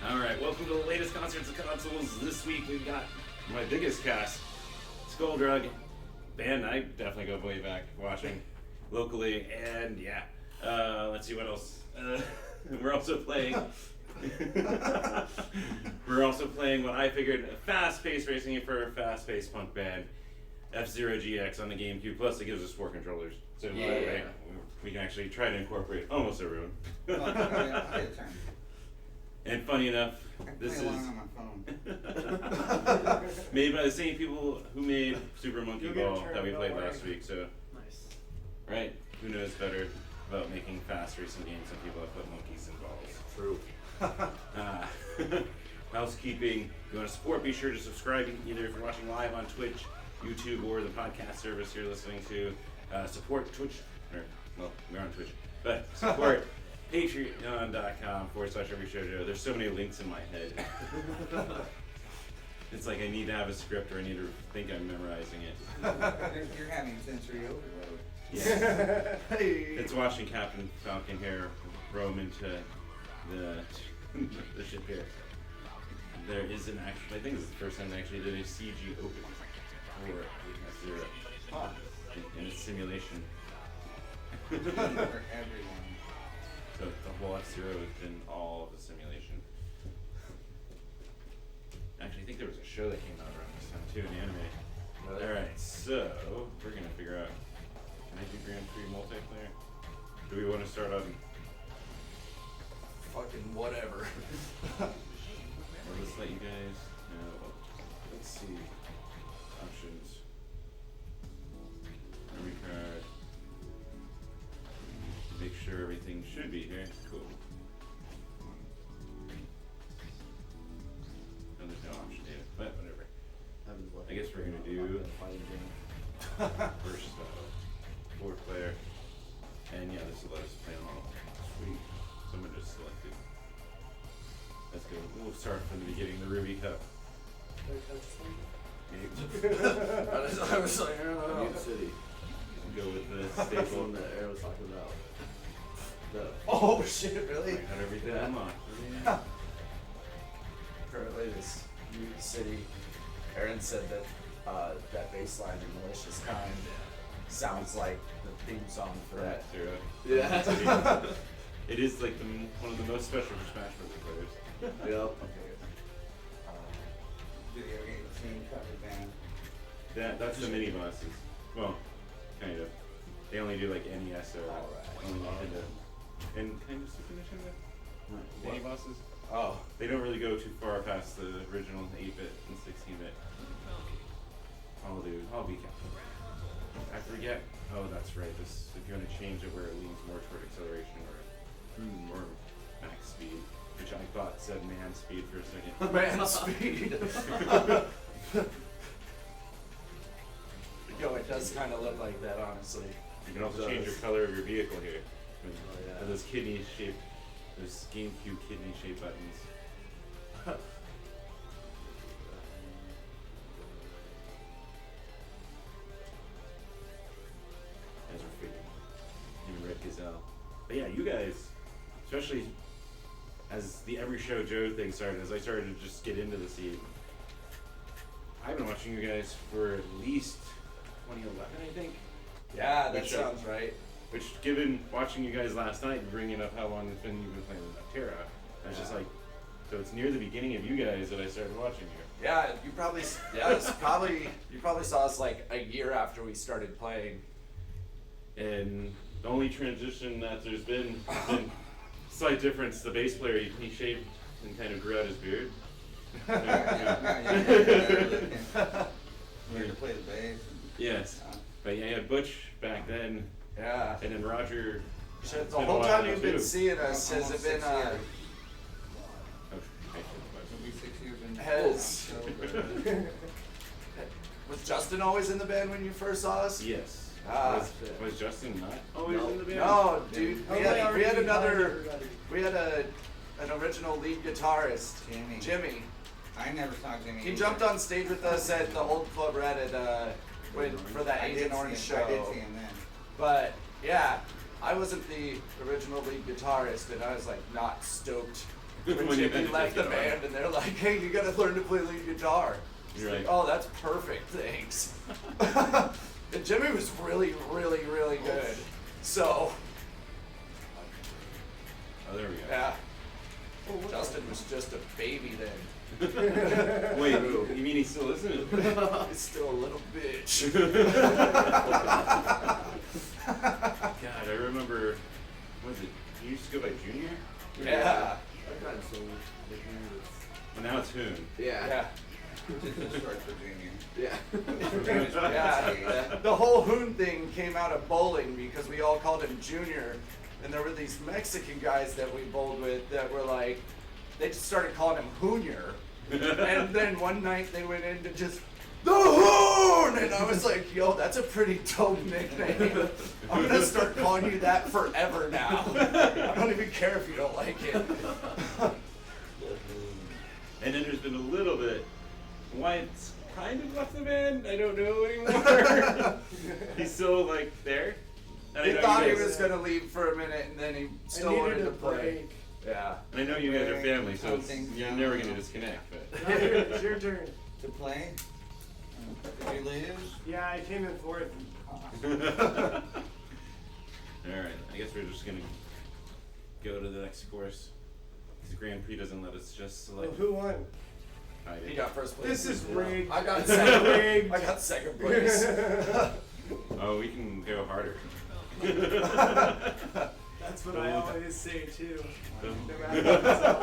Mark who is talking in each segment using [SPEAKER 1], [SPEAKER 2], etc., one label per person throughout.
[SPEAKER 1] Alright, welcome to the latest Concerts of Consoles. This week we've got my biggest cast, Skulldrug, band I definitely go way back watching locally, and yeah, let's see what else. We're also playing what I figured a fast-paced racing game for a fast-paced punk band, F-Zero GX on the GameCube, plus it gives us 4 controllers. So we can actually try to incorporate almost everyone. And funny enough, this is
[SPEAKER 2] on my phone.
[SPEAKER 1] made by the same people who made Super Monkey Ball that we played last week. So,
[SPEAKER 3] Nice.
[SPEAKER 1] right? Who knows better about making fast racing games than people that put monkeys in balls?
[SPEAKER 3] True.
[SPEAKER 1] Housekeeping. If you want to support, be sure to subscribe. Either if you're watching live on Twitch, YouTube, or the podcast service you're listening to. Support Twitch. Well, we're on Twitch, but support. Patreon.com/EveryShowJoe. There's so many links in my head. It's like I need to have a script or I need to think I'm memorizing it.
[SPEAKER 2] You're having sensory overload.
[SPEAKER 1] Yeah.
[SPEAKER 3] Hey.
[SPEAKER 1] It's watching Captain Falcon here roam into the ship here. There is an actual, I think this is the first time they actually did a CG open for F-Zero.
[SPEAKER 3] Huh.
[SPEAKER 1] In a simulation.
[SPEAKER 2] For everyone.
[SPEAKER 1] So the whole F-Zero has been all of the simulation. Actually, I think there was a show that came out around this time too, an anime.
[SPEAKER 3] Really?
[SPEAKER 1] Alright, so we're gonna figure out, can I do Grand Prix multiplayer? Do we want to start on,
[SPEAKER 3] Fucking whatever.
[SPEAKER 1] or let's let you guys know, let's see, options, memory card, make sure everything should be here, cool. No, there's no option here, but whatever. I guess we're gonna do first 4-player, and yeah, this will let us play them all. Sweet. Someone just selected. Let's go. We'll start from the beginning. The Ruby Cup.
[SPEAKER 3] I was like,
[SPEAKER 4] Mute City.
[SPEAKER 1] Go with the
[SPEAKER 4] That's the
[SPEAKER 1] staple.
[SPEAKER 4] one that Aaron was talking about.
[SPEAKER 3] oh shit, really?
[SPEAKER 1] I got everything
[SPEAKER 4] Yeah.
[SPEAKER 1] unlocked.
[SPEAKER 3] Apparently this Mute City, Aaron said that that bass line in Malicious Kind sounds like the theme song for that.
[SPEAKER 1] Zero.
[SPEAKER 3] Yeah.
[SPEAKER 1] It is like one of the most special for Smash Bros. Players.
[SPEAKER 4] Yep.
[SPEAKER 2] Video game team cover band.
[SPEAKER 1] That's the mini bosses. Well, kind of. They only do like NES or only Nintendo. And kind of Super Nintendo? Mini bosses?
[SPEAKER 3] Oh.
[SPEAKER 1] They don't really go too far past the original 8-bit and 16-bit. I'll be careful. I forget. Oh, that's right. This, if you want to change it where it leans more toward acceleration or max speed, which I thought said man speed for a second.
[SPEAKER 3] Man speed. Yo, it does kind of look like that, honestly.
[SPEAKER 1] You can also
[SPEAKER 3] It
[SPEAKER 1] change your
[SPEAKER 3] does.
[SPEAKER 1] color of your vehicle here. With,
[SPEAKER 4] yeah.
[SPEAKER 1] with those kidney-shaped, those GameCube kidney-shaped buttons. As we're figuring. And Red Gazelle. But yeah, you guys, especially as the Every Show Joe thing started, as I started to just get into the scene, I've been watching you guys for at least 2011, I think.
[SPEAKER 3] Yeah, that
[SPEAKER 1] Which,
[SPEAKER 3] sounds right.
[SPEAKER 1] Which, given watching you guys last night and bringing up how long it's been you've been playing with Terra, I was just like, so it's near the beginning of you guys that I started watching you.
[SPEAKER 3] Yeah, you probably you probably saw us like a year after we started playing.
[SPEAKER 1] And the only transition that there's been has been slight difference. The bass player, he shaved and kind of grew out his beard.
[SPEAKER 2] Learn to play the bass.
[SPEAKER 1] Yes. But yeah, you had Butch back then,
[SPEAKER 3] Yeah.
[SPEAKER 1] and then Roger.
[SPEAKER 3] Shit,
[SPEAKER 1] It's
[SPEAKER 3] the
[SPEAKER 1] been a
[SPEAKER 3] whole
[SPEAKER 1] while
[SPEAKER 3] time
[SPEAKER 1] now,
[SPEAKER 3] you've been
[SPEAKER 1] too.
[SPEAKER 3] seeing us, has
[SPEAKER 2] Almost
[SPEAKER 3] it been
[SPEAKER 2] 6 years.
[SPEAKER 1] Oh,
[SPEAKER 2] It'll be 6 years in
[SPEAKER 3] Has-
[SPEAKER 2] October.
[SPEAKER 3] was Justin always in the band when you first saw us?
[SPEAKER 1] yes.
[SPEAKER 3] Ah.
[SPEAKER 1] Was Justin not always
[SPEAKER 4] No.
[SPEAKER 1] in the band?
[SPEAKER 3] No, dude.
[SPEAKER 2] Oh,
[SPEAKER 3] We
[SPEAKER 2] wait,
[SPEAKER 3] had an original lead guitarist,
[SPEAKER 2] Jimmy. I never saw Jimmy.
[SPEAKER 3] He
[SPEAKER 2] either.
[SPEAKER 3] jumped on stage with us at the old Club Red at for that
[SPEAKER 2] I did
[SPEAKER 3] Agent
[SPEAKER 2] see
[SPEAKER 3] Orange
[SPEAKER 2] him.
[SPEAKER 3] show.
[SPEAKER 2] I did see him then.
[SPEAKER 3] But yeah, I wasn't the original lead guitarist, and I was like not stoked when
[SPEAKER 1] When you
[SPEAKER 3] Jimmy
[SPEAKER 1] had
[SPEAKER 3] left
[SPEAKER 1] to
[SPEAKER 3] the
[SPEAKER 1] take it
[SPEAKER 3] band, and they're like, "Hey, you gotta learn to play lead guitar." It's
[SPEAKER 1] You're
[SPEAKER 3] like,
[SPEAKER 1] like-
[SPEAKER 3] "Oh, that's perfect, thanks." And Jimmy was really, really, really good. So,
[SPEAKER 1] Oh, there we go.
[SPEAKER 3] yeah. Justin was just a baby then.
[SPEAKER 1] Wait, you mean he still isn't?
[SPEAKER 3] He's still a little bitch.
[SPEAKER 1] God, I remember. What was it? You used to go by Junior?
[SPEAKER 3] Yeah.
[SPEAKER 4] I've gotten so much nicknames.
[SPEAKER 1] Well, now it's Hoon.
[SPEAKER 4] Yeah.
[SPEAKER 3] Yeah.
[SPEAKER 2] Just short for junior.
[SPEAKER 4] Yeah.
[SPEAKER 3] Yeah. The whole Hoon thing came out of bowling because we all called him Junior, and there were these Mexican guys that we bowled with that were like, they just started calling him Hoonier, and then one night they went into just the Hoon, and I was like, yo, that's a pretty dope nickname. I'm gonna start calling you that forever now. I don't even care if you don't like it.
[SPEAKER 1] And then there's been a little bit. Wyatt's kind of left the band. I don't know anymore. He's still like there. And
[SPEAKER 3] He
[SPEAKER 1] I know
[SPEAKER 3] thought
[SPEAKER 1] you
[SPEAKER 3] he
[SPEAKER 1] guys,
[SPEAKER 3] was gonna leave for a minute, and then he still
[SPEAKER 5] I needed
[SPEAKER 3] wanted to
[SPEAKER 5] a
[SPEAKER 3] play.
[SPEAKER 5] break.
[SPEAKER 3] Yeah.
[SPEAKER 1] And I know you guys are family, so it's,
[SPEAKER 2] Something
[SPEAKER 1] you're
[SPEAKER 2] down.
[SPEAKER 1] never gonna disconnect. But
[SPEAKER 5] Now it's your turn.
[SPEAKER 2] To play? Did you lose?
[SPEAKER 5] Yeah, I came in fourth.
[SPEAKER 1] all right, I guess we're just gonna go to the next course. Because Grand Prix doesn't let us just
[SPEAKER 5] Well,
[SPEAKER 1] select.
[SPEAKER 5] who won?
[SPEAKER 1] I did.
[SPEAKER 3] He got first place.
[SPEAKER 5] This is rigged.
[SPEAKER 3] I got
[SPEAKER 5] It's
[SPEAKER 3] second.
[SPEAKER 5] rigged.
[SPEAKER 3] I got second place.
[SPEAKER 1] Oh, we can go harder.
[SPEAKER 5] That's what I always say too.
[SPEAKER 1] The-
[SPEAKER 5] No matter what's on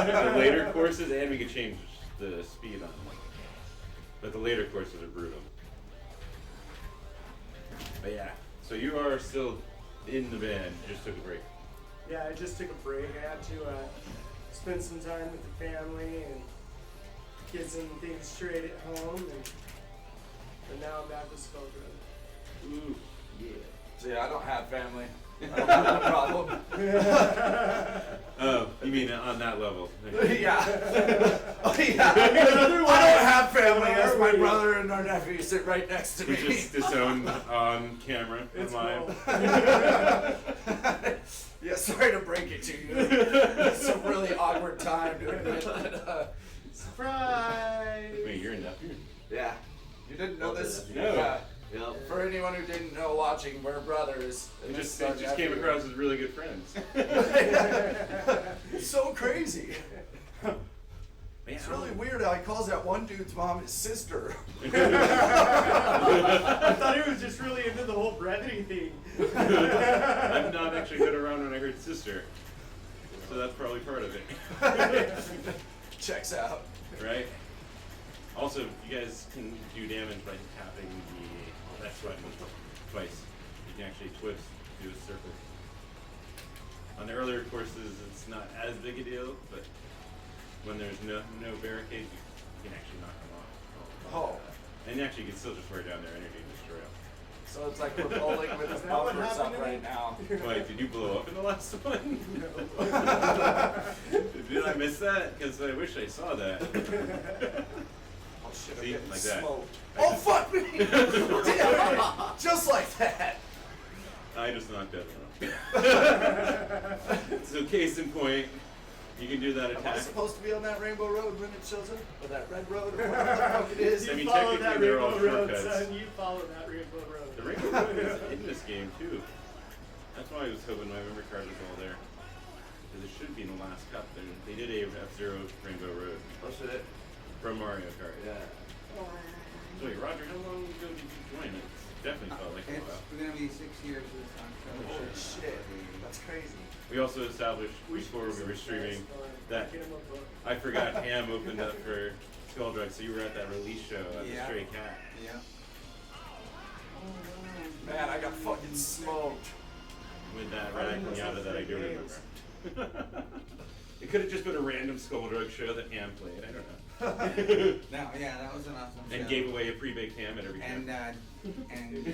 [SPEAKER 5] your mind.
[SPEAKER 1] The later courses, and we could change the speed on them. But the later courses are brutal. But yeah, so you are still in the band, you just took a break.
[SPEAKER 5] Yeah, I just took a break. I had to spend some time with the family and get some things straight at home, and now I'm back with Skullgrin.
[SPEAKER 1] Ooh, yeah.
[SPEAKER 3] So yeah, I don't have family. I don't have that problem.
[SPEAKER 1] Oh, you mean on that level?
[SPEAKER 3] Yeah. Oh, yeah. I don't have family as my brother and our nephew sit right next to
[SPEAKER 1] We
[SPEAKER 3] me.
[SPEAKER 1] just disowned on camera,
[SPEAKER 5] It's
[SPEAKER 1] on live.
[SPEAKER 5] cool.
[SPEAKER 3] Yeah, sorry to break it to you. It's a really awkward time to admit that.
[SPEAKER 5] Surprise!
[SPEAKER 1] Wait, you're a nephew?
[SPEAKER 3] Yeah. You didn't know this?
[SPEAKER 1] No.
[SPEAKER 3] Yeah.
[SPEAKER 4] Yep.
[SPEAKER 3] For anyone who didn't know watching, we're brothers.
[SPEAKER 1] We
[SPEAKER 3] and
[SPEAKER 1] just,
[SPEAKER 3] this is
[SPEAKER 1] they
[SPEAKER 3] our
[SPEAKER 1] just came
[SPEAKER 3] nephew.
[SPEAKER 1] across as really good friends.
[SPEAKER 3] It's so crazy.
[SPEAKER 1] Man,
[SPEAKER 3] It's really weird how he calls that one dude's mom his sister.
[SPEAKER 5] I thought he was just really into the whole brevity thing.
[SPEAKER 1] I've not actually been around when I heard sister. So that's probably part of it.
[SPEAKER 3] Checks out.
[SPEAKER 1] Right? Also, you guys can do damage by tapping the X button twice. You can actually twist, do a circle. On the earlier courses, it's not as big a deal, but when there's no barricades, you can actually knock them off.
[SPEAKER 3] Oh.
[SPEAKER 1] And actually, you can still just wear down their energy and destroy them.
[SPEAKER 3] So it's like we're bowling with his
[SPEAKER 5] Is that what
[SPEAKER 3] bumpers
[SPEAKER 5] happened
[SPEAKER 3] up
[SPEAKER 5] to me?
[SPEAKER 3] right now.
[SPEAKER 1] Wait, did you blow up in the last one? Did I miss that? Because I wish I saw that.
[SPEAKER 3] Oh shit, I'm
[SPEAKER 1] See?
[SPEAKER 3] getting
[SPEAKER 1] Like that.
[SPEAKER 3] smoked. Oh fuck me! Damn it. Just like that.
[SPEAKER 1] I just knocked that one. So case in point, you can do that
[SPEAKER 3] Am I
[SPEAKER 1] attack.
[SPEAKER 3] supposed to be on that rainbow road when it shows up? Or that red road? Or whatever the fuck it is?
[SPEAKER 1] I
[SPEAKER 5] You
[SPEAKER 1] mean,
[SPEAKER 5] follow that
[SPEAKER 1] technically, they're all
[SPEAKER 5] rainbow road,
[SPEAKER 1] shortcuts.
[SPEAKER 5] son. You follow that rainbow road.
[SPEAKER 1] The Rainbow Road is in this game too. That's why I was hoping my memory card was all there. Because it should be in the last cup. They did a F-Zero Rainbow Road
[SPEAKER 3] Oh shit.
[SPEAKER 1] from Mario Kart.
[SPEAKER 4] Yeah.
[SPEAKER 1] So wait, Roger, how long ago did you join? It definitely felt like a
[SPEAKER 2] It's
[SPEAKER 1] while.
[SPEAKER 2] gonna be 6 years this October.
[SPEAKER 3] Holy shit. That's crazy.
[SPEAKER 1] We also established before we were streaming that
[SPEAKER 5] Get him a book.
[SPEAKER 1] I forgot Ham opened up for Skulldrug, so you were at that release show at the
[SPEAKER 2] Yeah.
[SPEAKER 1] Stray Cat.
[SPEAKER 2] Yeah.
[SPEAKER 3] Man, I got fucking smoked.
[SPEAKER 1] With that rat pinata that I do remember. It could have just been a random Skulldrug show that Ham played, I don't know.
[SPEAKER 2] No, yeah, that was an awesome show.
[SPEAKER 1] And gave away a pre-baked ham at every
[SPEAKER 2] And
[SPEAKER 1] time.
[SPEAKER 2] and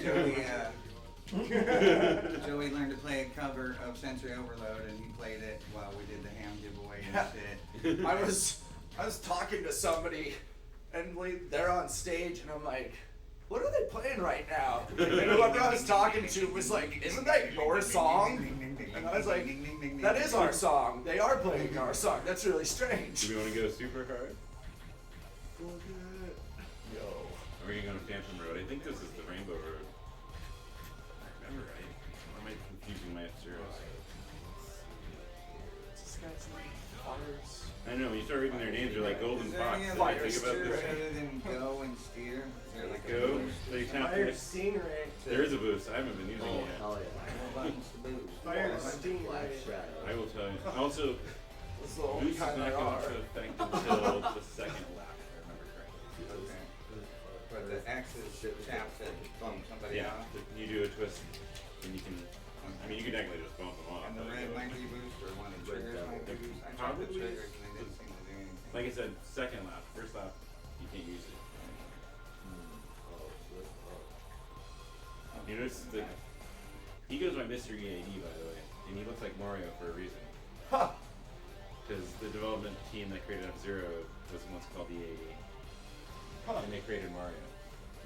[SPEAKER 2] Joey learned to play a cover of Sensory Overload, and he played it while we did the ham giveaway and shit.
[SPEAKER 3] I was talking to somebody, and they're on stage, and I'm like, what are they playing right now? And whoever I was talking to was like, isn't that your song? And I was like,
[SPEAKER 2] ding, ding, ding, ding,
[SPEAKER 3] that
[SPEAKER 2] ding,
[SPEAKER 3] is
[SPEAKER 2] ding.
[SPEAKER 3] our song. They are playing our song. That's really strange.
[SPEAKER 1] Do we want to go super hard?
[SPEAKER 3] Yo.
[SPEAKER 1] Or are you going to Phantom Road? I think this is the Rainbow Road. I remember right. Or am I confusing my F-Zeros?
[SPEAKER 5] This guy's like fires.
[SPEAKER 1] I know, when you start reading their names, you're like Golden
[SPEAKER 2] Is there
[SPEAKER 1] Fox.
[SPEAKER 2] any
[SPEAKER 1] Did
[SPEAKER 2] other
[SPEAKER 1] I think about
[SPEAKER 2] steers
[SPEAKER 1] this?
[SPEAKER 2] other than go and steer? Is there like a
[SPEAKER 1] Go,
[SPEAKER 2] boost?
[SPEAKER 1] so you tap
[SPEAKER 5] Fire
[SPEAKER 1] this.
[SPEAKER 5] Stingray.
[SPEAKER 1] There is a boost. I haven't been using
[SPEAKER 4] Oh,
[SPEAKER 1] it yet.
[SPEAKER 4] hell yeah.
[SPEAKER 2] What buttons to boost?
[SPEAKER 5] Fire
[SPEAKER 4] Black
[SPEAKER 5] Stingray.
[SPEAKER 4] Shadow.
[SPEAKER 1] I will tell you. Also,
[SPEAKER 3] That's the only
[SPEAKER 1] boost is
[SPEAKER 3] kind
[SPEAKER 1] not
[SPEAKER 3] they
[SPEAKER 1] going
[SPEAKER 3] are.
[SPEAKER 1] into effect until the second lap, if I remember correctly.
[SPEAKER 2] Okay. But the X is tapped to bump somebody
[SPEAKER 1] Yeah,
[SPEAKER 2] off.
[SPEAKER 1] you do a twist, and you can. I mean, you can technically just bump them off.
[SPEAKER 2] And the
[SPEAKER 1] but,
[SPEAKER 2] red might be boost or one of the triggers might be boost. I tried the
[SPEAKER 1] Probably.
[SPEAKER 2] triggers and they didn't seem to do anything.
[SPEAKER 1] Like I said, second lap. First lap, you can't use it. You notice that he goes by Mr. EAD, by the way, and he looks like Mario for a reason.
[SPEAKER 3] Huh.
[SPEAKER 1] Because the development team that created F-Zero was once called EAD,
[SPEAKER 3] Huh.
[SPEAKER 1] and they created Mario.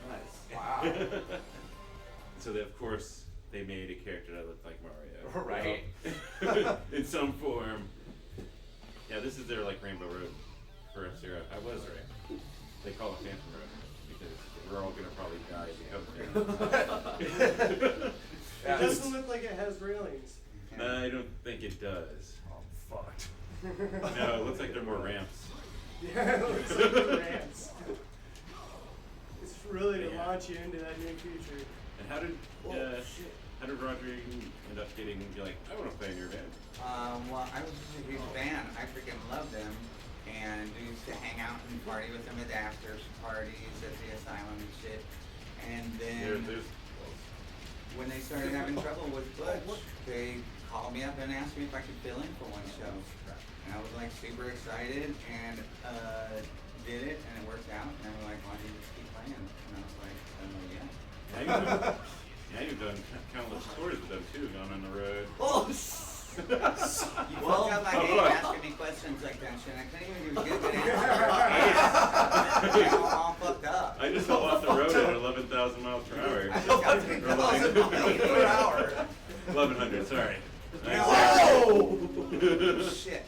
[SPEAKER 4] Nice.
[SPEAKER 3] Wow.
[SPEAKER 1] So they, of course, they made a character that looked like Mario.
[SPEAKER 3] Right.
[SPEAKER 1] Well, in some form. Yeah, this is their like Rainbow Road for F-Zero. I was right. They call it Phantom Road because we're all gonna probably die if we come there.
[SPEAKER 3] Yeah,
[SPEAKER 5] It doesn't look like it has railings.
[SPEAKER 1] I don't think it does.
[SPEAKER 3] I'm fucked.
[SPEAKER 1] No, it looks like they're more ramps.
[SPEAKER 5] Yeah, it looks like the ramps. It's really to
[SPEAKER 1] Yeah.
[SPEAKER 5] launch you into that new future.
[SPEAKER 1] And how did Roger end up getting? You're like, I want to play in your band.
[SPEAKER 2] Well, I was just a huge fan. I freaking loved them. And we used to hang out and party with them at the after parties at the asylum and shit. And then
[SPEAKER 1] There's
[SPEAKER 2] when they started having trouble with Butch, they called me up and asked me if I could fill in for one show. And I was like super excited and did it and it worked out. And they were like, why don't you just keep playing? And I was like, yeah.
[SPEAKER 1] Now you've done countless tours with them too, gone on the road.
[SPEAKER 3] Oh,
[SPEAKER 2] You fucked up my name asking me questions like that shit. I couldn't even give a good answer. I'm all fucked up.
[SPEAKER 1] I just fell off the road at 11,000 miles per hour.
[SPEAKER 2] I just got to be
[SPEAKER 1] Or like-
[SPEAKER 3] per hour.
[SPEAKER 1] 1,100, sorry.
[SPEAKER 3] Whoa!
[SPEAKER 2] Shit.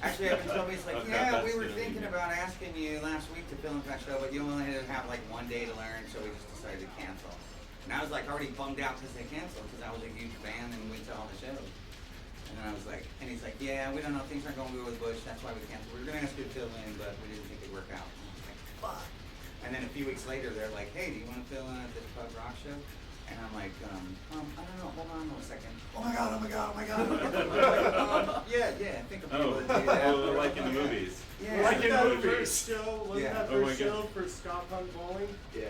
[SPEAKER 2] Actually, Evan told me, it's like,
[SPEAKER 1] Okay,
[SPEAKER 2] yeah,
[SPEAKER 1] that's
[SPEAKER 2] we were
[SPEAKER 1] gonna
[SPEAKER 2] thinking
[SPEAKER 1] be-
[SPEAKER 2] about asking you last week to film that show, but you only had to have like 1 day to learn, so we just decided to cancel. And I was like already bummed out because they canceled because I was a huge fan and went to all the shows. And then I was like, and he's like, yeah, we don't know, things aren't going good with Bush, that's why we canceled. We were going to ask you to fill in, but we didn't think it'd work out. And I was like, fuck. And then a few weeks later, they're like, hey, do you want to fill in at this pub rock show? And I'm like, I don't know, hold on one second.
[SPEAKER 3] Oh my god, oh my god, oh my god.
[SPEAKER 2] Yeah, I think I'll be
[SPEAKER 1] Oh,
[SPEAKER 2] able to do that.
[SPEAKER 1] oh, like in the movies.
[SPEAKER 2] Yeah.
[SPEAKER 3] Like in
[SPEAKER 5] that
[SPEAKER 3] movies.
[SPEAKER 5] first show, wasn't
[SPEAKER 3] Yeah.
[SPEAKER 5] that
[SPEAKER 1] Oh my
[SPEAKER 5] first show for Ska Punk Bowling?
[SPEAKER 4] Yeah.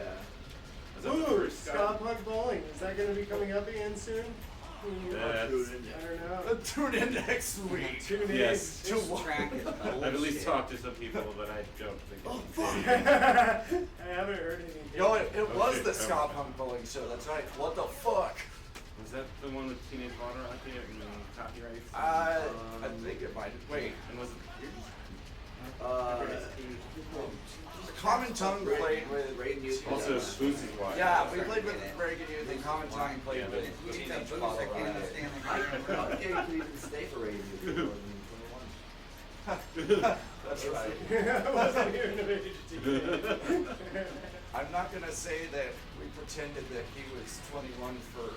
[SPEAKER 1] Was that the
[SPEAKER 5] Ooh,
[SPEAKER 1] first
[SPEAKER 5] Ska Punk Bowling. Is that going to be coming up again soon?
[SPEAKER 1] That's-
[SPEAKER 5] I don't know.
[SPEAKER 3] Tune in next week.
[SPEAKER 5] Tune in.
[SPEAKER 1] Yes.
[SPEAKER 2] This track is bullshit.
[SPEAKER 1] I've at least talked to some people, but I don't think
[SPEAKER 3] Oh,
[SPEAKER 1] it's
[SPEAKER 3] fuck.
[SPEAKER 5] I haven't heard anything.
[SPEAKER 3] Yo, it was
[SPEAKER 1] shit.
[SPEAKER 3] the Ska Punk Bowling show, that's right. What the fuck?
[SPEAKER 1] Was that the one with Teenage Water Rocket and copyrights?
[SPEAKER 3] I think it might. Wait.
[SPEAKER 1] And was it
[SPEAKER 3] The Common Tongue played with.
[SPEAKER 1] also Bootsy Squad?
[SPEAKER 3] Yeah, we played with Reagan Youth and Common Tongue played
[SPEAKER 1] Yeah,
[SPEAKER 3] with
[SPEAKER 2] We need
[SPEAKER 3] Teenage
[SPEAKER 2] some booze, I can't
[SPEAKER 3] Colorado.
[SPEAKER 2] understand
[SPEAKER 4] I
[SPEAKER 2] the
[SPEAKER 4] could even stay for radio for more than 21.
[SPEAKER 3] That's right.
[SPEAKER 5] I wasn't here to make it.
[SPEAKER 3] I'm not gonna say that we pretended that he was 21 for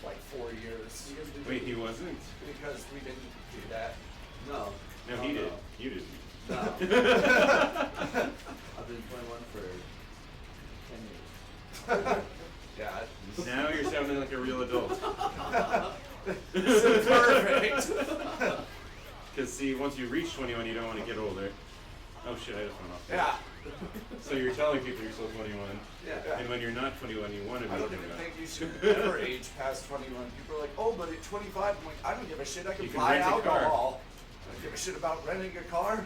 [SPEAKER 3] like 4 years
[SPEAKER 1] Wait, he wasn't?
[SPEAKER 3] because we didn't do that.
[SPEAKER 4] No.
[SPEAKER 1] No, he did. You didn't.
[SPEAKER 4] No. I've been 21 for 10 years.
[SPEAKER 3] Yeah.
[SPEAKER 1] Now you're sounding like a real adult.
[SPEAKER 3] This is perfect.
[SPEAKER 1] Because see, once you reach 21, you don't want to get older. Oh shit, I just went off.
[SPEAKER 3] Yeah.
[SPEAKER 1] So you're telling people you're still 21,
[SPEAKER 3] Yeah.
[SPEAKER 1] and when you're not 21, you want to be
[SPEAKER 3] I don't
[SPEAKER 1] 21.
[SPEAKER 3] even think you should ever age past 21. People are like, oh, but at 25, I'm like, I don't give a shit. I can
[SPEAKER 1] You can
[SPEAKER 3] buy
[SPEAKER 1] rent a car.
[SPEAKER 3] alcohol. I don't give a shit about renting a car.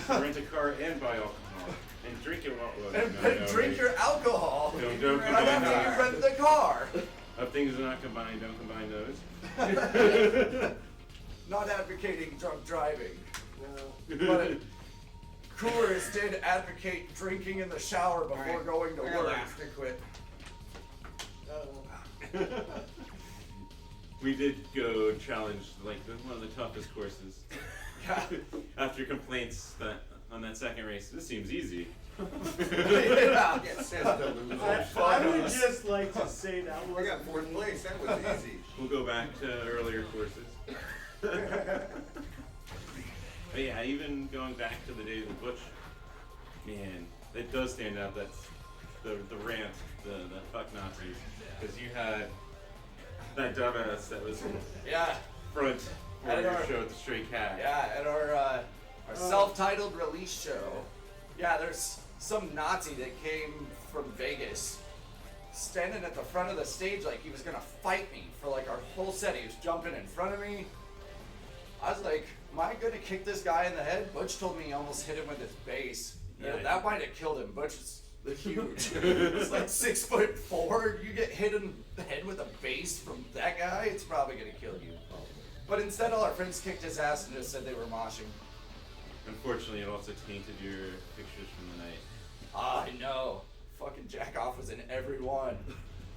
[SPEAKER 1] Rent a car and buy alcohol and drink it.
[SPEAKER 3] And drink your alcohol.
[SPEAKER 1] Don't
[SPEAKER 3] Right
[SPEAKER 1] combine
[SPEAKER 3] after
[SPEAKER 1] those.
[SPEAKER 3] you rent the car.
[SPEAKER 1] Of things that are not combined, don't combine those.
[SPEAKER 3] Not advocating drunk driving.
[SPEAKER 5] No.
[SPEAKER 3] But Coors did advocate drinking in the shower before going to
[SPEAKER 2] We're
[SPEAKER 3] work.
[SPEAKER 2] last to quit.
[SPEAKER 5] Uh-oh.
[SPEAKER 1] We did go challenge like one of the toughest courses. After complaints that on that second race, this seems easy.
[SPEAKER 3] Yeah.
[SPEAKER 2] Yeah, says the loser.
[SPEAKER 5] I would just like to say that
[SPEAKER 2] I
[SPEAKER 5] was
[SPEAKER 2] got fourth place. That was easy.
[SPEAKER 1] We'll go back to earlier courses. But yeah, even going back to the days of Butch, man, it does stand out. That's the rant, the fuck Nazis, because you had that dumbass that was in
[SPEAKER 3] Yeah.
[SPEAKER 1] front for
[SPEAKER 3] At
[SPEAKER 1] your
[SPEAKER 3] our-
[SPEAKER 1] show at the Stray Cat.
[SPEAKER 3] Yeah, at our self-titled release show. Yeah, there's some Nazi that came from Vegas, standing at the front of the stage like he was gonna fight me for like our whole set. He was jumping in front of me. I was like, am I gonna kick this guy in the head? Butch told me he almost hit him with his bass.
[SPEAKER 1] Yeah.
[SPEAKER 3] That might have killed him. Butch is huge. He's like 6'4". You get hit in the head with a bass from that guy, it's probably gonna kill you. But instead, all our friends kicked his ass and just said they were moshing.
[SPEAKER 1] Unfortunately, it also tainted your pictures from the night.
[SPEAKER 3] I know. Fucking Jack Off was in every one.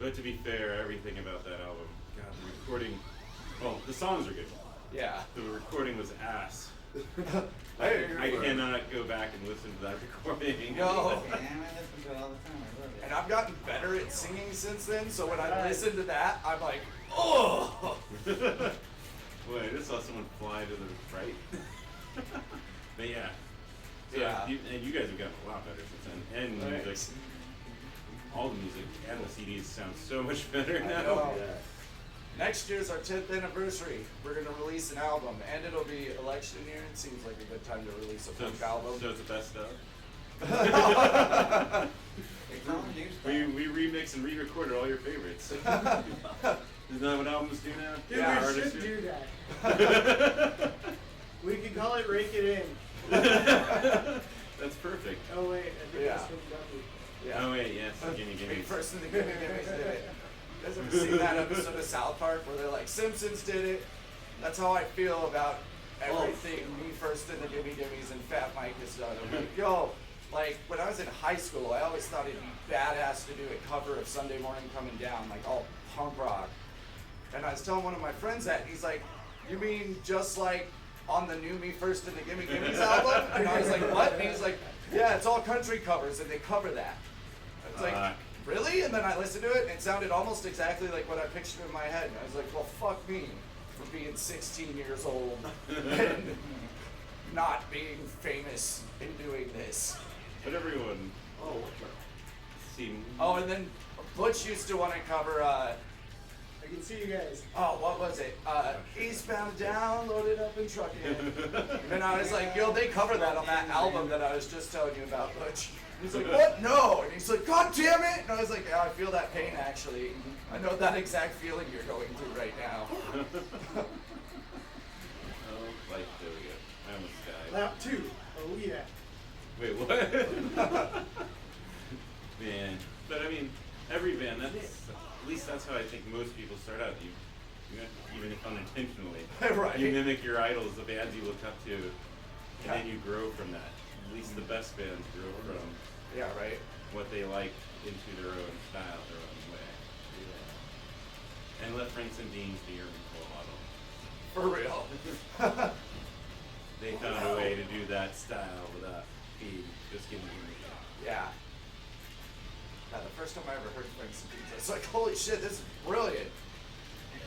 [SPEAKER 1] But to be fair, everything about that album, God, the recording, well, the songs are good.
[SPEAKER 3] Yeah.
[SPEAKER 1] The recording was ass.
[SPEAKER 3] Hey,
[SPEAKER 1] I cannot go back and listen to that recording.
[SPEAKER 3] Yo.
[SPEAKER 2] Man, I listen to it all the time. I love it.
[SPEAKER 3] And I've gotten better at singing since then, so when I listen to that, I'm like, oh!
[SPEAKER 1] Boy, I just saw someone fly to the right. But yeah. So
[SPEAKER 3] Yeah.
[SPEAKER 1] and you guys have gotten a lot better since then. And
[SPEAKER 3] Thanks.
[SPEAKER 1] music. All the music and the CDs sound so much better
[SPEAKER 3] I
[SPEAKER 1] now.
[SPEAKER 3] know. Next year's our 10th anniversary. We're gonna release an album, and it'll be election year. It seems like a good time to release a
[SPEAKER 1] So
[SPEAKER 3] punk
[SPEAKER 1] it's,
[SPEAKER 3] album.
[SPEAKER 1] so it's the best stuff.
[SPEAKER 2] It's on new stuff.
[SPEAKER 1] We remix and re-recorded all your favorites. Isn't that what albums do now?
[SPEAKER 5] Dude,
[SPEAKER 3] Yeah,
[SPEAKER 5] we
[SPEAKER 1] artists
[SPEAKER 5] should do that. We could call it Rake It In.
[SPEAKER 1] That's perfect.
[SPEAKER 5] Oh wait, I think
[SPEAKER 3] Yeah.
[SPEAKER 5] that's from W.
[SPEAKER 3] Yeah.
[SPEAKER 1] Oh wait, yes, gimme
[SPEAKER 3] Me
[SPEAKER 1] gimme.
[SPEAKER 3] first in the Gimme Gimmes did it. You guys ever seen that episode of South Park where they're like, Simpsons did it? That's how I feel about everything Me First in the Gimme Gimmes and Fat Mike has done. I'm like, yo, like when I was in high school, I always thought it'd be badass to do a cover of Sunday Morning Coming Down, like all punk rock. And I was telling one of my friends that, and he's like, you mean just like on the new Me First in the Gimme Gimmes album? And I was like, what? And he's like, yeah, it's all country covers, and they cover that. I was like, really? And then I listened to it, and it sounded almost exactly like what I pictured in my head. And I was like, well, fuck me for being 16 years old and not being famous in doing this.
[SPEAKER 1] But everyone seemed.
[SPEAKER 3] Oh, and then Butch used to want to cover,
[SPEAKER 5] I can see you guys.
[SPEAKER 3] oh, what was it? Eastbound Down, Loaded Up and Truckin'. And I was like, yo, they cover that on that album that I was just telling you about, Butch. He's like, what? No. And he's like, God damn it. And I was like, yeah, I feel that pain, actually. I know that exact feeling you're going through right now.
[SPEAKER 1] Oh, like there we go. I almost died.
[SPEAKER 5] Lap 2. Oh yeah.
[SPEAKER 1] Wait, what? Man, but I mean, every band. That's at least that's how I think most people start out. You even if unintentionally,
[SPEAKER 3] Right.
[SPEAKER 1] you mimic your idols, the bands you look up to, and
[SPEAKER 3] Yeah.
[SPEAKER 1] then you grow from that. At least the best bands grow from
[SPEAKER 3] Yeah, right.
[SPEAKER 1] what they like into their own style, their own way. And let Franks and Deans be your role model.
[SPEAKER 3] For real.
[SPEAKER 1] They found a way to do that style without being just giving you
[SPEAKER 3] Yeah. Yeah, the first time I ever heard Frank Sinatra, I was like, holy shit, this is brilliant.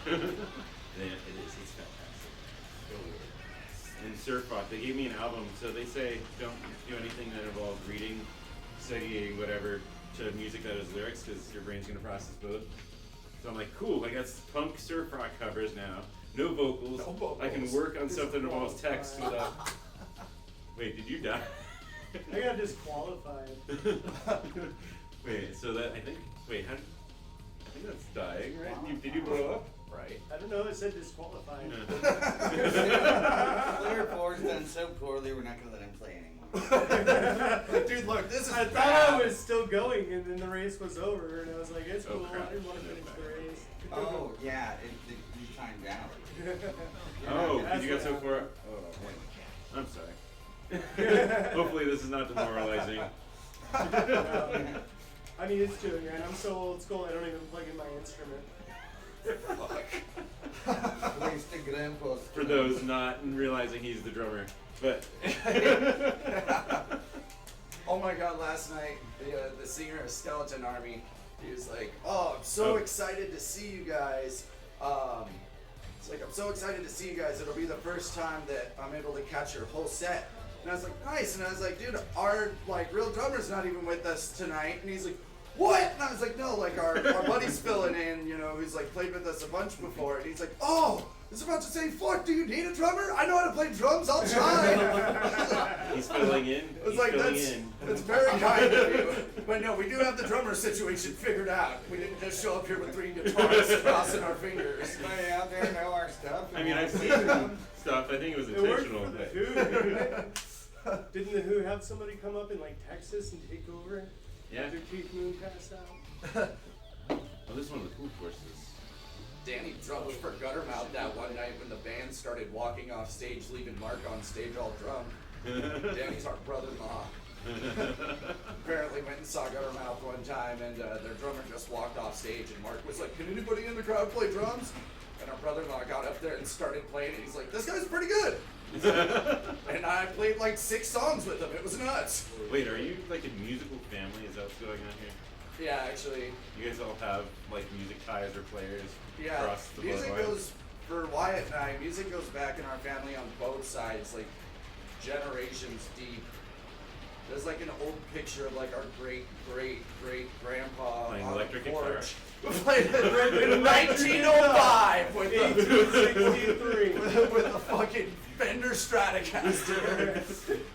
[SPEAKER 1] Yeah, it is. It's fantastic. And surf rock, they gave me an album, so they say don't do anything that involves reading, studying, whatever, to music that has lyrics, because your brain's gonna process both. So I'm like, cool, I got punk surf rock covers now. No vocals.
[SPEAKER 3] No vocals.
[SPEAKER 1] I can work on
[SPEAKER 5] This
[SPEAKER 1] something
[SPEAKER 5] is
[SPEAKER 1] that involves text
[SPEAKER 5] qualified.
[SPEAKER 1] without. Wait, did you die?
[SPEAKER 5] I got disqualified.
[SPEAKER 1] Wait, so that I think. Wait, how? I think that's dying, right? Did you blow up?
[SPEAKER 3] Right.
[SPEAKER 5] I don't know, it said disqualified.
[SPEAKER 2] Clear Four's done so poorly, we're not going to let him play anymore.
[SPEAKER 3] Dude, look, this is
[SPEAKER 5] I thought
[SPEAKER 3] bad.
[SPEAKER 5] I was still going, and then the race was over, and I was like, it's
[SPEAKER 1] Oh,
[SPEAKER 5] cool,
[SPEAKER 1] crap.
[SPEAKER 5] I didn't want to finish the race.
[SPEAKER 2] Oh, yeah, you timed out.
[SPEAKER 1] Oh,
[SPEAKER 5] That's
[SPEAKER 1] you got
[SPEAKER 5] what
[SPEAKER 1] so far.
[SPEAKER 5] happened.
[SPEAKER 1] Oh, man. I'm sorry. Hopefully, this is not demoralizing.
[SPEAKER 5] I mean, it's doing, man. I'm so old school, I don't even plug in my instrument.
[SPEAKER 3] Fuck.
[SPEAKER 2] Wasted grandpa's.
[SPEAKER 1] For those not realizing he's the drummer, but
[SPEAKER 3] Oh my god, last night, the singer of Skeleton Army, he was like, oh, I'm so excited to see you guys. It's like, I'm so excited to see you guys. It'll be the first time that I'm able to catch your whole set. And I was like, nice. And I was like, dude, our like real drummer's not even with us tonight. And he's like, what? And I was like, no, like our buddy's filling in, you know, who's like played with us a bunch before. And he's like, oh, I was about to say, fuck, do you need a drummer? I know how to play drums, I'll try.
[SPEAKER 1] he's filling in.
[SPEAKER 3] I was
[SPEAKER 1] He's
[SPEAKER 3] like,
[SPEAKER 1] filling
[SPEAKER 3] that's,
[SPEAKER 1] in.
[SPEAKER 3] that's very kind of you. But no, we do have the drummer situation figured out. We didn't just show up here with 3 guitars crossing our fingers.
[SPEAKER 2] Everybody out there know our stuff.
[SPEAKER 1] I mean, I've seen stuff. I think it was
[SPEAKER 5] It worked
[SPEAKER 1] intentional.
[SPEAKER 5] for the
[SPEAKER 1] But
[SPEAKER 5] Who, didn't it? Didn't the Who have somebody come up in like Texas and take over
[SPEAKER 1] yeah.
[SPEAKER 5] after Keith Moon passed out?
[SPEAKER 1] Oh, this is one of the cool courses.
[SPEAKER 3] Danny drummed for Guttermouth that one night when the band started walking off stage, leaving Mark on stage all drunk. Danny's our brother-in-law. Apparently went and saw Guttermouth one time, and their drummer just walked off stage, and Mark was like, can anybody in the crowd play drums? And our brother-in-law got up there and started playing, and he's like, this guy's pretty good. And I played like 6 songs with him. It was nuts.
[SPEAKER 1] Wait, are you like a musical family? Is that what's going on here?
[SPEAKER 3] Yeah, actually.
[SPEAKER 1] You guys all have like music ties or players
[SPEAKER 3] Yeah,
[SPEAKER 1] across the
[SPEAKER 3] music
[SPEAKER 1] bloodline?
[SPEAKER 3] goes, for Wyatt and I, music goes back in our family on both sides, like generations deep. There's like an old picture of like our great-great-great-grandpa
[SPEAKER 1] Playing
[SPEAKER 3] on
[SPEAKER 1] electric
[SPEAKER 3] the
[SPEAKER 1] guitar.
[SPEAKER 3] porch. Played it in 1905 with the
[SPEAKER 5] 1863.
[SPEAKER 3] with a fucking Fender Stratocaster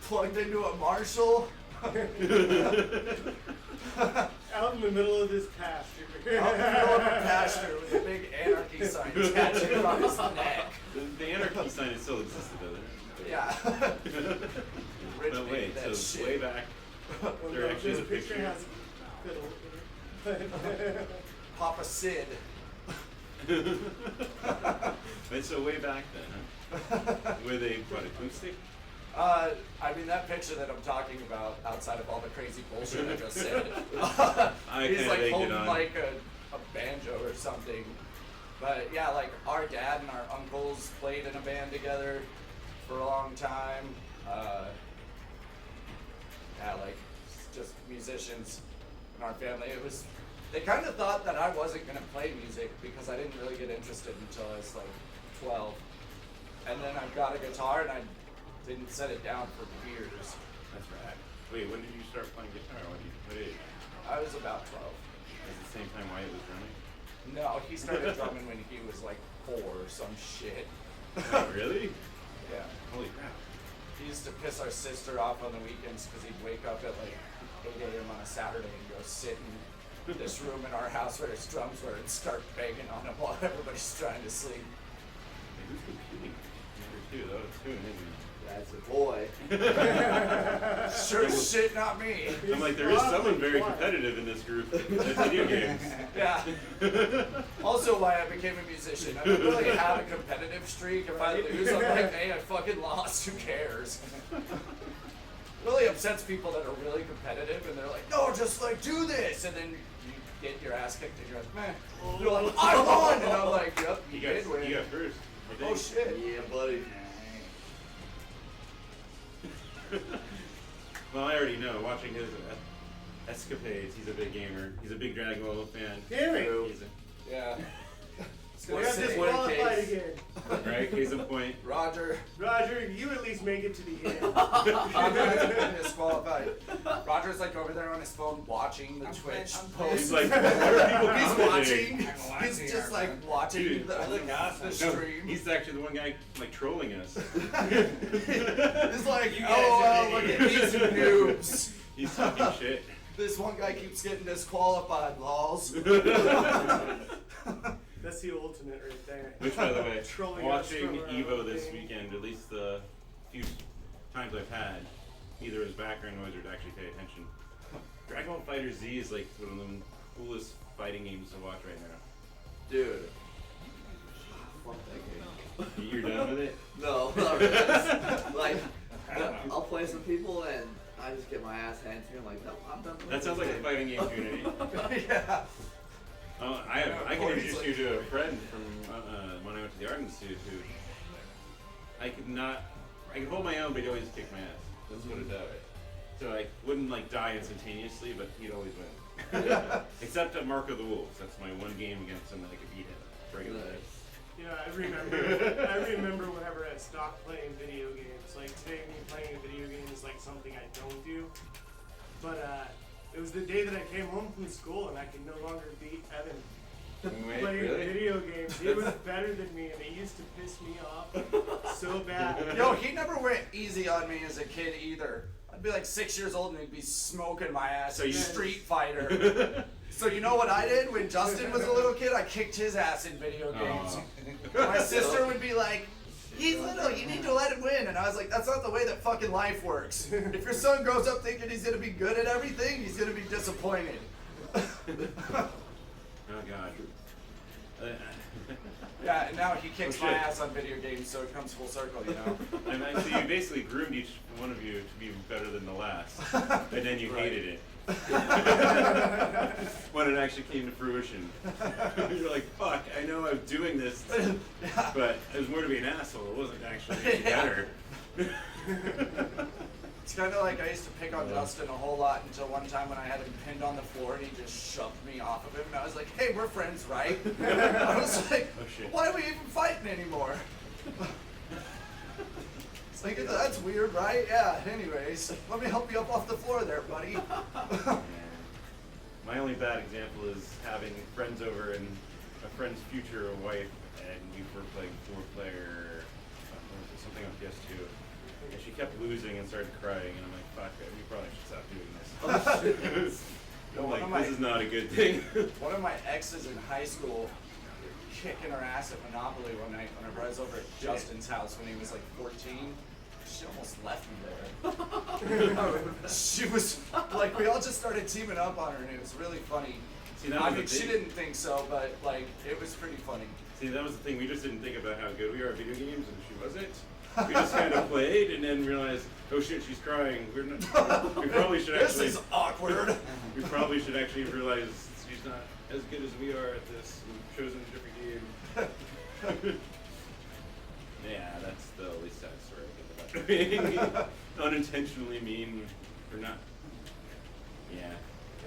[SPEAKER 3] plugged into a Marshall.
[SPEAKER 5] Out in the middle of this pasture.
[SPEAKER 3] Out in the middle of a pasture with a big anarchy sign tattooed on his neck.
[SPEAKER 1] The anarchy sign still existed, doesn't it?
[SPEAKER 3] Yeah. Rich
[SPEAKER 1] But
[SPEAKER 3] made
[SPEAKER 1] wait,
[SPEAKER 3] that
[SPEAKER 1] so
[SPEAKER 3] shit.
[SPEAKER 1] way back,
[SPEAKER 5] Well,
[SPEAKER 1] there
[SPEAKER 5] no,
[SPEAKER 1] actually is a
[SPEAKER 5] this picture
[SPEAKER 1] picture.
[SPEAKER 5] has a fiddle in it.
[SPEAKER 3] Papa Sid.
[SPEAKER 1] Wait, so way back then, huh? Were they what, acoustic?
[SPEAKER 3] I mean, that picture that I'm talking about, outside of all the crazy bullshit I just said,
[SPEAKER 1] I
[SPEAKER 3] he's
[SPEAKER 1] kinda
[SPEAKER 3] like
[SPEAKER 1] egged it
[SPEAKER 3] holding
[SPEAKER 1] on.
[SPEAKER 3] like a banjo or something. But yeah, like our dad and our uncles played in a band together for a long time. Yeah, like just musicians in our family. They kind of thought that I wasn't gonna play music because I didn't really get interested until I was like 12. And then I got a guitar and I didn't set it down for years.
[SPEAKER 1] That's right. Wait, when did you start playing guitar? What age?
[SPEAKER 3] I was about 12.
[SPEAKER 1] At the same time Wyatt was drumming?
[SPEAKER 3] No, he started drumming when he was like 4 or some shit.
[SPEAKER 1] Oh, really?
[SPEAKER 3] Yeah.
[SPEAKER 1] Holy crap.
[SPEAKER 3] He used to piss our sister off on the weekends because he'd wake up at like 8 a.m. on a Saturday and go sit in this room in our house where his drums were and start banging on them while everybody's trying to sleep.
[SPEAKER 1] Hey, who's competing? Number 2, that was 2, isn't
[SPEAKER 4] That's a boy.
[SPEAKER 3] Sure as shit, not me.
[SPEAKER 1] it? I'm like, there is someone very competitive in this group at video games.
[SPEAKER 3] Yeah. Also why I became a musician. I don't really have a competitive streak. If I lose, I'm like, hey, I fucking lost. Who cares? Really upsets people that are really competitive and they're like, no, just like do this, and then you get your ass kicked and you're like, man, you're like, I won, and I'm like, yep, you did win.
[SPEAKER 1] You got first. I think.
[SPEAKER 3] Oh shit.
[SPEAKER 4] Yeah, buddy.
[SPEAKER 1] Well, I already know. Watching his escapades, he's a big gamer. He's a big Dragon Ball fan.
[SPEAKER 5] Damn it!
[SPEAKER 1] He's a,
[SPEAKER 3] Yeah.
[SPEAKER 5] We got disqualified again.
[SPEAKER 1] right? Case in point.
[SPEAKER 3] Roger.
[SPEAKER 5] Roger, you at least make it to the end.
[SPEAKER 3] Roger's been disqualified. Roger's like over there on his phone watching the Twitch
[SPEAKER 2] I'm
[SPEAKER 3] posts.
[SPEAKER 1] He's like, what are people
[SPEAKER 3] He's
[SPEAKER 1] commenting?
[SPEAKER 3] watching.
[SPEAKER 2] I'm
[SPEAKER 3] He's
[SPEAKER 2] watching
[SPEAKER 3] just
[SPEAKER 2] our
[SPEAKER 3] like
[SPEAKER 2] friend.
[SPEAKER 3] watching
[SPEAKER 1] Dude,
[SPEAKER 3] the
[SPEAKER 1] No,
[SPEAKER 3] stream.
[SPEAKER 1] he's actually the one guy like trolling us.
[SPEAKER 3] He's like,
[SPEAKER 2] You guys
[SPEAKER 3] oh,
[SPEAKER 2] are
[SPEAKER 3] look at
[SPEAKER 2] idiots."
[SPEAKER 3] these noobs.
[SPEAKER 1] He's talking shit.
[SPEAKER 3] This one guy keeps getting disqualified, lols.
[SPEAKER 5] That's the ultimate right there.
[SPEAKER 1] Which, by the way,
[SPEAKER 5] Trolling us
[SPEAKER 1] watching
[SPEAKER 5] from our
[SPEAKER 1] Evo
[SPEAKER 5] own
[SPEAKER 1] this
[SPEAKER 5] thing.
[SPEAKER 1] weekend, at least the few times I've had, either as background noise or to actually pay attention. Dragon Ball Fighter Z is like one of the coolest fighting games to watch right now.
[SPEAKER 3] Dude.
[SPEAKER 4] Fuck that game.
[SPEAKER 1] You're done with it?
[SPEAKER 4] No, not really. Like, I'll play some people and I just get my ass handed to me. I'm like, no, I'm done.
[SPEAKER 1] That sounds like a fighting game community.
[SPEAKER 3] Yeah.
[SPEAKER 1] I can introduce you to a friend from when I went to the Art Institute who I could hold my own, but he'd always kick my ass. Let's put it that way. So I wouldn't like die instantaneously, but he'd always win. Except at Mark of the Wolves. That's my one game against him that I could beat him regularly.
[SPEAKER 5] Yeah, I remember whenever I stopped playing video games. Like today, me playing a video game is like something I don't do. But it was the day that I came home from school and I could no longer beat Evan playing
[SPEAKER 1] really?
[SPEAKER 5] video games. He was better than me and it used to piss me off so bad.
[SPEAKER 3] Yo, he never went easy on me as a kid either. I'd be like 6 years old and he'd be smoking my ass.
[SPEAKER 1] So you-
[SPEAKER 3] Street Fighter. So you know what I did when Justin was a little kid? I kicked his ass in video games. My sister would be like, he's little, you need to let him win. And I was like, that's not the way that fucking life works. If your son grows up thinking he's gonna be good at everything, he's gonna be disappointed.
[SPEAKER 1] Oh God.
[SPEAKER 3] Yeah, and now he kicks my ass on video games, so it comes full circle, you know?
[SPEAKER 1] And so you basically groomed each one of you to be better than the last, and then you hated it. When it actually came to fruition. You're like, fuck, I know I'm doing this, but it was more to be an asshole. It wasn't actually any better.
[SPEAKER 3] It's kind of like I used to pick on Justin a whole lot until one time when I had him pinned on the floor and he just shoved me off of him. And I was like, hey, we're friends, right? I was like,
[SPEAKER 1] Oh, shit.
[SPEAKER 3] why are we even fighting anymore? It's like, that's weird, right? Yeah, anyways, let me help you up off the floor there, buddy.
[SPEAKER 1] My only bad example is having friends over and a friend's future wife, and we were playing 4-player, something on PS2. And she kept losing and started crying, and I'm like, fuck, we probably should stop doing this.
[SPEAKER 3] Oh, shit.
[SPEAKER 1] I'm
[SPEAKER 3] One of
[SPEAKER 1] like, this is not a good thing.
[SPEAKER 3] One of my exes in high school kicking her ass at Monopoly one night whenever I was over at Justin's house when he was like 14. She almost left me there. She was like, we all just started teaming up on her, and it was really funny.
[SPEAKER 1] See, that
[SPEAKER 3] I
[SPEAKER 1] was
[SPEAKER 3] mean,
[SPEAKER 1] the
[SPEAKER 3] she
[SPEAKER 1] thing.
[SPEAKER 3] didn't think so, but like, it was pretty funny.
[SPEAKER 1] See, that was the thing. We just didn't think about how good we are at video games, and she wasn't. We just kind of played, and then realized, oh shit, she's crying. We probably should
[SPEAKER 3] This
[SPEAKER 1] actually.
[SPEAKER 3] is awkward.
[SPEAKER 1] We probably should actually realize she's not as good as we are at this. We've chosen a different game. Yeah, that's the least sad story I get about being unintentionally mean or not. Yeah.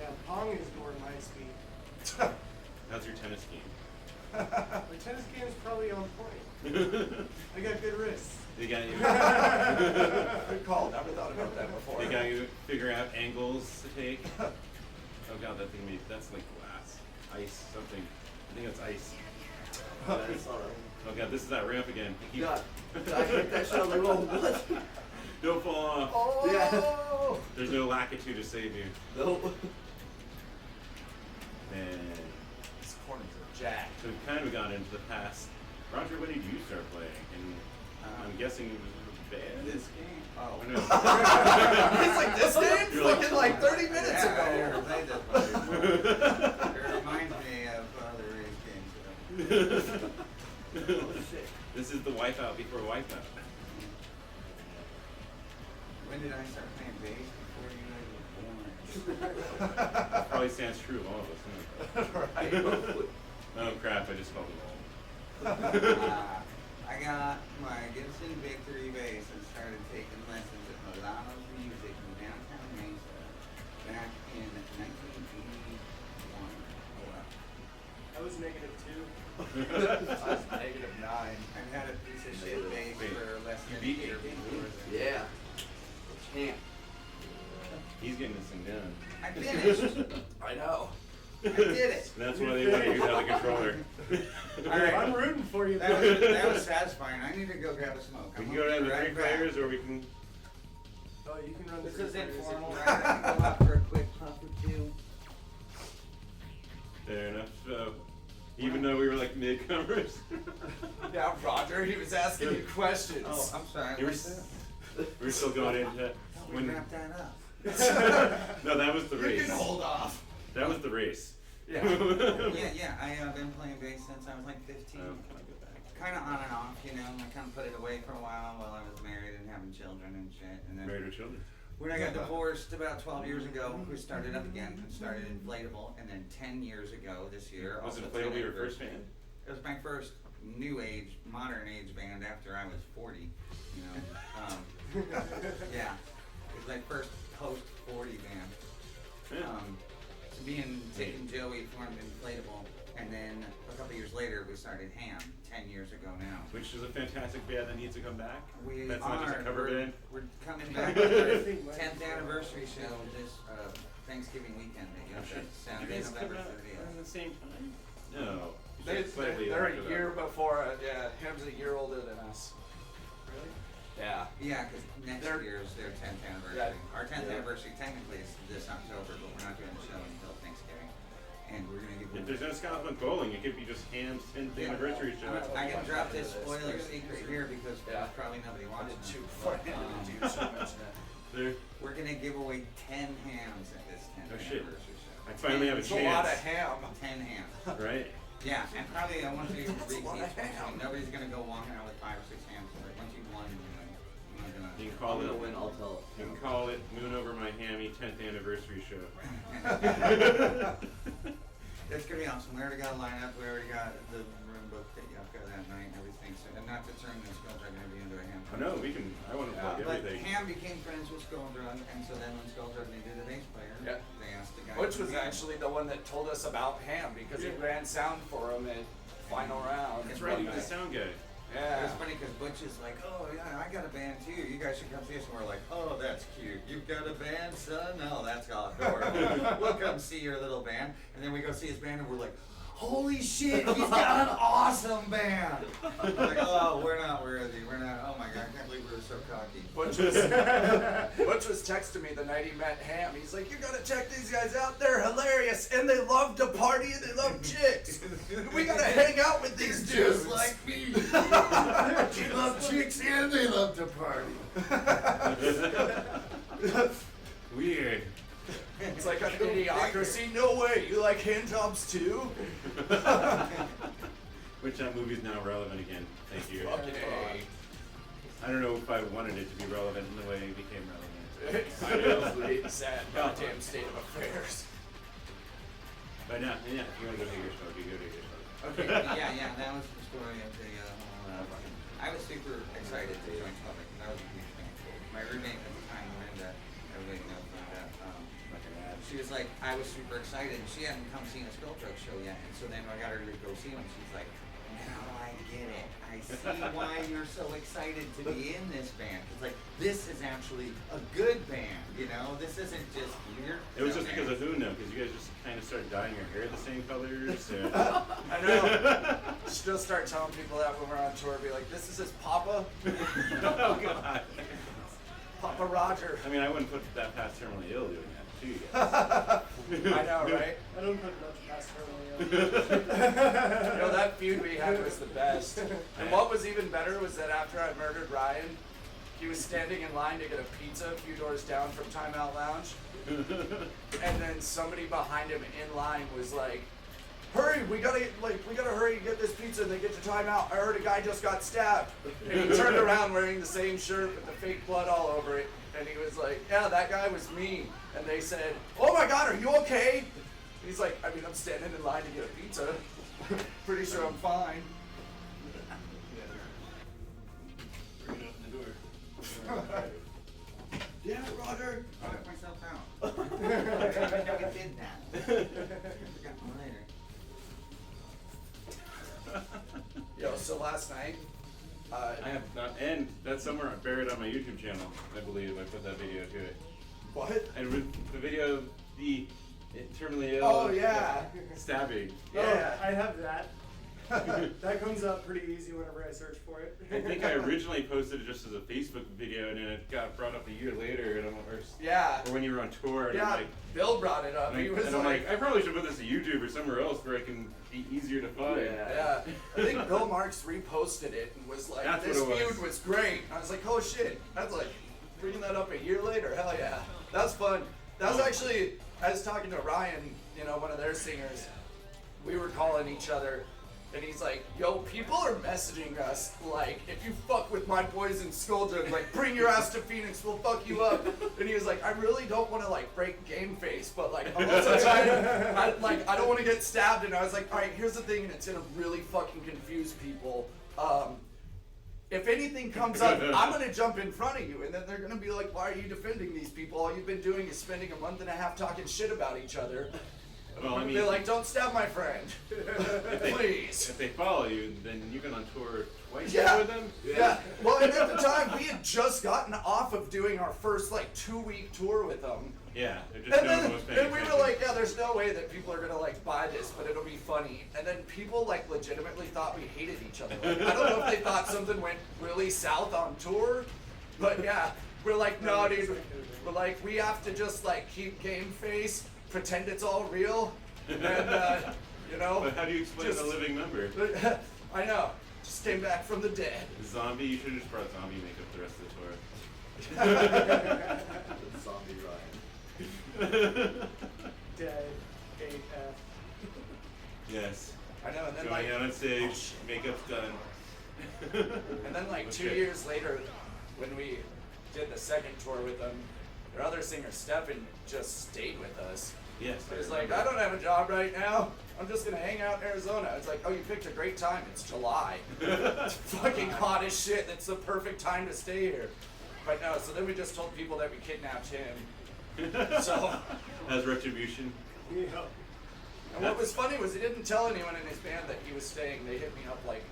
[SPEAKER 5] Yeah, Pong is more my speed.
[SPEAKER 1] How's your tennis game?
[SPEAKER 5] My tennis game is probably on point. I got good wrists.
[SPEAKER 1] They got you.
[SPEAKER 3] Good call. Never thought about that before.
[SPEAKER 1] They got you figure out angles to take. Oh god, that thing made that's like glass, ice, something. I think that's ice.
[SPEAKER 4] It's alright.
[SPEAKER 1] Oh god, this is that ramp again.
[SPEAKER 4] God, I hit that shot on the roll. What?
[SPEAKER 1] Don't fall off.
[SPEAKER 3] Oh!
[SPEAKER 4] Yeah.
[SPEAKER 1] There's no lakitu to save you.
[SPEAKER 4] Nope.
[SPEAKER 1] And
[SPEAKER 3] These corners are jacked.
[SPEAKER 1] so we've kind of gone into the past. Roger, when did you start playing? And I'm guessing it was bad.
[SPEAKER 2] This game?
[SPEAKER 1] Oh
[SPEAKER 2] Oh,
[SPEAKER 1] no.
[SPEAKER 3] It's like this game?
[SPEAKER 1] You're like-
[SPEAKER 3] Fucking like 30 minutes
[SPEAKER 2] yeah, I
[SPEAKER 3] ago.
[SPEAKER 2] never played this one before. It reminds me of other race games.
[SPEAKER 4] Oh shit.
[SPEAKER 1] This is the wipeout before wipeout.
[SPEAKER 2] When did I start playing bass? Before you guys were born.
[SPEAKER 1] Probably stands true of all of us.
[SPEAKER 3] Right.
[SPEAKER 1] Oh crap! I just called it all.
[SPEAKER 2] I got my Gibson Victory bass and started taking lessons at Milano's Music in downtown Mesa back in 1981. Oh wow.
[SPEAKER 5] I was -2.
[SPEAKER 3] I was -9.
[SPEAKER 2] I've had a piece of shit bass
[SPEAKER 1] Wait,
[SPEAKER 2] for less
[SPEAKER 1] you
[SPEAKER 2] than a
[SPEAKER 1] beat
[SPEAKER 2] year
[SPEAKER 1] me.
[SPEAKER 2] before that.
[SPEAKER 4] Yeah. Champ.
[SPEAKER 1] He's getting this thing done.
[SPEAKER 2] I finished.
[SPEAKER 3] I know.
[SPEAKER 2] I did it.
[SPEAKER 1] And that's why they let you use out the controller.
[SPEAKER 2] All right.
[SPEAKER 5] I'm rooting for you.
[SPEAKER 2] That was satisfying. I need to go grab a smoke.
[SPEAKER 1] We
[SPEAKER 2] I'm
[SPEAKER 1] can
[SPEAKER 2] gonna
[SPEAKER 1] go down
[SPEAKER 2] be
[SPEAKER 1] to
[SPEAKER 2] right
[SPEAKER 1] 3
[SPEAKER 2] back.
[SPEAKER 1] players, or we can.
[SPEAKER 5] Oh, you can run
[SPEAKER 2] This
[SPEAKER 5] the
[SPEAKER 2] is
[SPEAKER 5] three players if
[SPEAKER 2] informal,
[SPEAKER 5] you
[SPEAKER 2] right?
[SPEAKER 5] want.
[SPEAKER 2] I can go out for a quick puff or two.
[SPEAKER 1] Fair enough. So, even though we were like mid-comers,
[SPEAKER 3] Yeah, Roger, he was asking you questions.
[SPEAKER 2] Oh, I'm sorry.
[SPEAKER 1] we were,
[SPEAKER 2] what's that?
[SPEAKER 1] we were still going into.
[SPEAKER 2] We
[SPEAKER 1] When,
[SPEAKER 2] wrapped that up.
[SPEAKER 1] no, that was the
[SPEAKER 3] You
[SPEAKER 1] race.
[SPEAKER 3] can hold off.
[SPEAKER 1] That was the race.
[SPEAKER 3] Yeah.
[SPEAKER 2] Yeah. I've been playing bass since I was like 15.
[SPEAKER 1] Can I go back?
[SPEAKER 2] Kind of on and off, you know. I kind of put it away for a while I was married and having children and shit. And then
[SPEAKER 1] Married with children.
[SPEAKER 2] When I got divorced about 12 years ago, we started up again. Started Inflatable, and then 10 years ago this year.
[SPEAKER 1] Was
[SPEAKER 2] also
[SPEAKER 1] Inflatable
[SPEAKER 2] 10
[SPEAKER 1] your first
[SPEAKER 2] anniversary.
[SPEAKER 1] band?
[SPEAKER 2] It was my first new age, modern age band after I was 40. You know, yeah, it was my first post 40 band.
[SPEAKER 1] Yeah.
[SPEAKER 2] So me and Dick and Joey formed Inflatable, and then a couple years later we started Ham. 10 years ago now.
[SPEAKER 1] Which is a fantastic band that needs to come back. That's
[SPEAKER 2] are.
[SPEAKER 1] not just a cover band.
[SPEAKER 2] We're coming back with our 10th anniversary show this Thanksgiving weekend.
[SPEAKER 1] Oh, shit.
[SPEAKER 2] Saturday,
[SPEAKER 1] You guys come
[SPEAKER 2] November
[SPEAKER 1] out
[SPEAKER 2] 30th.
[SPEAKER 1] around the same time? No.
[SPEAKER 3] They're
[SPEAKER 1] after
[SPEAKER 3] a
[SPEAKER 1] that.
[SPEAKER 3] year before. Yeah, Ham's a year older than us.
[SPEAKER 5] Really?
[SPEAKER 3] Yeah.
[SPEAKER 2] Yeah, because next
[SPEAKER 3] They're-
[SPEAKER 2] year is their 10th anniversary.
[SPEAKER 3] Yeah.
[SPEAKER 2] Our 10th
[SPEAKER 3] Yeah.
[SPEAKER 2] anniversary technically is this October, but we're not doing the show until Thanksgiving. And we're going to give
[SPEAKER 1] If there's no Scotland Bowling, it could be just Ham's 10th
[SPEAKER 2] Yeah.
[SPEAKER 1] anniversary show.
[SPEAKER 2] I can drop this spoiler secret here because
[SPEAKER 3] Yeah.
[SPEAKER 2] probably nobody
[SPEAKER 3] I
[SPEAKER 2] watches
[SPEAKER 3] did
[SPEAKER 2] it.
[SPEAKER 3] too. I didn't do so much.
[SPEAKER 1] There,
[SPEAKER 2] We're going to give away 10 hams at this 10th
[SPEAKER 1] Oh, shit.
[SPEAKER 2] anniversary show.
[SPEAKER 1] I finally have a
[SPEAKER 3] It's a lot of
[SPEAKER 1] chance.
[SPEAKER 3] ham.
[SPEAKER 2] 10 hams.
[SPEAKER 1] Right?
[SPEAKER 2] Yeah, and probably I want you to
[SPEAKER 3] That's a lot of
[SPEAKER 2] repeat.
[SPEAKER 3] ham.
[SPEAKER 2] Nobody's gonna go walking out with 5 or 6 hams. So like once you've won, you're not gonna.
[SPEAKER 1] You can call
[SPEAKER 4] I'm
[SPEAKER 1] it.
[SPEAKER 4] gonna win. I'll tell.
[SPEAKER 1] You can call it Moon Over My Hammy 10th anniversary show.
[SPEAKER 2] It's gonna be awesome. We already got a lineup. We already got the room booked at Yucca that night and everything. So, and not to turn the Skulldrug interview into a ham.
[SPEAKER 1] Oh no, we can. I want to plug
[SPEAKER 2] But
[SPEAKER 1] everything.
[SPEAKER 2] Ham became friends with Skulldrug, and so then when Skulldrug needed a bass player,
[SPEAKER 3] Yeah.
[SPEAKER 2] they asked the guy.
[SPEAKER 3] Which
[SPEAKER 2] from
[SPEAKER 3] was
[SPEAKER 2] Ham.
[SPEAKER 3] actually the one that told us about Ham because he ran sound for him at final round.
[SPEAKER 1] That's right, he was the sound guy.
[SPEAKER 2] It
[SPEAKER 3] Yeah.
[SPEAKER 2] was funny because Butch is like, oh yeah, I got a band too. You guys should come see us. And we're like, oh, that's cute. You've got a band, son? No, that's adorable. We'll come see your little band. And then we go see his band and we're like, holy shit, he's got an awesome band. I'm like, oh, we're not worthy. We're not, oh my God, I can't believe we were so cocky.
[SPEAKER 3] Butch was texting me the night he met Ham. He's like, you gotta check these guys out. They're hilarious and they love to party and they love chicks. We gotta hang out with these dudes.
[SPEAKER 2] Just like me. They love chicks and they love to party.
[SPEAKER 1] Weird.
[SPEAKER 3] It's like an idiocracy. No way. You like hand jobs too?
[SPEAKER 1] Which that movie's now relevant again. Thank you.
[SPEAKER 3] Fucking A.
[SPEAKER 1] I don't know if I wanted it to be relevant in the way it became relevant.
[SPEAKER 3] I know. Sad goddamn state of affairs.
[SPEAKER 1] But no, yeah, if you want to go take your smoke, you go take your smoke.
[SPEAKER 2] Okay, yeah, that was the story of the I was super excited to join Public. I was a huge fan. My roommate at the time, Linda, everybody knows Linda. She was like, I was super excited. She hadn't come seen a Skulldrug show yet, and so then I got her to go see him. She's like, now I get it. I see why you're so excited to be in this band. It's like this is actually a good band. You know, this isn't just weird.
[SPEAKER 1] It was just because of Uno, because you guys just kind of started dyeing your hair the same colors. So.
[SPEAKER 3] I know. Still start telling people that when we're on tour. Be like, this is his Papa.
[SPEAKER 1] Oh God.
[SPEAKER 3] Papa Roger.
[SPEAKER 1] I mean, I wouldn't put that past terminally ill doing that to you guys.
[SPEAKER 3] I know, right?
[SPEAKER 5] I don't put much past her.
[SPEAKER 3] You know, that feud we had was the best. And what was even better was that after I murdered Ryan, he was standing in line to get a pizza a few doors down from Time Out Lounge. And then somebody behind him in line was like, hurry, we gotta hurry and get this pizza and then get to Time Out. I heard a guy just got stabbed. And he turned around wearing the same shirt with the fake blood all over it. And he was like, yeah, that guy was me. And they said, oh my God, are you okay? He's like, I mean, I'm standing in line to get a pizza. Pretty sure I'm fine.
[SPEAKER 1] Bring it open the door.
[SPEAKER 3] Yeah, Roger.
[SPEAKER 2] I took myself out. I didn't even know we did that. I forgot later.
[SPEAKER 3] Yo, so last night,
[SPEAKER 1] I have not, and that's somewhere buried on my YouTube channel. I believe I put that video to it.
[SPEAKER 3] what?
[SPEAKER 1] And with the video of the terminally ill.
[SPEAKER 3] Oh, yeah.
[SPEAKER 1] Stabbing.
[SPEAKER 3] Yeah.
[SPEAKER 5] Oh, I have that. That comes up pretty easy whenever I search for it.
[SPEAKER 1] I think I originally posted it just as a Facebook video, and then it got brought up a year later, and
[SPEAKER 3] Yeah.
[SPEAKER 1] or when you were on tour, and
[SPEAKER 3] Yeah,
[SPEAKER 1] I'm like,
[SPEAKER 3] Bill brought it up.
[SPEAKER 1] and
[SPEAKER 3] He was
[SPEAKER 1] I'm
[SPEAKER 3] like,
[SPEAKER 1] like, I probably should put this to YouTube or somewhere else where it can be easier to find.
[SPEAKER 3] yeah. I think Bill Marks reposted it and was like,
[SPEAKER 1] That's
[SPEAKER 3] this
[SPEAKER 1] what it was.
[SPEAKER 3] feud was great. I was like, oh shit. That's like, bringing that up a year later. Hell yeah. That's fun. That was actually, I was talking to Ryan, you know, one of their singers. We were calling each other And he's like, yo, people are messaging us, like, if you fuck with my boys in Skulldug, like, bring your ass to Phoenix, we'll fuck you up. And he was like, I really don't want to, like, break game face, but, like, I'm also trying to, I don't want to get stabbed. And I was like, all right, here's the thing, and it's going to really fucking confuse people. If anything comes up, I'm going to jump in front of you, and then they're going to be like, why are you defending these people? All you've been doing is spending a month and a half talking shit about each other.
[SPEAKER 1] Well, I mean,
[SPEAKER 3] They're like, don't stab my friend. Please.
[SPEAKER 1] if they follow you, then you've been on tour twice
[SPEAKER 3] Yeah.
[SPEAKER 1] with them?
[SPEAKER 3] Yeah. Well, and at the time, we had just gotten off of doing our first, like, 2-week tour with them.
[SPEAKER 1] Yeah, they're just
[SPEAKER 3] And
[SPEAKER 1] no one
[SPEAKER 3] then
[SPEAKER 1] was paying
[SPEAKER 3] and we were
[SPEAKER 1] attention.
[SPEAKER 3] like, yeah, there's no way that people are gonna like buy this, but it'll be funny. And then people like legitimately thought we hated each other. Like, I don't know if they thought something went really south on tour, but yeah, we're like, no, dude. We're like, we have to just like keep game face, pretend it's all real, and you know.
[SPEAKER 1] But how do you explain
[SPEAKER 3] just-
[SPEAKER 1] the living member?
[SPEAKER 3] I know. Just came back from the dead.
[SPEAKER 1] Zombie, you should have just brought zombie makeup the rest of the tour.
[SPEAKER 4] The zombie Ryan.
[SPEAKER 5] Dead AF.
[SPEAKER 1] Yes.
[SPEAKER 3] I know, and then
[SPEAKER 1] Going
[SPEAKER 3] like,
[SPEAKER 1] out on stage,
[SPEAKER 3] oh, shit.
[SPEAKER 1] makeup's done.
[SPEAKER 3] And then like 2
[SPEAKER 1] Okay.
[SPEAKER 3] years later, when we did the second tour with them, their other singer Stefan just stayed with us.
[SPEAKER 1] Yes.
[SPEAKER 3] He was like, I don't have a job right now. I'm just gonna hang out in Arizona. It's like, oh, you picked a great time. It's July. It's fucking hot as shit. That's the perfect time to stay here. But no, so then we just told people that we kidnapped him. So,
[SPEAKER 1] As retribution.
[SPEAKER 5] Yeah.
[SPEAKER 3] and what was funny was he didn't tell anyone in his band that he was staying. They hit me up like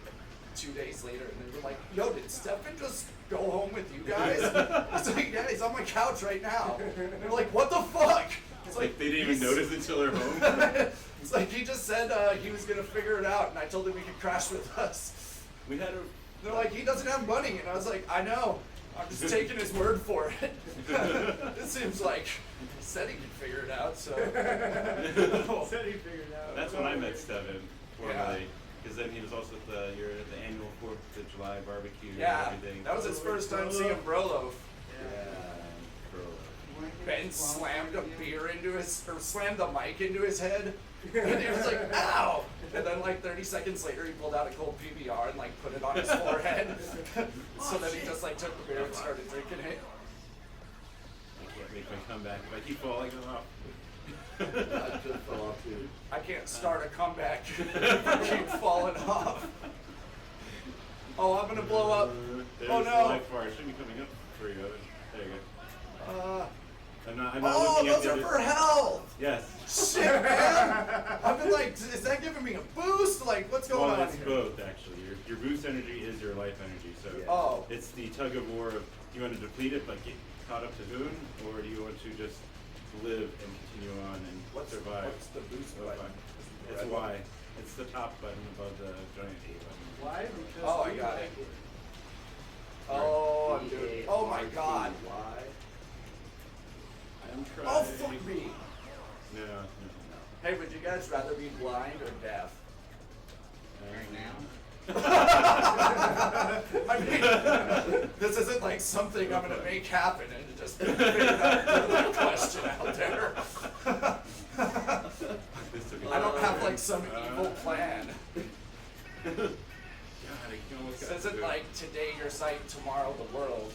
[SPEAKER 3] 2 days later, and they were like, yo, did Stefan just go home with you guys? It's like, yeah, he's on my couch right now. And they're like, what the fuck? It's
[SPEAKER 1] Like they didn't even
[SPEAKER 3] he's-
[SPEAKER 1] notice until they're home.
[SPEAKER 3] It's like he just said he was gonna figure it out, and I told him he could crash with us.
[SPEAKER 1] We had a
[SPEAKER 3] They're like, he doesn't have money, and I was like, I know. I'm just taking his word for it. It seems like he said he could figure it out, so.
[SPEAKER 5] Said he figured it out.
[SPEAKER 1] That's when I met Steven
[SPEAKER 3] Yeah.
[SPEAKER 1] formally. Because then he was also at the annual 4th of July barbecue
[SPEAKER 3] Yeah,
[SPEAKER 1] and everything.
[SPEAKER 3] that was his first time seeing Brolo. Ben slammed a beer into his, or slammed the mic into his head, and he was like, ow! And then like 30 seconds later, he pulled out a cold PBR and like put it on his forehead. So then he just like took the beer and started drinking it.
[SPEAKER 1] I can't make my comeback if I keep falling off.
[SPEAKER 4] I could fall off too.
[SPEAKER 3] I can't start a comeback if I keep falling off. Oh, I'm gonna blow up.
[SPEAKER 1] There's
[SPEAKER 3] Oh
[SPEAKER 1] the
[SPEAKER 3] no.
[SPEAKER 1] life bar. It should be coming up for you. There you go. I'm not
[SPEAKER 3] Oh,
[SPEAKER 1] looking at
[SPEAKER 3] those are
[SPEAKER 1] the
[SPEAKER 3] for health!
[SPEAKER 1] Yes.
[SPEAKER 3] Shit, man! I've been like, is that giving me a boost? Like, what's going
[SPEAKER 1] Well,
[SPEAKER 3] on
[SPEAKER 1] it's
[SPEAKER 3] here?
[SPEAKER 1] both actually. Your boost energy is your life energy. So
[SPEAKER 3] Oh.
[SPEAKER 1] it's the tug of war of do you want to deplete it but get caught up to Hoon, or do you want to just live and continue on and survive?
[SPEAKER 3] What's the boost
[SPEAKER 1] Oh,
[SPEAKER 3] button?
[SPEAKER 1] fine.
[SPEAKER 3] Is it the
[SPEAKER 1] It's
[SPEAKER 3] red
[SPEAKER 1] Y.
[SPEAKER 3] one?
[SPEAKER 1] It's the top button above the giant A button.
[SPEAKER 5] Why? Because
[SPEAKER 3] Oh, I
[SPEAKER 5] we
[SPEAKER 3] got
[SPEAKER 5] like
[SPEAKER 3] it. Oh, I'm doing. Oh my god.
[SPEAKER 4] Why?
[SPEAKER 1] I'm trying.
[SPEAKER 3] Oh, fuck me.
[SPEAKER 1] No.
[SPEAKER 3] Hey, would you guys rather be blind or deaf?
[SPEAKER 2] Right now.
[SPEAKER 3] I mean, this isn't like something I'm gonna make happen and just figure that question out there.
[SPEAKER 1] This took a
[SPEAKER 3] I don't
[SPEAKER 1] long
[SPEAKER 3] have
[SPEAKER 1] time.
[SPEAKER 3] like some evil plan.
[SPEAKER 1] God, I almost
[SPEAKER 3] This
[SPEAKER 1] got
[SPEAKER 3] isn't
[SPEAKER 1] to it.
[SPEAKER 3] like today your sight, tomorrow the world.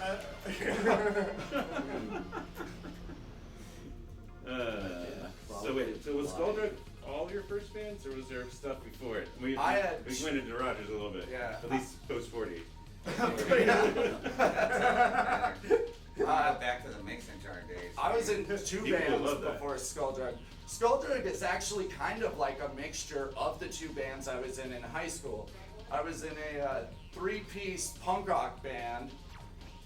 [SPEAKER 1] So wait, so was Skulldug all your first bands, or was there stuff before it? We went into Rogers a little bit.
[SPEAKER 3] Yeah.
[SPEAKER 1] At least post 40.
[SPEAKER 2] Back to the mixing chart days.
[SPEAKER 3] I was in two
[SPEAKER 1] People
[SPEAKER 3] bands
[SPEAKER 1] love that.
[SPEAKER 3] before Skulldug. Skulldug is actually kind of like a mixture of the two bands I was in high school. I was in a 3-piece punk rock band,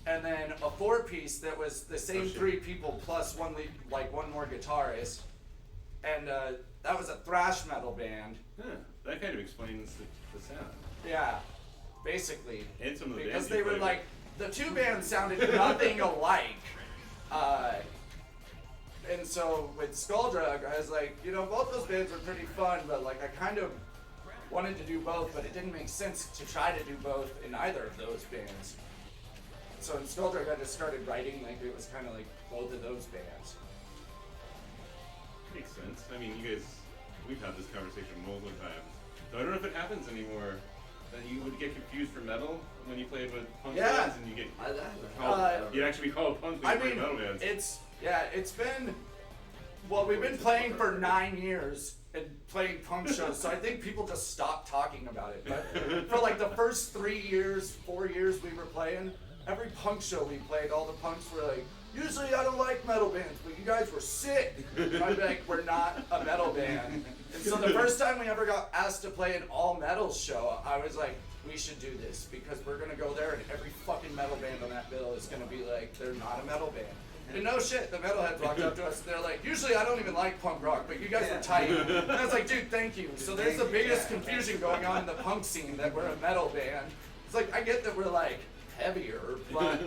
[SPEAKER 3] and then a 4-piece that was the same
[SPEAKER 1] shit.
[SPEAKER 3] 3 people plus one lead, like one more guitarist, and that was a thrash metal band.
[SPEAKER 1] Huh, that kind of explains the sound.
[SPEAKER 3] Yeah, basically.
[SPEAKER 1] And some of the
[SPEAKER 3] Because
[SPEAKER 1] bands you
[SPEAKER 3] they were
[SPEAKER 1] played
[SPEAKER 3] like, the two bands sounded nothing alike. And so with Skulldug, I was like, you know, both those bands were pretty fun, but like I kind of wanted to do both, but it didn't make sense to try to do both in either of those bands. So in Skulldug, I just started writing like it was kind of like both of those bands.
[SPEAKER 1] Makes sense. I mean, you guys, we've had this conversation multiple times. So I don't know if it happens anymore. That you would get confused for metal when you played with punk
[SPEAKER 3] Yeah.
[SPEAKER 1] bands, and you get you'd actually be called punk when
[SPEAKER 3] I
[SPEAKER 1] you played
[SPEAKER 3] mean,
[SPEAKER 1] metal bands.
[SPEAKER 3] it's been, well, we've been playing for 9 years and playing punk shows, so I think people just stopped talking about it. But for like the first 3 years, 4 years we were playing, every punk show we played, all the punks were like, usually I don't like metal bands, but you guys were sick. And I'd be like, we're not a metal band. And so the first time we ever got asked to play an all metal show, I was like, we should do this because we're gonna go there and every fucking metal band on that bill is gonna be like, they're not a metal band. And no shit, the metalheads walked up to us and they're like, usually I don't even like punk rock, but you guys were tight. And I was like, dude, thank you. So there's the biggest confusion going on in the punk scene that we're a metal band. It's like, I get that we're like heavier, but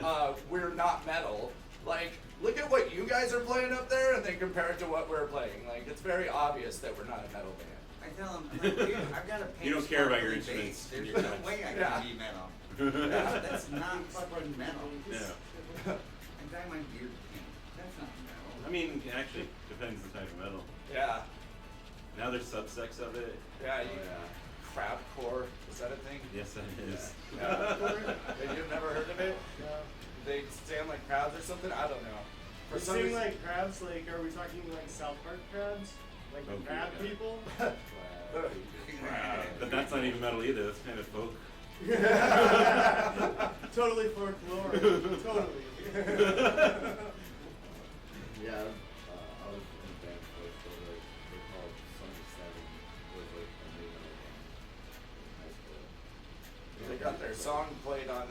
[SPEAKER 3] we're not metal. Like, look at what you guys are playing up there and then compare it to what we're playing. Like, it's very obvious that we're not a metal band.
[SPEAKER 2] I tell them, I'm like, dude, I've got a paint
[SPEAKER 1] You don't care about your
[SPEAKER 2] sparkly
[SPEAKER 1] instruments
[SPEAKER 2] bass.
[SPEAKER 1] and
[SPEAKER 2] There's
[SPEAKER 1] your
[SPEAKER 2] no
[SPEAKER 1] touch.
[SPEAKER 2] way I
[SPEAKER 3] Yeah.
[SPEAKER 2] can be metal. That's not fucking metal.
[SPEAKER 1] Yeah.
[SPEAKER 2] I dye my beard pink. That's not metal.
[SPEAKER 1] I mean, it actually depends the type of metal.
[SPEAKER 3] Yeah.
[SPEAKER 1] Now there's subsects of it.
[SPEAKER 3] Yeah, crabcore, is that a thing?
[SPEAKER 1] Yes, that is.
[SPEAKER 3] Yeah. You've never heard of it? No. They stand like crabs or something? I don't know.
[SPEAKER 5] We're saying like crabs, like are we talking like South Park crabs? Like the
[SPEAKER 1] Okay,
[SPEAKER 5] crab
[SPEAKER 1] yeah.
[SPEAKER 5] people?
[SPEAKER 1] But that's not even metal either. That's kind of folk.
[SPEAKER 5] Totally folklore. Totally.
[SPEAKER 4] Yeah, I was in band first, so like they called Sunny Seven was like a new metal band in high school.
[SPEAKER 3] They got their song played on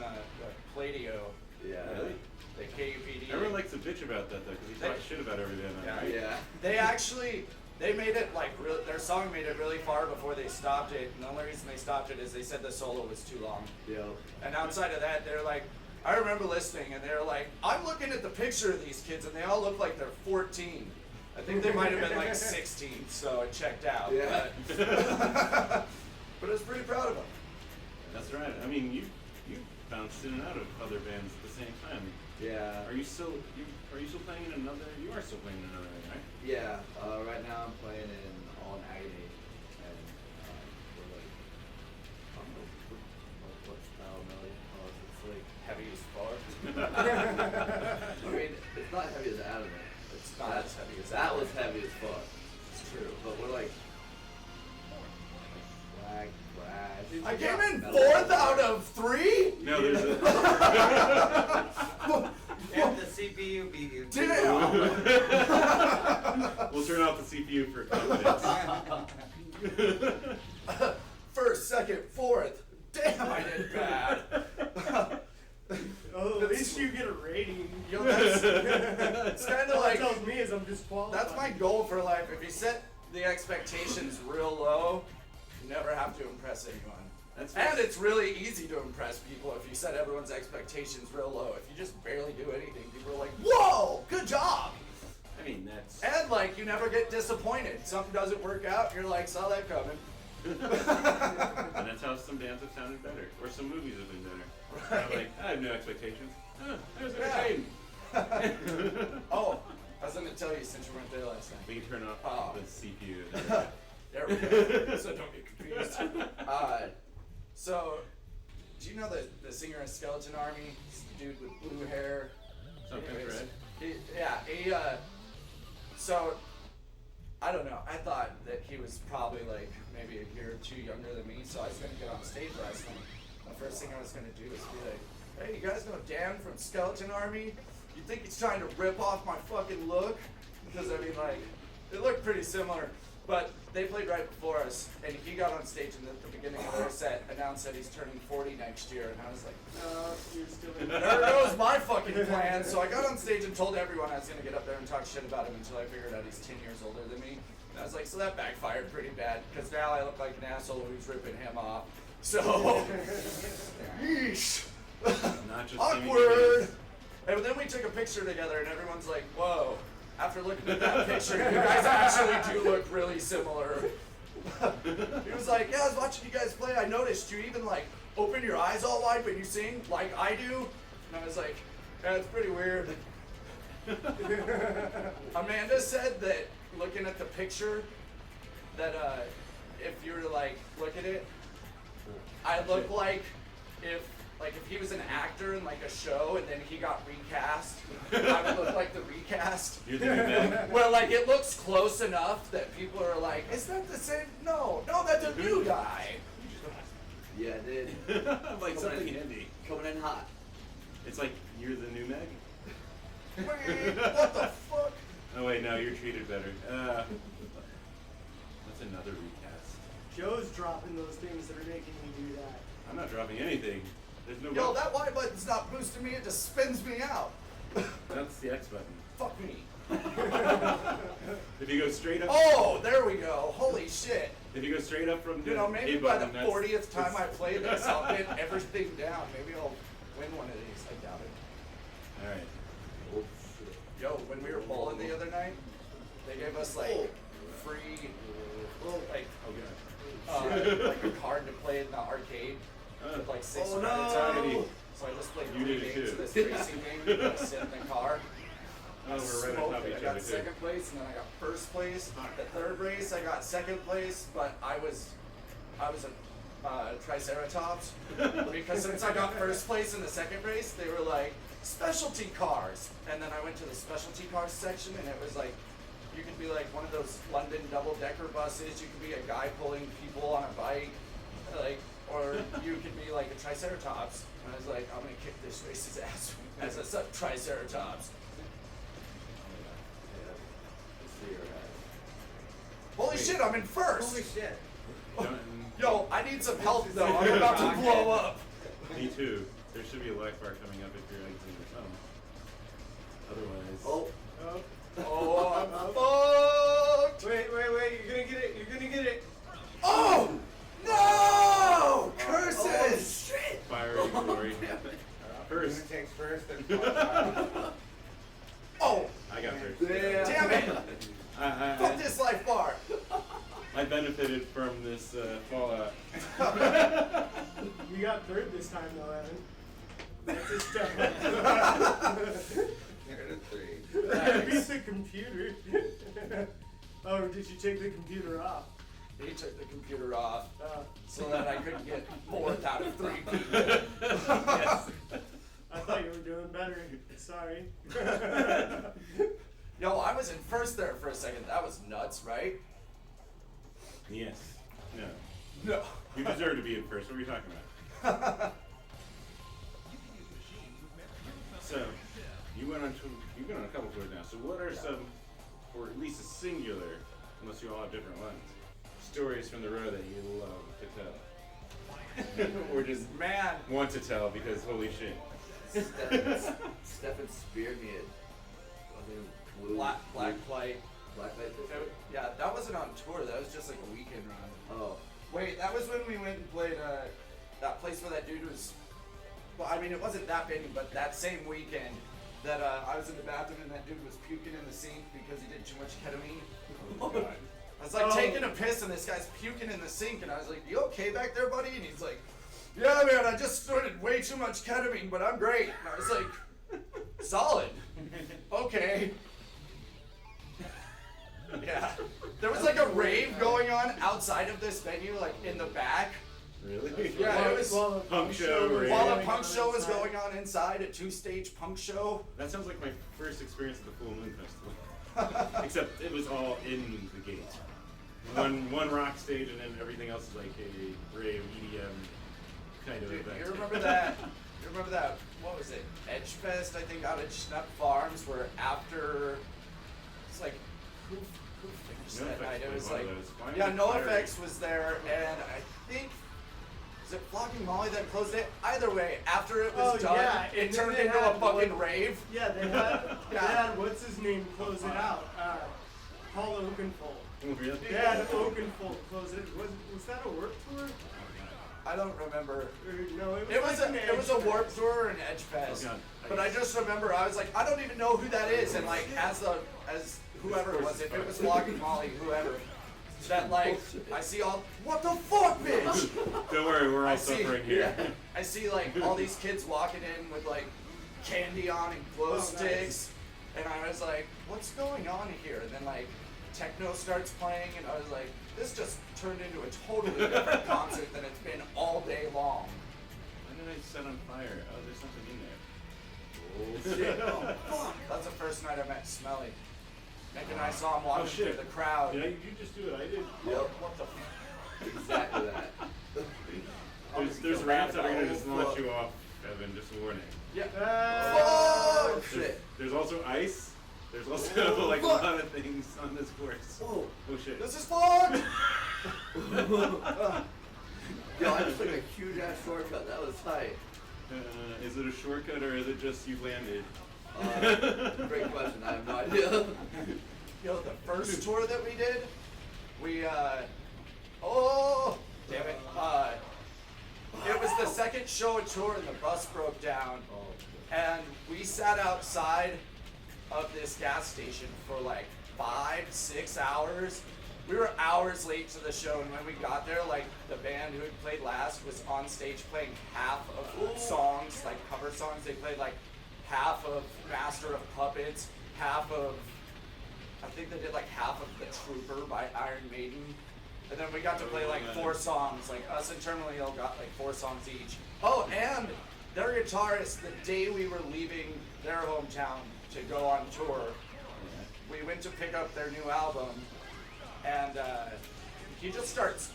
[SPEAKER 3] Pladio,
[SPEAKER 4] Yeah.
[SPEAKER 1] Really?
[SPEAKER 3] the KUPD.
[SPEAKER 1] Everyone likes to bitch about that though, because he talks shit about every band.
[SPEAKER 3] Yeah.
[SPEAKER 4] Yeah.
[SPEAKER 3] They actually, they made it like, their song made it really far before they stopped it. And the only reason they stopped it is they said the solo was too long.
[SPEAKER 4] Yo.
[SPEAKER 3] And outside of that, they're like, I remember listening and they're like, I'm looking at the picture of these kids and they all look like they're 14. I think they might have been like 16, so it checked out.
[SPEAKER 4] Yeah.
[SPEAKER 3] But I was pretty proud of them.
[SPEAKER 1] That's right. I mean, you bounced in and out of other bands at the same time.
[SPEAKER 4] Yeah.
[SPEAKER 1] Are you still playing in another? You are still playing in another band, right?
[SPEAKER 4] Yeah. Right now I'm playing in All in Agony, and we're like, I don't know what style melody it calls. It's like
[SPEAKER 3] Heavy as fuck.
[SPEAKER 4] I mean, it's not heavy as adamant.
[SPEAKER 3] It's not as heavy as
[SPEAKER 4] that was heavy as fuck.
[SPEAKER 3] It's true.
[SPEAKER 4] But we're like black, brash.
[SPEAKER 3] I came in
[SPEAKER 4] metal.
[SPEAKER 3] 4th out of 3?
[SPEAKER 1] No, there's a.
[SPEAKER 2] And the CPU beat you.
[SPEAKER 3] Damn!
[SPEAKER 1] We'll turn off the CPU for confidence.
[SPEAKER 3] First, second, 4th. Damn, I did bad.
[SPEAKER 5] Oh, at least you get a rating.
[SPEAKER 3] You know, it's kind of
[SPEAKER 5] All
[SPEAKER 3] like,
[SPEAKER 5] that tells me is I'm disqualified.
[SPEAKER 3] that's my goal for life. If you set the expectations real low, you never have to impress anyone. And it's really easy to impress people if you set everyone's expectations real low. If you just barely do anything, people are like, whoa, good job!
[SPEAKER 1] I mean, that's.
[SPEAKER 3] And like, you never get disappointed. Something doesn't work out, you're like, saw that coming.
[SPEAKER 1] And that's how some bands have sounded better, or some movies have been better. I'm like, I have no expectations. That was entertaining.
[SPEAKER 3] Oh, I was gonna tell you since you weren't there last night.
[SPEAKER 1] We can turn off
[SPEAKER 3] Oh.
[SPEAKER 1] the CPU.
[SPEAKER 3] There we go. So don't get confused. So, do you know the singer of Skeleton Army? This dude with blue hair.
[SPEAKER 1] Something
[SPEAKER 3] Anyways,
[SPEAKER 1] red.
[SPEAKER 3] So, I don't know. I thought that he was probably like maybe a year or two younger than me, so I was gonna get on stage last night. The first thing I was gonna do was be like, hey, you guys know Dan from Skeleton Army? You think he's trying to rip off my fucking look? Because I mean, like, it looked pretty similar. But they played right before us, and he got on stage and at the beginning of their set announced that he's turning 40 next year, and I was like,
[SPEAKER 5] You're still in
[SPEAKER 3] there goes my fucking plan. So I got on stage and told everyone I was gonna get up there and talk shit about him until I figured out he's 10 years older than me. And I was like, so that backfired pretty bad, because now I look like an asshole who's ripping him off. So, yeesh.
[SPEAKER 1] Not just
[SPEAKER 3] Awkward. And then we took a picture together, and everyone's like, whoa. After looking at that picture, you guys actually do look really similar. He was like, yeah, I was watching you guys play. I noticed you even like open your eyes all wide when you sing, like I do. And I was like, yeah, it's pretty weird. Amanda said that looking at the picture, that if you were to like look at it, I look like if he was an actor in like a show and then he got recast, I would look like the recast.
[SPEAKER 1] You're the new Meg.
[SPEAKER 3] Well, like it looks close enough that people are like, is that the same? No, that's a new guy.
[SPEAKER 4] Yeah, dude.
[SPEAKER 1] Like something handy.
[SPEAKER 4] Coming in hot.
[SPEAKER 1] It's like you're the new Meg.
[SPEAKER 3] Wait, what the fuck?
[SPEAKER 1] Oh wait, no, you're treated better. That's another recast.
[SPEAKER 5] Joe's dropping those things that are making me do that.
[SPEAKER 1] I'm not dropping anything. There's no.
[SPEAKER 3] Yo, that Y button's not boosting me, it just spins me out.
[SPEAKER 1] That's the X button.
[SPEAKER 3] Fuck me.
[SPEAKER 1] If you go straight up.
[SPEAKER 3] Oh, there we go. Holy shit.
[SPEAKER 1] If you go straight up from the
[SPEAKER 3] You know, maybe
[SPEAKER 1] A
[SPEAKER 3] by the
[SPEAKER 1] button, that's-
[SPEAKER 3] 40th time I
[SPEAKER 1] that's-
[SPEAKER 3] play this, I'll get everything down. Maybe I'll win one of these. I doubt it.
[SPEAKER 1] All right.
[SPEAKER 4] Oh shit.
[SPEAKER 3] Yo, when we were bowling the other night, they gave us like free, like, like a card to play in the arcade with like 6
[SPEAKER 1] Oh,
[SPEAKER 3] credits
[SPEAKER 1] no.
[SPEAKER 3] on it. So I just played
[SPEAKER 1] You
[SPEAKER 3] 3
[SPEAKER 1] did it
[SPEAKER 3] games
[SPEAKER 1] too.
[SPEAKER 3] of this racing game. You gotta sit in the car.
[SPEAKER 1] Oh, we're right on
[SPEAKER 3] Smoked
[SPEAKER 1] top of
[SPEAKER 3] it. I
[SPEAKER 1] each
[SPEAKER 3] got
[SPEAKER 1] other too.
[SPEAKER 3] second place, and then I got first place. The third race, I got second place, but I was a Triceratops because since I got first place in the second race, they were like specialty cars, and then I went to the specialty cars section, and it was like you could be like one of those London double-decker buses. You could be a guy pulling people on a bike, like, or you could be like a Triceratops. And I was like, I'm gonna kick this race's ass as a Triceratops. Holy shit, I'm in first!
[SPEAKER 2] Holy shit.
[SPEAKER 3] Yo, I need some help though. I'm about to blow up.
[SPEAKER 1] Me too. There should be a life bar coming up if you're exiting the tunnel. Otherwise.
[SPEAKER 4] Oh.
[SPEAKER 5] Oh.
[SPEAKER 3] Oh, I'm fucked!
[SPEAKER 5] Wait, you're gonna get it, you're gonna get it.
[SPEAKER 3] Oh! No! Curses!
[SPEAKER 4] Shit!
[SPEAKER 1] Fiery glory. First.
[SPEAKER 2] Who takes first and
[SPEAKER 3] Oh!
[SPEAKER 1] I got first.
[SPEAKER 3] Damn it! Fuck
[SPEAKER 1] I
[SPEAKER 3] this life bar!
[SPEAKER 1] benefited from this fallout.
[SPEAKER 5] You got third this time though, Evan. That's a step up.
[SPEAKER 2] Here to 3.
[SPEAKER 5] Beat the computer. Oh, did you take the computer off?
[SPEAKER 3] He took the computer off so
[SPEAKER 5] that
[SPEAKER 3] that I couldn't get 4th out of 3 people.
[SPEAKER 1] Yes.
[SPEAKER 5] I thought you were doing better. Sorry.
[SPEAKER 3] Yo, I was in first there for a second. That was nuts, right?
[SPEAKER 1] Yes. No.
[SPEAKER 3] No.
[SPEAKER 1] You deserve to be in first. What are you talking about? So, you've been on a couple tours now. So, what are some, or at least a singular, unless you all have different ones, stories from the road that you love to tell, or just
[SPEAKER 3] Man.
[SPEAKER 1] want to tell because holy shit.
[SPEAKER 4] Stefan speared me at
[SPEAKER 3] Black Flight.
[SPEAKER 4] Black Light.
[SPEAKER 3] Yeah, that wasn't on tour. That was just like a weekend run.
[SPEAKER 4] Oh.
[SPEAKER 3] Wait, that was when we went and played that place where that dude was. Well, I mean, it wasn't that big, but that same weekend that I was in the bathroom and that dude was puking in the sink because he did too much ketamine.
[SPEAKER 1] Oh, God.
[SPEAKER 3] I was like taking a piss and this guy's puking in the sink and I was like, "You okay back there, buddy?" And he's like, "Yeah, man, I just snorted way too much ketamine, but I'm great." And I was like, "Solid, okay." Yeah, there was like a rave going on outside of this venue, like in the back.
[SPEAKER 1] Really?
[SPEAKER 3] Yeah, it was
[SPEAKER 5] While the
[SPEAKER 1] Punk show,
[SPEAKER 5] was
[SPEAKER 1] right?
[SPEAKER 3] while a
[SPEAKER 5] going
[SPEAKER 3] punk
[SPEAKER 5] on
[SPEAKER 3] show was
[SPEAKER 5] inside.
[SPEAKER 3] going on inside, a 2-stage punk show.
[SPEAKER 1] That sounds like my first experience at the Full Moon Festival. Except it was all in the gate. One rock stage and then everything else is like a rave EDM kind of
[SPEAKER 3] Dude,
[SPEAKER 1] event.
[SPEAKER 3] you remember that? You remember that? What was it? Edge Fest, I think, out at Schnupp Farms, where after it's like who finished
[SPEAKER 1] No
[SPEAKER 3] that
[SPEAKER 1] Effects
[SPEAKER 3] night? It
[SPEAKER 1] was
[SPEAKER 3] was
[SPEAKER 1] one of
[SPEAKER 3] like
[SPEAKER 1] those. Why
[SPEAKER 3] yeah,
[SPEAKER 1] was it
[SPEAKER 3] No
[SPEAKER 1] Clary?
[SPEAKER 3] Effects was there, and I think. Was it Flogging Molly that closed it? Either way, after it was done,
[SPEAKER 5] yeah,
[SPEAKER 3] it
[SPEAKER 5] and then
[SPEAKER 3] turned
[SPEAKER 5] they
[SPEAKER 3] into a
[SPEAKER 5] had,
[SPEAKER 3] fucking
[SPEAKER 5] like-
[SPEAKER 3] rave.
[SPEAKER 5] Yeah, they had,
[SPEAKER 3] Yeah.
[SPEAKER 5] what's his name close it out? Paul Oakenfold.
[SPEAKER 1] Oh, really?
[SPEAKER 5] They had Oakenfold close it. Was that a work tour?
[SPEAKER 3] I don't remember.
[SPEAKER 5] Or, no, it was
[SPEAKER 3] It was
[SPEAKER 5] like an
[SPEAKER 3] it was a
[SPEAKER 5] Edge
[SPEAKER 3] Warp
[SPEAKER 5] Fest.
[SPEAKER 3] Tour and Edge Fest.
[SPEAKER 1] Oh, God.
[SPEAKER 3] But I just remember I was like, I don't even know who that is, and like as whoever it was, if it was Logging Molly, whoever, that like I see all what the fuck, bitch.
[SPEAKER 1] Don't worry, we're all
[SPEAKER 3] I see,
[SPEAKER 1] suffering here.
[SPEAKER 3] yeah, I see like all these kids walking in with like candy on and glow
[SPEAKER 5] Oh,
[SPEAKER 3] sticks, and I was like, what's going on here? And then like techno starts playing, and I was like, this just turned into a totally different concert than it's been all day long.
[SPEAKER 1] When did I set on fire? Oh, there's something in there.
[SPEAKER 4] Oh shit.
[SPEAKER 3] Oh, fuck. That's the first night I met Smelly. Nick and I saw him walking
[SPEAKER 1] Oh, shit.
[SPEAKER 3] through the crowd.
[SPEAKER 1] Did you just do what I did?
[SPEAKER 4] Yep.
[SPEAKER 3] What the fuck?
[SPEAKER 4] Exactly that.
[SPEAKER 1] There's rants that are gonna just launch you off, Evan, just a warning.
[SPEAKER 3] Yeah.
[SPEAKER 4] Oh
[SPEAKER 3] Fuck!
[SPEAKER 4] shit.
[SPEAKER 1] There's also ice. There's also
[SPEAKER 3] Oh,
[SPEAKER 1] like a
[SPEAKER 3] fuck.
[SPEAKER 1] lot of things on this course.
[SPEAKER 4] Whoa.
[SPEAKER 1] Oh shit.
[SPEAKER 3] This is fun!
[SPEAKER 4] Yo, I just took a huge ass shortcut. That was tight.
[SPEAKER 1] Is it a shortcut or is it just you landed?
[SPEAKER 4] Great question. I have no idea.
[SPEAKER 3] Yo, the first tour that we did, we, oh, damn it. It was the second show of tour and the bus broke down.
[SPEAKER 4] Oh,
[SPEAKER 3] And we sat outside of this gas station for like 5-6 hours. We were hours late to the show, and when we got there, like the band who had played last was on stage playing half of songs, like cover songs. They played like half of Master of Puppets, half of, I think they did like half of The Trooper by Iron Maiden. And then we got to play like 4 songs, like us and Terminally Ill got like 4 songs each. Oh, and their guitarist, the day we were leaving their hometown to go on tour, we went to pick up their new album, and he just starts,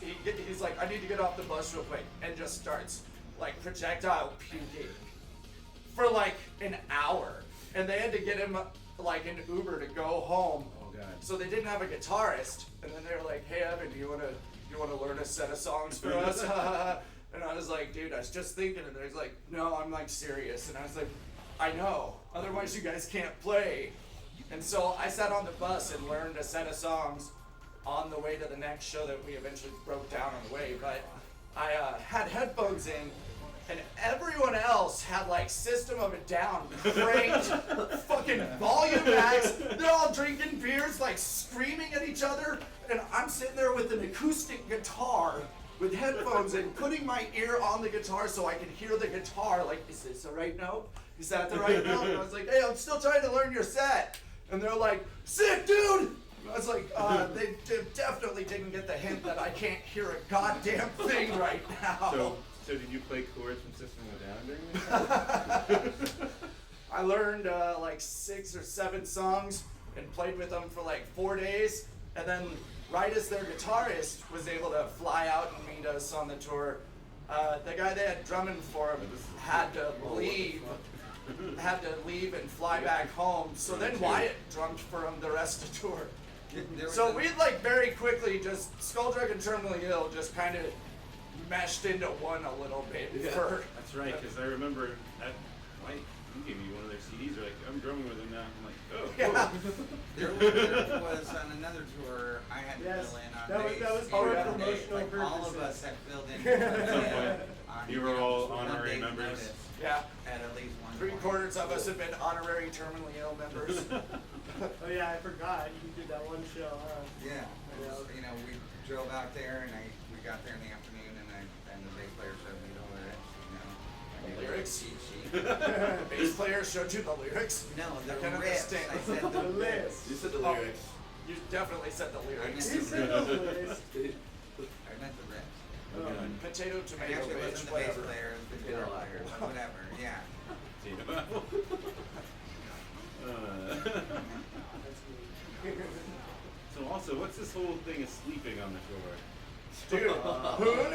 [SPEAKER 3] he's like, I need to get off the bus real quick, and just starts like projectile puking for like an hour. And they had to get him like an Uber to go home.
[SPEAKER 1] Oh god.
[SPEAKER 3] So they didn't have a guitarist, and then they were like, "Hey Evan, do you wanna learn a set of songs for us?" And I was like, "Dude, I was just thinking." And he's like, "No, I'm like serious." And I was like, "I know. Otherwise, you guys can't play." And so I sat on the bus and learned a set of songs on the way to the next show that we eventually broke down on the way. But I had headphones in. And everyone else had like System of a Down cranked, fucking volume max. They're all drinking beers, like screaming at each other. And I'm sitting there with an acoustic guitar with headphones and putting my ear on the guitar so I can hear the guitar. Like, is this the right note? Is that the right note? And I was like, hey, I'm still trying to learn your set. And they're like, sick, dude. And I was like, they definitely didn't get the hint that I can't hear a goddamn thing right now.
[SPEAKER 1] So did you play chords from System of a Down during this?
[SPEAKER 3] I learned like 6 or 7 songs and played with them for like 4 days. And then right as their guitarist was able to fly out and meet us on the tour, the guy they had drumming for him had to leave. Had to leave and fly back home. So then Wyatt drummed for him the rest of the tour. So we like very quickly just Skulldrug and Terminally Ill just kind of meshed into one a little bit. For
[SPEAKER 1] That's right, because I remember that Mike, you gave me one of their CDs. You're like, I'm drumming with him now. I'm like, oh,
[SPEAKER 3] yeah.
[SPEAKER 2] There was on another tour I had to
[SPEAKER 5] Yes,
[SPEAKER 2] fill in on
[SPEAKER 5] that was-
[SPEAKER 2] days.
[SPEAKER 5] that was
[SPEAKER 3] for
[SPEAKER 2] on
[SPEAKER 5] promotional
[SPEAKER 2] days. Like, all of
[SPEAKER 5] purposes.
[SPEAKER 2] us had filled in.
[SPEAKER 1] At some point,
[SPEAKER 2] on,
[SPEAKER 1] you were
[SPEAKER 2] know,
[SPEAKER 1] all
[SPEAKER 2] just one
[SPEAKER 1] honorary
[SPEAKER 2] day's
[SPEAKER 1] members.
[SPEAKER 2] notice
[SPEAKER 3] Yeah.
[SPEAKER 2] At least one.
[SPEAKER 3] 3/4 of us have been honorary terminally ill members.
[SPEAKER 5] Oh yeah, I forgot. You did that one show, huh?
[SPEAKER 2] Yeah, it was, you know, we drove out there and we got there in the afternoon and the bass player showed me the lyrics, you know. I gave him a
[SPEAKER 3] Lyrics?
[SPEAKER 2] cheat sheet.
[SPEAKER 3] The bass player showed you the lyrics.
[SPEAKER 2] No, the
[SPEAKER 3] I can
[SPEAKER 2] riffs.
[SPEAKER 3] understand.
[SPEAKER 2] I said
[SPEAKER 5] The
[SPEAKER 2] the
[SPEAKER 5] list.
[SPEAKER 4] You said the
[SPEAKER 3] Oh.
[SPEAKER 4] lyrics.
[SPEAKER 3] You definitely said the lyrics.
[SPEAKER 5] He said the list.
[SPEAKER 2] I meant the riffs.
[SPEAKER 1] oh, god.
[SPEAKER 3] Potato,
[SPEAKER 2] And
[SPEAKER 3] tomato,
[SPEAKER 2] actually, it
[SPEAKER 3] bitch,
[SPEAKER 2] wasn't the bass
[SPEAKER 3] whatever.
[SPEAKER 2] player, it was the guitar player, but whatever, yeah.
[SPEAKER 5] That's me.
[SPEAKER 1] So also, what's this whole thing of sleeping on the shore?
[SPEAKER 3] Dude, Hoon,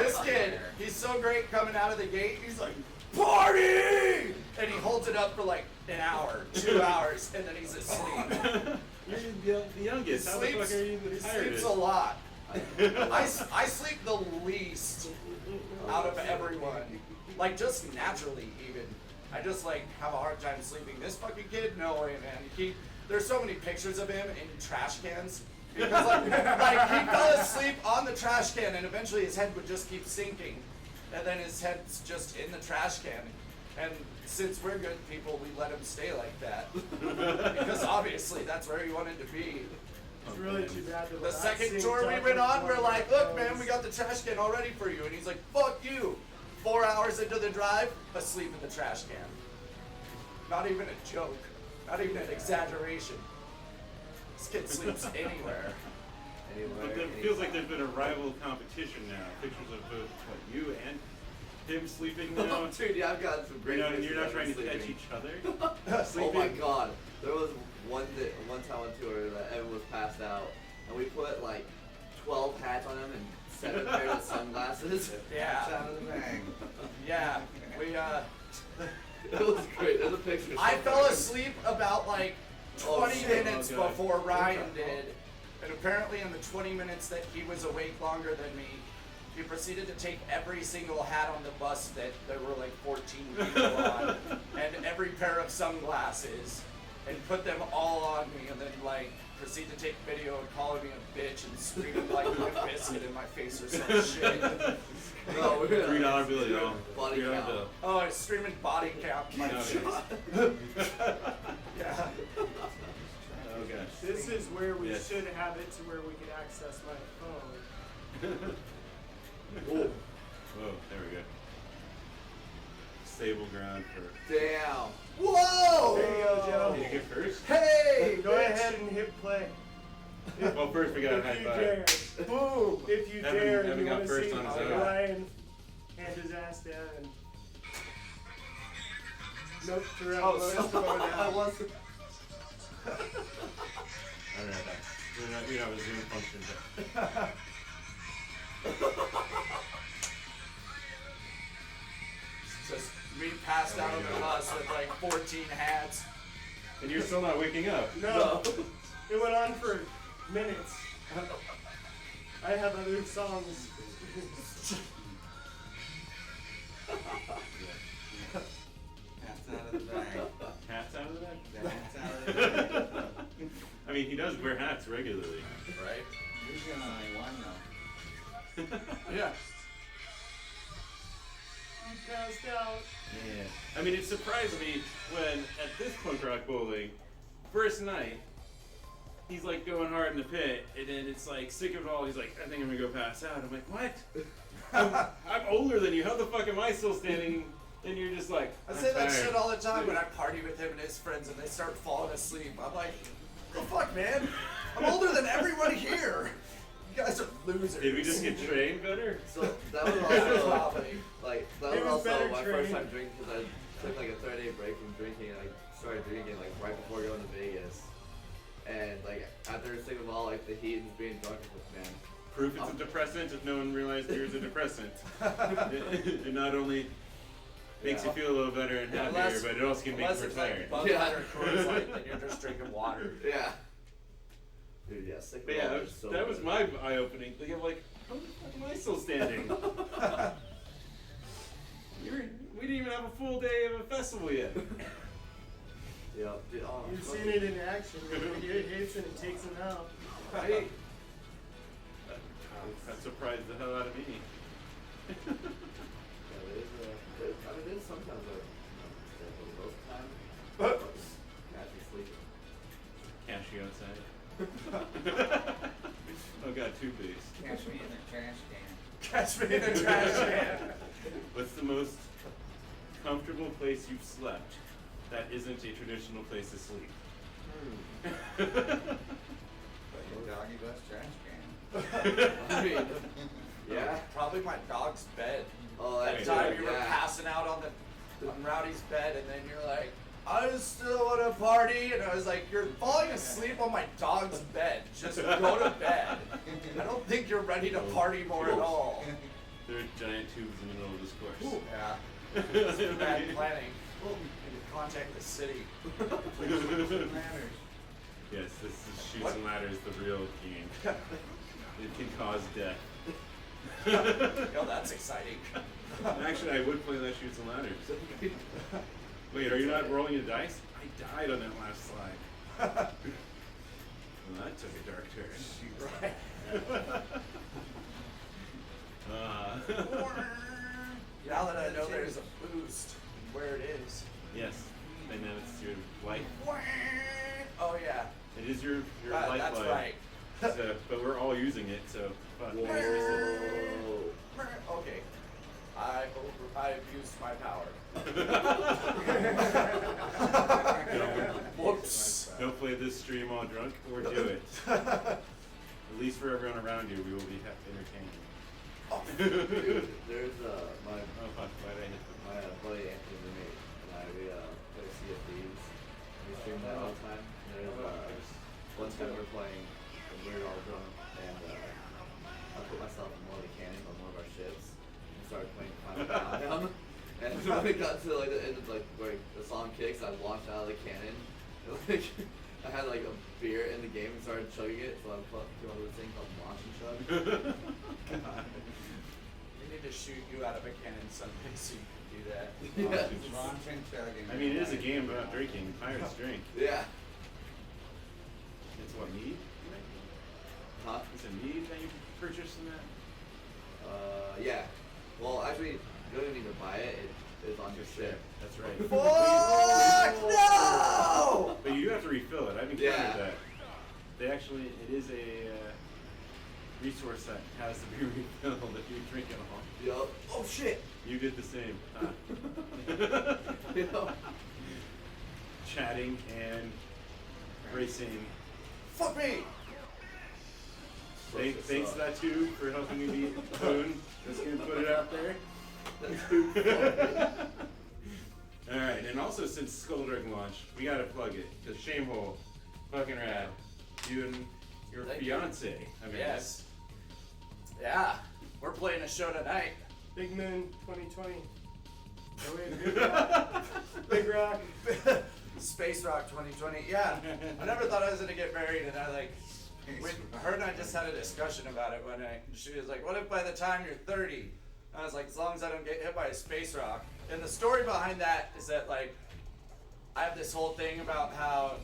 [SPEAKER 3] this kid, he's so great coming out of the gate. He's like, party! And he holds it up for like an hour, 2 hours, and then he's asleep.
[SPEAKER 1] You're the youngest. How the fuck are you the
[SPEAKER 3] He
[SPEAKER 1] tired?
[SPEAKER 3] sleeps a lot. I sleep the least out of everyone. Like, just naturally, even. I just, like, have a hard time sleeping. This fucking kid, no way, man. There's so many pictures of him in trash cans. Because, like he fell asleep on the trash can, and eventually his head would just keep sinking. And then his head's just in the trash can. And since we're good people, we let him stay like that. Because obviously, that's where he wanted to be.
[SPEAKER 5] It's really too bad that
[SPEAKER 3] The second tour we went on, we're like, look, man, we got the trash can all ready for you. And he's like, fuck you. 4 hours into the drive, asleep in the trash can. Not even a joke. Not even an exaggeration. This kid sleeps anywhere.
[SPEAKER 4] anywhere.
[SPEAKER 1] But it feels like there's been a rival competition now. Pictures of both you and him sleeping now.
[SPEAKER 4] Oh, dude, yeah, I've gotten some great
[SPEAKER 1] And
[SPEAKER 4] pictures
[SPEAKER 1] you're not
[SPEAKER 4] of
[SPEAKER 1] trying to
[SPEAKER 4] him
[SPEAKER 1] catch
[SPEAKER 4] sleeping.
[SPEAKER 1] each other.
[SPEAKER 4] Oh my
[SPEAKER 1] Sleeping.
[SPEAKER 4] god. There was one time on tour that Evan was passed out, and we put like 12 hats on him and 7 pairs of sunglasses.
[SPEAKER 2] That's
[SPEAKER 3] Yeah.
[SPEAKER 2] out of the bag.
[SPEAKER 3] Yeah. We
[SPEAKER 4] It was great. There's a picture.
[SPEAKER 3] I
[SPEAKER 4] somewhere.
[SPEAKER 3] fell asleep about like 20
[SPEAKER 4] shit.
[SPEAKER 3] minutes
[SPEAKER 1] Oh, God.
[SPEAKER 3] before Ryan did. And apparently in the 20 minutes that he was awake longer than me, he proceeded to take every single hat on the bus that there were like 14 people on, and every pair of sunglasses, and put them all on me, and then like proceed to take video and calling me a bitch and screaming like Limp Bizkit in my face or some shit.
[SPEAKER 4] No, we're gonna
[SPEAKER 1] $3 bill, y'all.
[SPEAKER 4] Body
[SPEAKER 1] $3
[SPEAKER 4] count.
[SPEAKER 1] bill.
[SPEAKER 3] Oh, it's streaming body count. My
[SPEAKER 1] Oh,
[SPEAKER 3] shit.
[SPEAKER 1] okay.
[SPEAKER 3] Yeah.
[SPEAKER 1] Oh gosh.
[SPEAKER 5] This is where we
[SPEAKER 1] Yes.
[SPEAKER 5] should have it to where we could access my phone.
[SPEAKER 1] Whoa, there we go. Stable ground for.
[SPEAKER 4] Damn.
[SPEAKER 3] Whoa!
[SPEAKER 5] There you go, Joe.
[SPEAKER 1] Did you get first?
[SPEAKER 3] Hey!
[SPEAKER 5] Go ahead and hit play.
[SPEAKER 1] Well, first we got a high
[SPEAKER 5] If you
[SPEAKER 1] five.
[SPEAKER 5] dare.
[SPEAKER 3] Boom!
[SPEAKER 5] If you
[SPEAKER 1] Evan-
[SPEAKER 5] dare,
[SPEAKER 1] Evan
[SPEAKER 5] you
[SPEAKER 1] got
[SPEAKER 5] want to
[SPEAKER 1] first
[SPEAKER 5] see
[SPEAKER 1] on his
[SPEAKER 3] own.
[SPEAKER 5] Ryan hand his ass down and nope, throughout
[SPEAKER 3] Oh,
[SPEAKER 5] most
[SPEAKER 3] so
[SPEAKER 5] of our
[SPEAKER 4] I
[SPEAKER 5] down.
[SPEAKER 4] was.
[SPEAKER 1] I don't know that. We don't have a Zoom function, but.
[SPEAKER 3] Just me passed out on the bus with like 14 hats.
[SPEAKER 1] And you're still not waking up.
[SPEAKER 5] No, it went on for minutes. I have other songs.
[SPEAKER 2] That's out of the bag.
[SPEAKER 1] Hats out of the bag?
[SPEAKER 2] That's out of the bag.
[SPEAKER 1] I mean, he does wear hats regularly.
[SPEAKER 3] Right?
[SPEAKER 2] Usually only one though.
[SPEAKER 3] Yeah.
[SPEAKER 5] I passed out.
[SPEAKER 1] Yeah. I mean, it surprised me when at this punk rock bowling, first night, he's like going hard in the pit, and then it's like sick of it all. He's like, I think I'm gonna go pass out. I'm like, what? I'm older than you. How the fuck am I still standing? And you're just like,
[SPEAKER 3] I
[SPEAKER 1] I'm
[SPEAKER 3] say that
[SPEAKER 1] tired.
[SPEAKER 3] shit all the time when I party with him and his friends and they start falling asleep. I'm like, the fuck, man? I'm older than everybody here. You guys are losers.
[SPEAKER 1] Did we just get trained better?
[SPEAKER 4] So that was also
[SPEAKER 3] Probably.
[SPEAKER 4] like that
[SPEAKER 5] It
[SPEAKER 4] was
[SPEAKER 5] was
[SPEAKER 4] also
[SPEAKER 5] better
[SPEAKER 4] my
[SPEAKER 5] trained.
[SPEAKER 4] first time drinking because I took like a 30-day break from drinking and I started drinking like right before going to Vegas. And like after a sick of all like the heat and just being drunk, I was like, man,
[SPEAKER 1] Proof it's a depressant if no one realized yours a depressant. It not only makes you feel a little better and happier,
[SPEAKER 3] Unless-
[SPEAKER 1] but it also can make
[SPEAKER 3] Unless
[SPEAKER 1] you
[SPEAKER 3] it's
[SPEAKER 1] tired.
[SPEAKER 3] like Bud
[SPEAKER 4] Yeah.
[SPEAKER 3] Light or Coors Light, then you're just drinking water.
[SPEAKER 4] yeah. Dude, yeah, sick of
[SPEAKER 1] But yeah,
[SPEAKER 4] all
[SPEAKER 1] that
[SPEAKER 4] is
[SPEAKER 1] was,
[SPEAKER 4] so
[SPEAKER 1] that was
[SPEAKER 4] good.
[SPEAKER 1] my eye-opening thing. I'm like, how the fuck am I still standing? We didn't even have a full day of a festival yet.
[SPEAKER 4] Yeah, dude, oh,
[SPEAKER 5] You've
[SPEAKER 4] fuck.
[SPEAKER 5] seen it in action. When he hits and it takes him out.
[SPEAKER 1] Right? That surprised the hell out of me.
[SPEAKER 4] Yeah, I mean, there's sometimes most of the time, catch me sleeping.
[SPEAKER 1] Cash you outside. Oh god, toothpaste.
[SPEAKER 2] Catch me in the trash can.
[SPEAKER 3] Catch me in a trash can.
[SPEAKER 1] What's the most comfortable place you've slept that isn't a traditional place to sleep?
[SPEAKER 2] But your doggy bus trash can.
[SPEAKER 4] I mean, yeah.
[SPEAKER 3] Probably my dog's bed.
[SPEAKER 4] Oh,
[SPEAKER 3] That
[SPEAKER 1] Wait,
[SPEAKER 3] time
[SPEAKER 1] wait,
[SPEAKER 3] you were
[SPEAKER 4] yeah.
[SPEAKER 3] passing out on Rowdy's bed, and then you're like, I just still want to party, and I was like, you're falling asleep on my dog's bed. Just go to bed. I don't think you're ready to party more at all.
[SPEAKER 1] There are giant tubes in the middle of this course.
[SPEAKER 3] Ooh, yeah. Bad planning. Need to contact the city.
[SPEAKER 2] Matters.
[SPEAKER 1] Yes, this is Shoots
[SPEAKER 3] What?
[SPEAKER 1] and Ladders, the real game. It can cause death.
[SPEAKER 3] Yo, that's exciting.
[SPEAKER 1] Actually, I would play that Shoots and Ladders. Wait, are you not rolling your dice? I died on that last slide. Well, that took a dark turn.
[SPEAKER 3] Right. Now that I know there's a boost where it is.
[SPEAKER 1] Yes, and then it's your life.
[SPEAKER 3] Oh yeah.
[SPEAKER 1] It is your
[SPEAKER 3] That's
[SPEAKER 1] lifeline.
[SPEAKER 3] right.
[SPEAKER 1] So, but we're all using it, so fuck.
[SPEAKER 4] Whoa.
[SPEAKER 3] Okay. I abused my power. Whoops.
[SPEAKER 1] Don't play this stream all drunk or do it. At least for everyone around you, we will be entertained.
[SPEAKER 4] Dude, there's my
[SPEAKER 1] Oh fuck! Why did I hit them?
[SPEAKER 4] my buddy Anthony roommate and I we play Sea of Thieves. We stream that all the time. And there's one time we're playing and we were all drunk and I put myself in one of the cannons on one of our ships and started playing Final Countdown. And when we got to like the end of like where the song kicks, I launched out of the cannon. And, like I had like a beer in the game and started chugging it, so I'm doing this thing called launch and chug.
[SPEAKER 1] God.
[SPEAKER 3] We need to shoot you out of a cannon someday so you can do that.
[SPEAKER 4] Yeah.
[SPEAKER 2] Launch and chugging.
[SPEAKER 1] I mean, it is a game about drinking. Pirates drink.
[SPEAKER 4] Yeah.
[SPEAKER 1] It's what, mead?
[SPEAKER 4] Huh?
[SPEAKER 1] Is it mead that you purchased in that?
[SPEAKER 4] Yeah. Well, actually, you don't even need to buy it. It is on your ship.
[SPEAKER 1] That's right.
[SPEAKER 3] Fuck no!
[SPEAKER 1] But you do have to refill it. I've encountered
[SPEAKER 4] Yeah.
[SPEAKER 1] that. They actually, it is a resource that has to be refilled if you drink it all.
[SPEAKER 4] Yup. Oh shit.
[SPEAKER 1] You did the same.
[SPEAKER 4] Yup.
[SPEAKER 1] Chatting and racing.
[SPEAKER 3] Fuck me!
[SPEAKER 1] Thanks to that too for helping me beat Boone. Just gonna put it out there. Alright, and also since Skulldugg launch, we gotta plug it. The Shamehole, fucking rad. You and your
[SPEAKER 3] Thank you.
[SPEAKER 1] fiance. I mean,
[SPEAKER 3] Yes. Yeah, we're playing a show tonight.
[SPEAKER 5] Big Moon 2020. Oh wait, Big Rock. Big Rock.
[SPEAKER 3] Space Rock 2020. Yeah, I never thought I was gonna get married, and her and I just had a discussion about it one night. She was like, "What if by the time you're 30?" I was like, "As long as I don't get hit by a space rock." And the story behind that is that like, I have this whole thing about how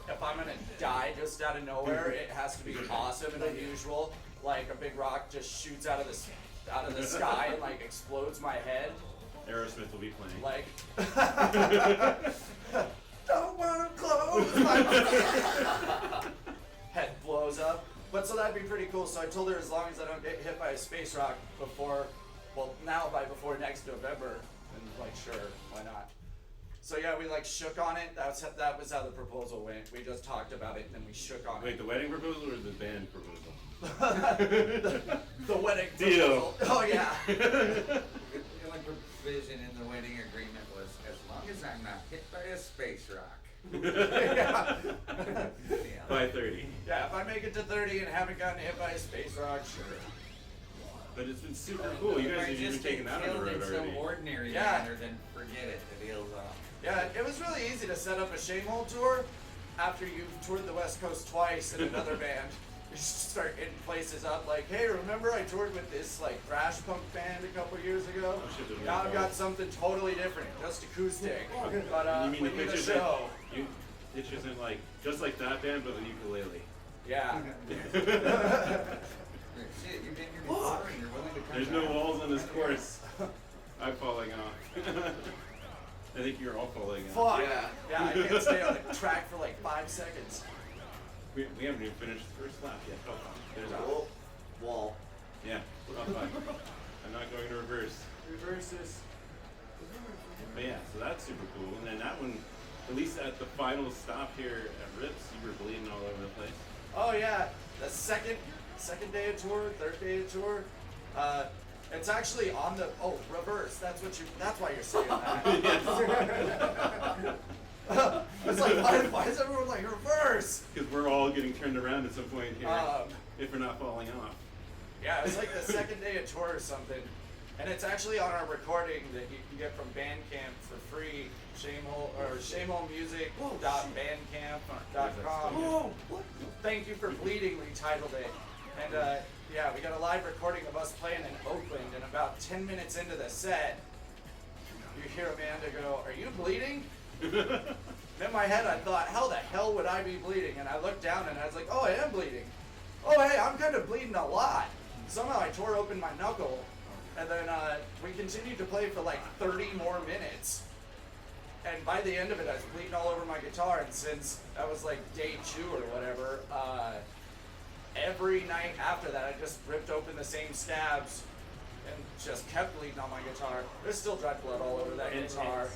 [SPEAKER 3] if I'm gonna die just out of nowhere, it has to be awesome and unusual. Like a big rock just shoots out of the sky and like explodes my head.
[SPEAKER 1] Aerosmith will be playing.
[SPEAKER 3] Like, don't wanna close my head blows up. But so that'd be pretty cool. So I told her as long as I don't get hit by a space rock before next November, and like sure, why not? So yeah, we like shook on it. That was how the proposal went. We just talked about it and then we shook on
[SPEAKER 1] Wait,
[SPEAKER 3] it.
[SPEAKER 1] the wedding proposal or the band proposal?
[SPEAKER 3] The wedding
[SPEAKER 1] Deal.
[SPEAKER 3] proposal. Oh yeah.
[SPEAKER 2] The only provision in the wedding agreement was as long as I'm not hit by a space rock.
[SPEAKER 3] Yeah.
[SPEAKER 2] Yeah.
[SPEAKER 1] By 30.
[SPEAKER 3] Yeah, if I make it to 30 and haven't gotten hit by a space rock, sure.
[SPEAKER 1] But it's been super cool. You
[SPEAKER 2] If
[SPEAKER 1] guys
[SPEAKER 2] I
[SPEAKER 1] have even
[SPEAKER 2] just
[SPEAKER 1] taken
[SPEAKER 2] get
[SPEAKER 1] that on the
[SPEAKER 2] killed
[SPEAKER 1] road
[SPEAKER 2] in
[SPEAKER 1] already.
[SPEAKER 2] some ordinary
[SPEAKER 3] Yeah.
[SPEAKER 2] manner, then forget it. The deal's off.
[SPEAKER 3] Yeah, it was really easy to set up a Shamehole tour after you've toured the West Coast twice in another band. You just start getting places up like, hey, remember I toured with this like thrash punk band a couple years ago?
[SPEAKER 1] Oh, shit, they're
[SPEAKER 3] Now I've
[SPEAKER 1] really
[SPEAKER 3] got
[SPEAKER 1] cool.
[SPEAKER 3] something totally different, just acoustic. But
[SPEAKER 1] You mean
[SPEAKER 3] we
[SPEAKER 1] the
[SPEAKER 3] need a
[SPEAKER 1] pitch
[SPEAKER 3] show.
[SPEAKER 1] isn't like just like that band, but with ukulele.
[SPEAKER 3] Yeah.
[SPEAKER 2] Shit, you've been here before and you're willing to come
[SPEAKER 1] There's no
[SPEAKER 2] back.
[SPEAKER 1] walls on this course. I'm falling off. I think you're all falling off.
[SPEAKER 3] Fuck.
[SPEAKER 4] Yeah.
[SPEAKER 3] Yeah, I can't stay on the track for like 5 seconds.
[SPEAKER 1] We haven't even finished the first lap yet. Oh, there's a
[SPEAKER 4] Oh, wall.
[SPEAKER 1] Yeah. Oh, fuck. I'm not going to reverse.
[SPEAKER 5] Reverse this.
[SPEAKER 1] But yeah, so that's super cool. And then that one, at least at the final stop here at Rips, you were bleeding all over the place.
[SPEAKER 3] Oh yeah, the second day of tour, third day of tour. It's actually on the reverse. That's why you're saying that. It's like why is everyone like reverse?
[SPEAKER 1] Because we're all getting turned around at some point here, if we're not falling off.
[SPEAKER 3] Yeah, it's like the second day of tour or something. And it's actually on our recording that you can get from Bandcamp for free. shameholemusic.bandcamp.com.
[SPEAKER 1] Whoa,
[SPEAKER 3] Thank you for bleeding, we titled it. And yeah, we got a live recording of us playing in Oakland, and about 10 minutes into the set, you hear Amanda go, "Are you bleeding?" In my head, I thought, how the hell would I be bleeding? And I looked down and I was like, oh, I am bleeding. Oh, hey, I'm kind of bleeding a lot. Somehow I tore open my knuckle, and then we continued to play for like 30 more minutes. And by the end of it, I was bleeding all over my guitar, and since that was like day 2 or whatever, every night after that, I just ripped open the same scabs and just kept bleeding on my guitar. There's still dried blood all over that guitar.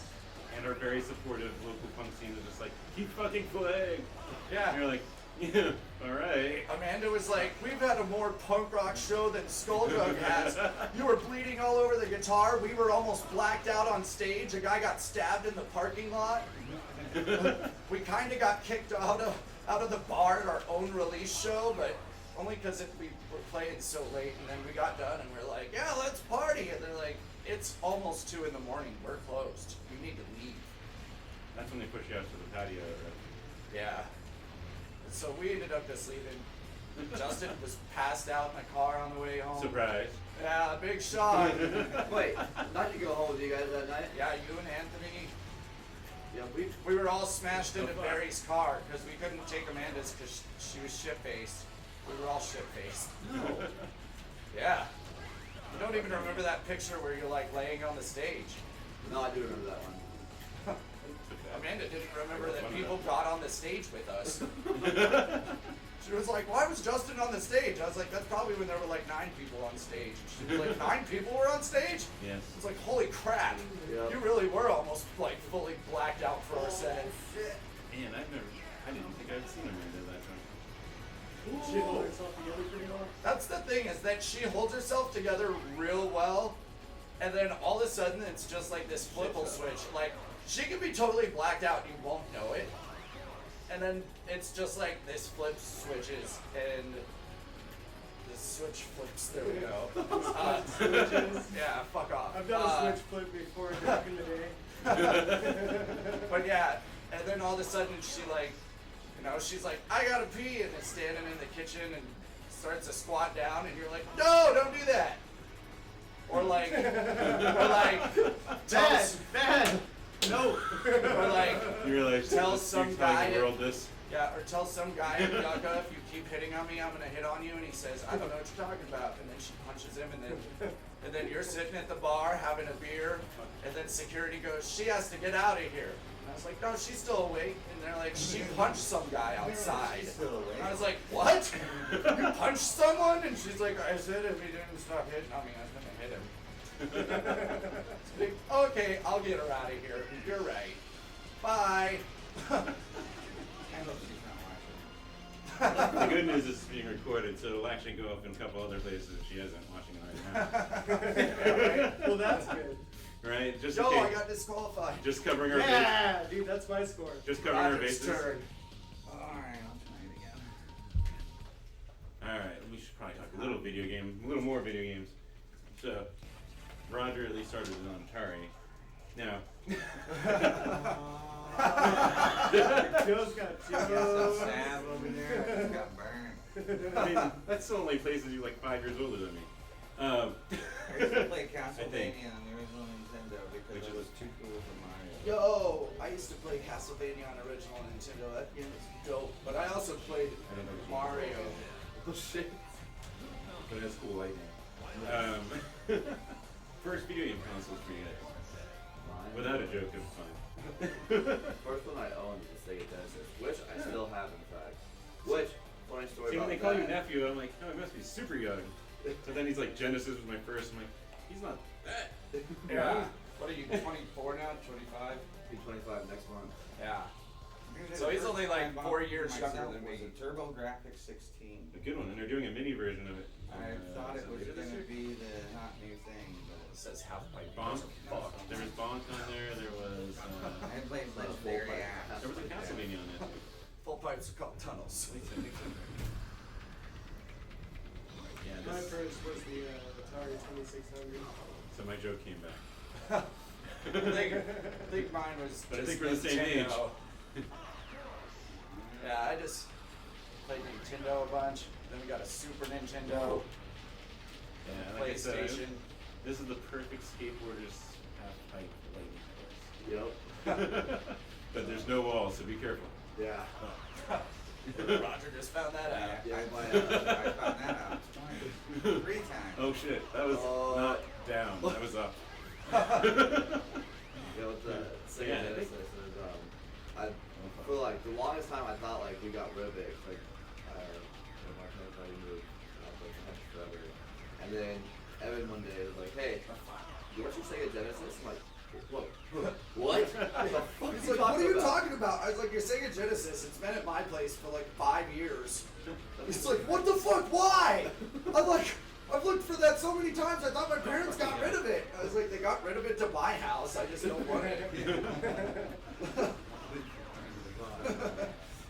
[SPEAKER 1] And our very supportive local punk scene is just like, keep fucking playing.
[SPEAKER 3] Yeah.
[SPEAKER 1] And you're like, Yeah. All right.
[SPEAKER 3] Amanda was like, we've had a more punk rock show than Skulldug has. You were bleeding all over the guitar. We were almost blacked out on stage. A guy got stabbed in the parking lot. We kind of got kicked out of the bar at our own release show, but only because we were playing so late. And then we got done and we're like, yeah, let's party. And they're like, it's almost 2 in the morning. We're closed. You need to leave.
[SPEAKER 1] That's when they push you out to the patio. Right?
[SPEAKER 3] Yeah. So we ended up just leaving. Justin was passed out in the car on the way home.
[SPEAKER 1] Surprise.
[SPEAKER 3] Yeah, big shock.
[SPEAKER 4] Wait, not to go home with you guys that night?
[SPEAKER 3] Yeah, you and Anthony.
[SPEAKER 4] Yeah,
[SPEAKER 3] We were all smashed into
[SPEAKER 1] fuck.
[SPEAKER 3] Barry's car because we couldn't take Amanda's because she was shit-faced. We were all shit-faced. Yeah. You don't even remember that picture where you're like laying on the stage.
[SPEAKER 4] No, I do remember that one.
[SPEAKER 3] Amanda didn't remember that people got on the stage with us. She was like, why was Justin on the stage? I was like, that's probably when there were like 9 people on stage. And she was like, 9 people were on stage?
[SPEAKER 1] Yes.
[SPEAKER 3] I was like, holy crap.
[SPEAKER 4] Yep.
[SPEAKER 3] You really were almost like fully blacked out for our set.
[SPEAKER 1] Man, I didn't think I'd seen Amanda that time.
[SPEAKER 5] She held herself together pretty well.
[SPEAKER 3] That's the thing, is that she holds herself together real well, and then all of a sudden it's just like this flip will switch. Like, she can be totally blacked out and you won't know it. And then it's just like this flip switches and the switch flips. There we go.
[SPEAKER 5] Switches.
[SPEAKER 3] Yeah, fuck off.
[SPEAKER 5] I've done a switch flip before back in the day.
[SPEAKER 3] But yeah, and then all of a sudden she like, you know, she's like, I gotta pee, and is standing in the kitchen and starts to squat down, and you're like, no, don't do that. Or like, tells,
[SPEAKER 5] Bad. No.
[SPEAKER 3] or like,
[SPEAKER 1] You realize
[SPEAKER 3] Tell
[SPEAKER 1] you're
[SPEAKER 3] some
[SPEAKER 1] telling
[SPEAKER 3] guy-
[SPEAKER 1] the world this.
[SPEAKER 3] yeah, or tell some guy in Yucca, if you keep hitting on me, I'm gonna hit on you, and he says, I don't know what you're talking about, and then she punches him, and then you're sitting at the bar having a beer, and then security goes, she has to get out of here. And I was like, no, she's still awake. And they're like, she punched some guy outside.
[SPEAKER 2] She's still awake.
[SPEAKER 3] And I was like, what? You punched someone? And she's like, I said if he didn't stop hitting on me, I was gonna hit him. It's like, okay, I'll get her out of here. You're right. Bye.
[SPEAKER 2] I hope she's not watching.
[SPEAKER 1] The good news is it's being recorded, so it'll actually go up in a couple other places if she isn't watching it right now.
[SPEAKER 5] Well, that's good.
[SPEAKER 1] Right? Just
[SPEAKER 3] Yo,
[SPEAKER 1] in
[SPEAKER 3] I
[SPEAKER 1] case.
[SPEAKER 3] got disqualified.
[SPEAKER 1] Just covering our bases.
[SPEAKER 5] Yeah, dude, that's my score.
[SPEAKER 1] Just covering our
[SPEAKER 3] Roger's
[SPEAKER 1] bases.
[SPEAKER 3] turn.
[SPEAKER 2] Alright, I'll try it again.
[SPEAKER 1] Alright, we should probably talk a little more video games. So, Roger at least started on Atari. Now,
[SPEAKER 5] Joe's got two.
[SPEAKER 2] I got some stab over there. I just got burned.
[SPEAKER 1] I mean, that's the only places you're like 5 years older than me.
[SPEAKER 2] I used to play
[SPEAKER 1] think.
[SPEAKER 2] Castlevania on the original Nintendo because
[SPEAKER 1] Which
[SPEAKER 2] it
[SPEAKER 1] is-
[SPEAKER 2] was too cool for Mario.
[SPEAKER 3] Yo, I used to play Castlevania on original Nintendo. That game was dope. But I also played
[SPEAKER 1] I don't know.
[SPEAKER 3] Mario.
[SPEAKER 4] Oh shit.
[SPEAKER 1] But that's cool lightning. First video game consoles for you guys.
[SPEAKER 4] Mine.
[SPEAKER 1] Without a joke, it was fun.
[SPEAKER 4] First one I owned was the Sega Genesis, which I still have in fact. Which, funny story
[SPEAKER 1] See, when
[SPEAKER 4] about
[SPEAKER 1] they call you
[SPEAKER 4] that.
[SPEAKER 1] nephew, I'm like, oh, he must be super young. So then he's like, Genesis was my first. I'm like, he's not that.
[SPEAKER 3] Yeah. What are you, 24 now? 25?
[SPEAKER 4] Be 25 next month.
[SPEAKER 3] Yeah.
[SPEAKER 2] Dude,
[SPEAKER 3] So
[SPEAKER 2] the
[SPEAKER 3] he's
[SPEAKER 2] first
[SPEAKER 3] only
[SPEAKER 2] one
[SPEAKER 3] like
[SPEAKER 2] I bought
[SPEAKER 3] 4 years
[SPEAKER 2] for
[SPEAKER 3] younger
[SPEAKER 2] myself
[SPEAKER 3] than
[SPEAKER 2] was
[SPEAKER 3] me.
[SPEAKER 2] a TurboGrafx 16.
[SPEAKER 1] A good one, and they're doing a mini version of it.
[SPEAKER 2] I thought it was
[SPEAKER 1] later this
[SPEAKER 2] going to
[SPEAKER 1] year.
[SPEAKER 2] be the hot new thing,
[SPEAKER 3] It
[SPEAKER 2] but
[SPEAKER 3] says half pipe.
[SPEAKER 1] Bonk. There was Bonk on there. There was.
[SPEAKER 2] I played Legendary Axe.
[SPEAKER 1] There was a Castlevania on it.
[SPEAKER 3] Full pipes are called tunnels.
[SPEAKER 1] Yeah,
[SPEAKER 5] My
[SPEAKER 1] this,
[SPEAKER 5] first was the Atari 2600.
[SPEAKER 1] so my joke came back.
[SPEAKER 3] I think mine was.
[SPEAKER 1] But I
[SPEAKER 3] just
[SPEAKER 1] think we're the same
[SPEAKER 3] Nintendo. Yeah, I just played Nintendo a bunch. Then we got a Super Nintendo,
[SPEAKER 1] Yeah, like I said,
[SPEAKER 3] PlayStation.
[SPEAKER 1] this is the perfect skateboarder's half-pipe lightning course.
[SPEAKER 3] Yep.
[SPEAKER 1] But there's no walls, so be careful.
[SPEAKER 4] Yeah.
[SPEAKER 3] Roger just found that out.
[SPEAKER 2] I
[SPEAKER 4] Yeah,
[SPEAKER 2] found
[SPEAKER 4] my,
[SPEAKER 2] that out twice. 3 times.
[SPEAKER 1] Oh shit, that was not down, that was up.
[SPEAKER 4] Yeah, with the Sega
[SPEAKER 1] Yeah, I think-
[SPEAKER 4] Genesis, I for like the longest time I thought like we got rid of it. Like, my parents already moved. And I was like, I had it forever. And then Evan one day was like, hey, you want your Sega Genesis? I'm like, Whoa. What? The fuck
[SPEAKER 3] He's like, what are you talking about? I was like, your Sega Genesis, it's been at my place for like 5 years. He's like, what the fuck, why? I'm like, I've looked for that so many times, I thought my parents got rid of it. I was like, they got rid of it to my house, I just don't want it.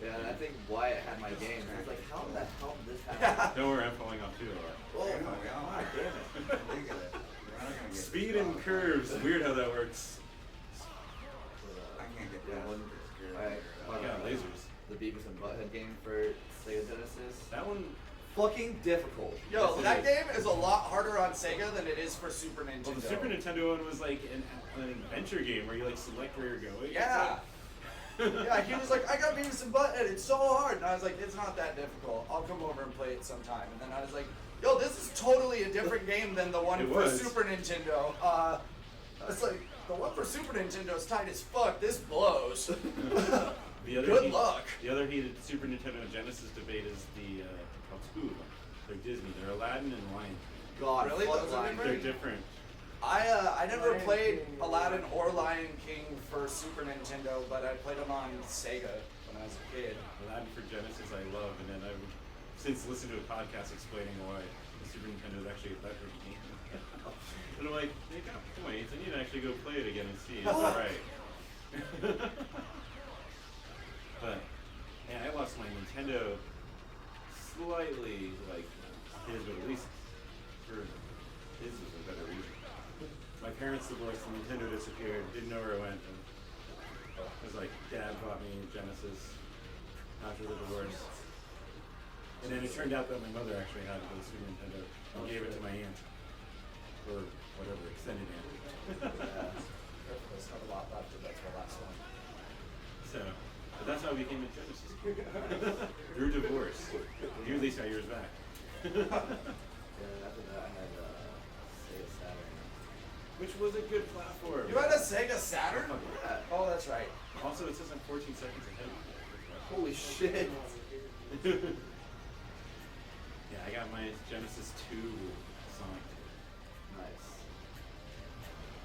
[SPEAKER 4] Yeah, and I think Wyatt had my game. I was like, how the hell did this happen?
[SPEAKER 1] Don't worry, I'm falling off too.
[SPEAKER 2] Oh, God damn it. Look at it. We're not gonna get
[SPEAKER 1] Speed
[SPEAKER 2] this
[SPEAKER 1] and
[SPEAKER 2] off.
[SPEAKER 1] curves. Weird how that works.
[SPEAKER 2] I can't get
[SPEAKER 4] Yeah,
[SPEAKER 2] past
[SPEAKER 4] one-
[SPEAKER 2] this.
[SPEAKER 4] Alright,
[SPEAKER 1] I got lasers.
[SPEAKER 4] The Beavis and Butthead game for Sega Genesis.
[SPEAKER 1] That one.
[SPEAKER 4] Fucking difficult.
[SPEAKER 3] Yo,
[SPEAKER 1] Yes, it
[SPEAKER 3] that
[SPEAKER 1] is.
[SPEAKER 3] game is a lot harder on Sega than it is for Super Nintendo.
[SPEAKER 1] Well, the Super Nintendo one was like an adventure game where you like select where you're going.
[SPEAKER 3] Yeah. Yeah, he was like, I got Beavis and Butthead, it's so hard. And I was like, it's not that difficult. I'll come over and play it sometime. And then I was like, yo, this is totally a different game than the one
[SPEAKER 1] It
[SPEAKER 3] for
[SPEAKER 1] was.
[SPEAKER 3] Super Nintendo. I was like, the one for Super Nintendo is tight as fuck. This blows.
[SPEAKER 1] The other
[SPEAKER 3] Good luck.
[SPEAKER 1] The other heated Super Nintendo Genesis debate is the two of them. They're Disney. They're Aladdin and Lion.
[SPEAKER 4] God,
[SPEAKER 3] Really?
[SPEAKER 4] fuck
[SPEAKER 3] Those are
[SPEAKER 4] Lion
[SPEAKER 3] different?
[SPEAKER 1] They're different.
[SPEAKER 3] I never
[SPEAKER 5] Lion
[SPEAKER 3] played
[SPEAKER 5] King.
[SPEAKER 3] Aladdin or Lion King for Super Nintendo, but I played them on Sega when I was a kid.
[SPEAKER 1] Aladdin for Genesis I love, and then I've since listened to a podcast explaining why the Super Nintendo is actually a better game. And I'm like, they got points. I need to actually go play it again and see. It's alright. But yeah, I lost my Nintendo slightly like his, but at least for his was a better reason. My parents divorced, the Nintendo disappeared, didn't know where it went, and it was like Dad bought me Genesis after the divorce. And then it turned out that my mother actually had the Super Nintendo and gave it to my aunt. Or whatever, extended aunt.
[SPEAKER 3] There's not a lot left, but that's the last one.
[SPEAKER 1] So, but that's how I became a Genesis. Through divorce. You at least got yours back.
[SPEAKER 4] Yeah, after that I had Sega Saturn.
[SPEAKER 1] Which was a good platform.
[SPEAKER 3] You had a Sega Saturn?
[SPEAKER 4] Yeah.
[SPEAKER 3] Oh, that's right.
[SPEAKER 1] Also, it says I'm 14 seconds ahead.
[SPEAKER 4] Holy shit.
[SPEAKER 1] Yeah, I got my Genesis 2 Sonic.
[SPEAKER 4] Nice.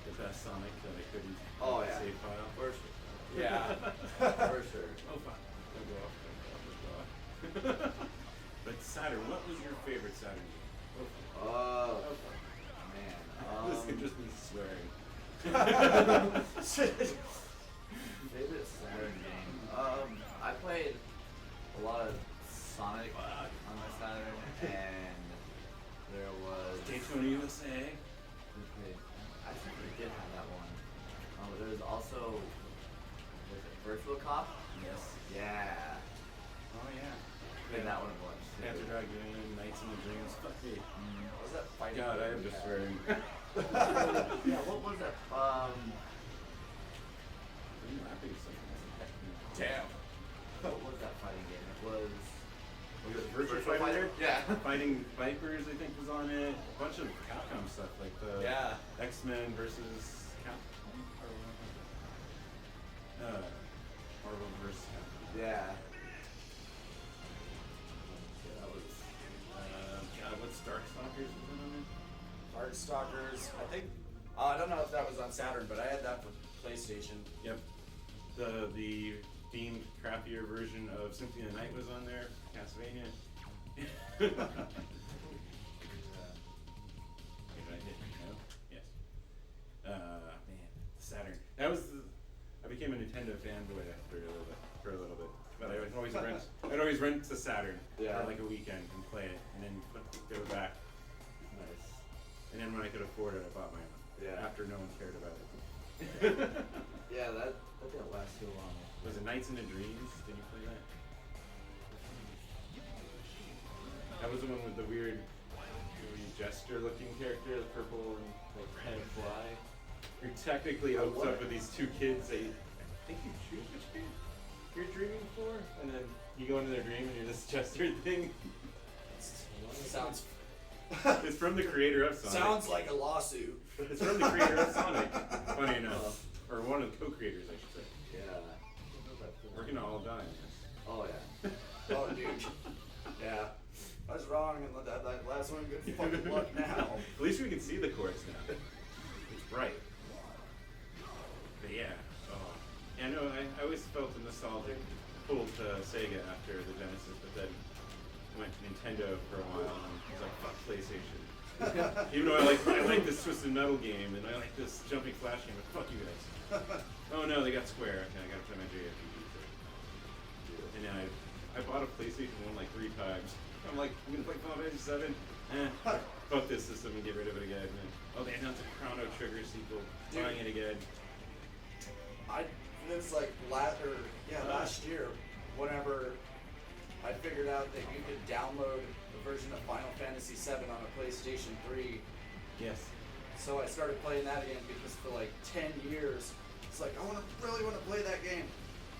[SPEAKER 1] The best Sonic that I couldn't
[SPEAKER 4] Oh, yeah.
[SPEAKER 1] save file.
[SPEAKER 4] For sure.
[SPEAKER 3] Yeah.
[SPEAKER 4] For sure.
[SPEAKER 1] Oh, fuck. Don't go off. Don't go off. But Saturn, what was your favorite Saturn game? Oh, fuck.
[SPEAKER 4] Man.
[SPEAKER 1] This could just be swearing.
[SPEAKER 4] Favorite Saturn game. I played a lot of Sonic on my Saturn, and there was.
[SPEAKER 1] Daytona USA.
[SPEAKER 4] We played. I think we did have that one. But there was also. Was it Virtual Cop?
[SPEAKER 1] Yes.
[SPEAKER 4] Yeah.
[SPEAKER 1] Oh, yeah.
[SPEAKER 4] Played that one a bunch. too.
[SPEAKER 1] Panzer Dragoon, Knights in the Dreams. Fuck me.
[SPEAKER 3] What was that fighting?
[SPEAKER 1] God, I am
[SPEAKER 3] game
[SPEAKER 1] just
[SPEAKER 3] we
[SPEAKER 1] swearing.
[SPEAKER 4] Yeah, what was that?
[SPEAKER 1] I'm laughing at something.
[SPEAKER 3] had? Damn.
[SPEAKER 4] What was that fighting game? It was.
[SPEAKER 1] Was it Virtua Fighter?
[SPEAKER 3] Yeah.
[SPEAKER 1] Fighting Vipers, I think, was on it. A bunch of Capcom stuff, like the
[SPEAKER 3] Yeah.
[SPEAKER 1] X-Men versus Capcom. Or Marvel versus Capcom.
[SPEAKER 4] Yeah. Yeah, that was.
[SPEAKER 1] God, what's Darkstalkers was it on there?
[SPEAKER 3] Darkstalkers. I think. I don't know if that was on Saturn, but I had that for PlayStation.
[SPEAKER 1] Yep. The themed, crappier version of Symphony of the Night was on there. Castlevania. Did I hit no? Yes. Man, Saturn. That was. I became a Nintendo fanboy after a little bit. But I would always rent. I'd always rent the Saturn
[SPEAKER 4] Yeah.
[SPEAKER 1] for like a weekend and play it, and then go back.
[SPEAKER 4] Nice.
[SPEAKER 1] And then when I could afford it, I bought my own.
[SPEAKER 4] Yeah.
[SPEAKER 1] After no one cared about it.
[SPEAKER 4] Yeah, that didn't last too long.
[SPEAKER 1] Was it Nights in the Dreams? Did you play that? That was the one with the weird jester-looking character, the purple and like red fly. You're technically hooked up with these two kids that I think you choose which kid you're dreaming for, and then you go into their dream and you're this jester thing.
[SPEAKER 3] Sounds.
[SPEAKER 1] It's from the creator of Sonic.
[SPEAKER 3] Sounds like a lawsuit.
[SPEAKER 1] It's from the creator of Sonic. Funny enough, or one of the co-creators, I should say.
[SPEAKER 4] Yeah.
[SPEAKER 1] We're gonna all die.
[SPEAKER 4] Oh yeah.
[SPEAKER 3] Oh, dude. Yeah. I was wrong and let that last one good fucking luck now.
[SPEAKER 1] At least we can see the chorus now. It's bright. nostalgic, pulled to Sega after the Genesis, but then went to Nintendo for a while and was like, fuck PlayStation. Even though I like this Twisted Metal game and I like this jumping flash game, but fuck you guys. Oh no, they got Square. Okay, I gotta play my JRPGs. And then I bought a PlayStation 1 like 3 times. I'm like, I'm gonna play Final Fantasy 7. Fuck this system and get rid of it again. And, oh, they announced a Chrono Trigger sequel.
[SPEAKER 3] Dude.
[SPEAKER 1] Buying it again.
[SPEAKER 3] It was like last year, whenever I figured out that you could download a version of Final Fantasy VII on a PlayStation 3.
[SPEAKER 1] Yes.
[SPEAKER 3] So I started playing that again because for like 10 years, it's like, I really want to play that game.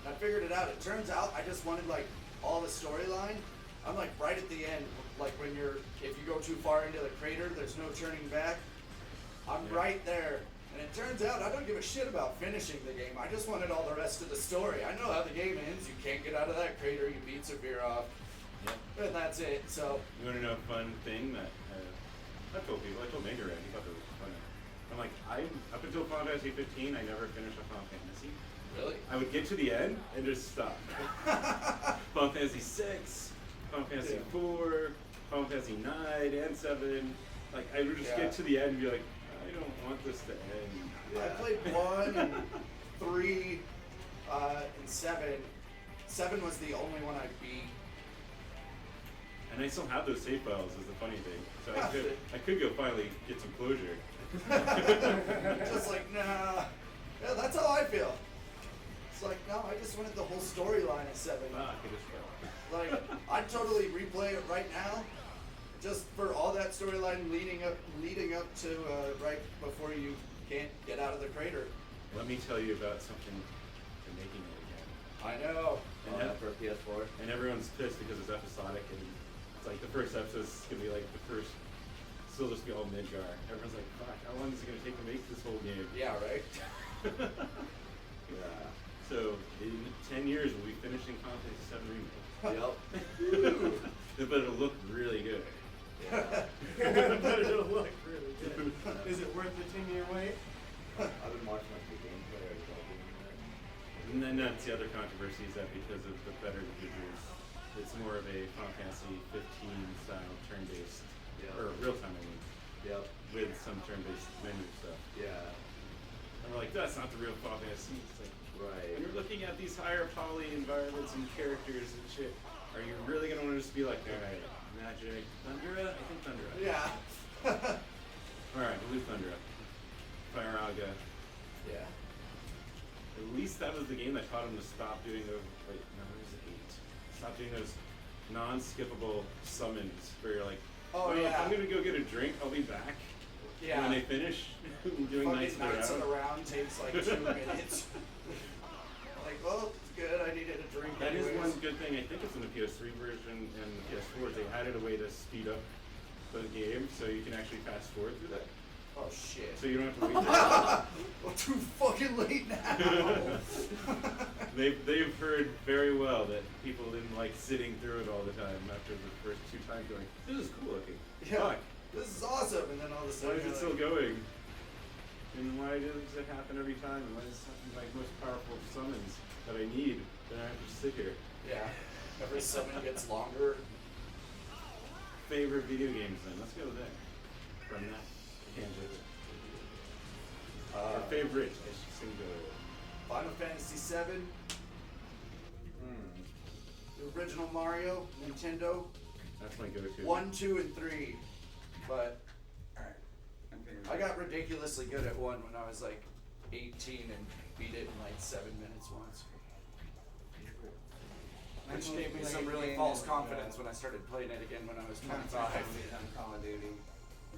[SPEAKER 3] And I figured it out. It turns out I just wanted like all the storyline. I'm like right at the end, like if you go too far into the crater, there's no turning back. I'm right there. And it turns out I don't give a shit about finishing the game. I just wanted all the rest of the story. I know how the game ends. You can't get out of that crater. You beat Sephiroth.
[SPEAKER 1] Yep.
[SPEAKER 3] And that's it. So
[SPEAKER 1] You want to know a fun thing that I told people? I told Megan he thought it was funny. I'm like, up until Final Fantasy 15, I never finished a Final Fantasy.
[SPEAKER 3] really,
[SPEAKER 1] I would get to the end and just stop. Final Fantasy 6, Final Fantasy 4, Final Fantasy 9 and 7. Like, I would just get to the end and be like, I don't want this to end.
[SPEAKER 3] I played 1 and 3 and 7. 7 was the only one I beat.
[SPEAKER 1] And I still have those save files is the funny thing. So I could go finally get some closure.
[SPEAKER 3] Just like, nah. Yeah, that's how I feel. It's like, no, I just wanted the whole storyline of 7.
[SPEAKER 1] I could just go.
[SPEAKER 3] Like, I'd totally replay it right now, just for all that storyline leading up to right before you can't get out of the crater.
[SPEAKER 1] Let me tell you about something they're making it again.
[SPEAKER 3] I know.
[SPEAKER 1] And,
[SPEAKER 4] For PS4.
[SPEAKER 1] and everyone's pissed because it's episodic and it's like the first episode's gonna be like the first, still just be all Midgar. Everyone's like, fuck, how long is it gonna take to make this whole game?
[SPEAKER 3] Yeah, right.
[SPEAKER 4] Yeah.
[SPEAKER 1] So in 10 years we'll be finishing Final Fantasy 7 Remake.
[SPEAKER 4] Yep.
[SPEAKER 1] But it'll look really good.
[SPEAKER 5] But it'll look really good. Is it worth the 10-year wait?
[SPEAKER 4] I've been watching like the gameplay or something.
[SPEAKER 1] And then that's the other controversy is that because of the better visuals, it's more of a Final Fantasy 15 style turn-based, or real-time I mean,
[SPEAKER 4] Yep.
[SPEAKER 1] with some turn-based menu stuff.
[SPEAKER 4] Yeah.
[SPEAKER 1] And we're like, that's not the real Final Fantasy. It's like,
[SPEAKER 4] Right.
[SPEAKER 1] when you're looking at these higher poly environments and characters and shit, are you really gonna want to just be like, alright, Magic, Thundera? I think Thundera.
[SPEAKER 3] Yeah.
[SPEAKER 1] Alright, we'll do Thundera. Firaga.
[SPEAKER 3] Yeah.
[SPEAKER 1] At least that was the game that taught him to stop doing those, wait, no, it was 8. Stop doing those non-skippable summons where you're like,
[SPEAKER 3] Oh,
[SPEAKER 1] well, if
[SPEAKER 3] yeah.
[SPEAKER 1] I'm gonna go get a drink, I'll be back.
[SPEAKER 3] Yeah.
[SPEAKER 1] And when they finish doing
[SPEAKER 3] Fucking
[SPEAKER 1] Knights of the Round.
[SPEAKER 3] takes like 2 minutes. Like, well, it's good. I needed a drink.
[SPEAKER 1] That is
[SPEAKER 3] anyways.
[SPEAKER 1] one good thing. I think it's in the PS3 version and the PS4. They added a way to speed up the game so you can actually fast forward through that.
[SPEAKER 3] Oh shit.
[SPEAKER 1] So you don't have to wait.
[SPEAKER 3] Well, too fucking late now.
[SPEAKER 1] They've heard very well that people didn't like sitting through it all the time after the first 2 times going, this is cool looking.
[SPEAKER 3] Yeah.
[SPEAKER 1] Fuck.
[SPEAKER 3] This is awesome, and then all of a
[SPEAKER 1] Why
[SPEAKER 3] sudden.
[SPEAKER 1] is it still going? And why does it happen every time? And why is it something like most powerful summons that I need that I have to sit here?
[SPEAKER 3] Yeah. Every summon gets longer.
[SPEAKER 1] Favorite video games then? Let's go there. From that tangent. Our favorite is single.
[SPEAKER 3] Final Fantasy VII, the original Mario, Nintendo,
[SPEAKER 1] That's my go-to.
[SPEAKER 3] 1, 2, and 3. But
[SPEAKER 2] Alright. I'm figuring
[SPEAKER 3] I got ridiculously good at 1 when I was like 18 and beat it in like 7 minutes once. Which gave me some really false confidence when I started playing it again when I was 25.
[SPEAKER 2] on Call of Duty.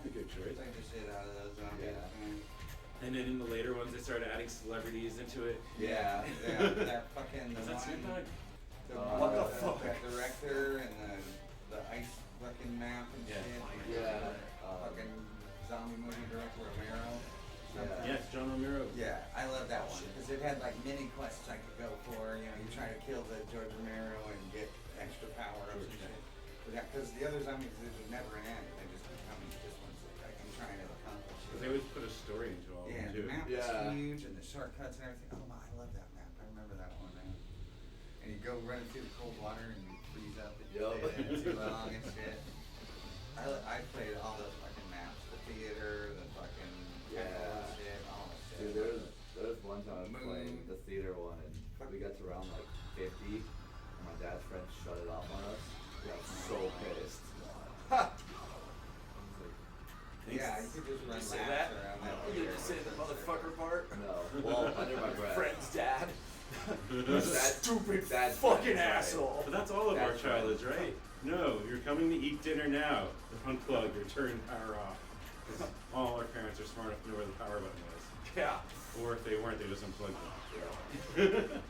[SPEAKER 1] A good choice.
[SPEAKER 2] Played the shit out of those zombies.
[SPEAKER 1] And then in the later ones, they started adding celebrities into it.
[SPEAKER 2] Yeah, that fucking
[SPEAKER 1] Is that Snoop Dogg?
[SPEAKER 3] What the fuck?
[SPEAKER 2] That director and the ice fucking map and
[SPEAKER 1] Yeah.
[SPEAKER 2] shit.
[SPEAKER 4] Yeah.
[SPEAKER 2] Fucking zombie movie director Romero.
[SPEAKER 1] Yes, John Romero.
[SPEAKER 2] Yeah, I love that one because it had like mini quests I could go for. You know, you try to kill the George Romero and get extra power ups and shit. Because the other zombies it would never end. They just become just ones like I'm trying to accomplish.
[SPEAKER 1] Because they always put a story into all
[SPEAKER 2] Yeah,
[SPEAKER 1] of them
[SPEAKER 2] the
[SPEAKER 1] too.
[SPEAKER 2] map
[SPEAKER 3] Yeah.
[SPEAKER 2] is huge and the shortcuts and everything. Oh my, I love that map. I remember that one, man. And you go running through the cold water and you freeze up and you
[SPEAKER 4] Yup.
[SPEAKER 2] stay there too long and shit. I played all the fucking maps, the theater, the fucking
[SPEAKER 4] Yeah.
[SPEAKER 2] shit, all that shit.
[SPEAKER 4] Dude, there was one time I was
[SPEAKER 2] Moon.
[SPEAKER 4] playing the theater one, and we got to round like 50, and my dad's friend shut it off on us. We got so pissed.
[SPEAKER 3] Ha!
[SPEAKER 2] Yeah, you could just run
[SPEAKER 3] Say
[SPEAKER 2] laps
[SPEAKER 3] that?
[SPEAKER 2] around that
[SPEAKER 3] Did
[SPEAKER 2] theater.
[SPEAKER 3] you say the motherfucker part?
[SPEAKER 4] No, well, under my breath.
[SPEAKER 3] Friend's dad.
[SPEAKER 4] That-
[SPEAKER 3] Stupid
[SPEAKER 4] that's
[SPEAKER 3] fucking
[SPEAKER 4] right.
[SPEAKER 3] asshole.
[SPEAKER 1] But that's all of our
[SPEAKER 4] That's
[SPEAKER 1] childhoods, right? No, you're coming to eat dinner now. Unplug or turn power off. 'Cause all our parents are smart enough to know where the power button was.
[SPEAKER 3] Yeah.
[SPEAKER 1] Or if they weren't, they just unplugged
[SPEAKER 4] Yeah.
[SPEAKER 1] them.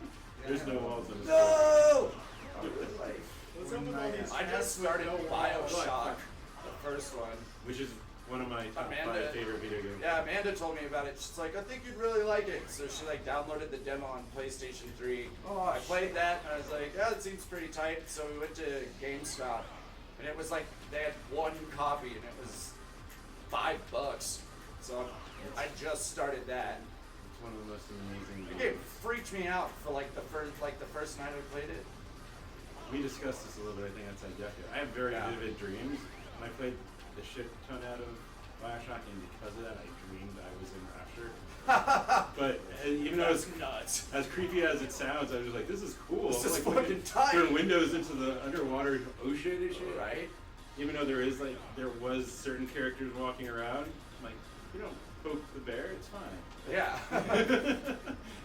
[SPEAKER 1] There's no walls in this
[SPEAKER 3] No!
[SPEAKER 4] I really like.
[SPEAKER 5] What's up with all these
[SPEAKER 3] I just
[SPEAKER 5] cats with
[SPEAKER 3] started
[SPEAKER 5] no walls?
[SPEAKER 3] Bioshock, the first one.
[SPEAKER 1] Which is one of my top
[SPEAKER 3] Amanda-
[SPEAKER 1] 5 favorite video games.
[SPEAKER 3] Yeah, Amanda told me about it. She's like, I think you'd really like it. So she like downloaded the demo on PlayStation 3.
[SPEAKER 1] Oh,
[SPEAKER 3] I played that and I was like, yeah, it seems pretty tight. So we went to GameStop and it was like they had one copy and it was $5. So I just started that.
[SPEAKER 1] It's one of the most amazing
[SPEAKER 3] The game
[SPEAKER 1] games.
[SPEAKER 3] freaked me out for like the first night I played it.
[SPEAKER 1] We discussed this a little bit, I think, outside Jeffy. I have very
[SPEAKER 3] Yeah.
[SPEAKER 1] vivid dreams, and I played the shit ton out of Bioshock, and because of that, I dreamed I was in Rapture. But even though
[SPEAKER 3] That's
[SPEAKER 1] it's
[SPEAKER 3] nuts.
[SPEAKER 1] as creepy as it sounds, I was like, this is cool.
[SPEAKER 3] This
[SPEAKER 1] I'm
[SPEAKER 3] is
[SPEAKER 1] like,
[SPEAKER 3] fucking tight.
[SPEAKER 1] turn windows into the underwater ocean and shit.
[SPEAKER 3] Right?
[SPEAKER 1] Even though there was certain characters walking around, I'm like, you don't poke the bear, it's fine.
[SPEAKER 3] Yeah.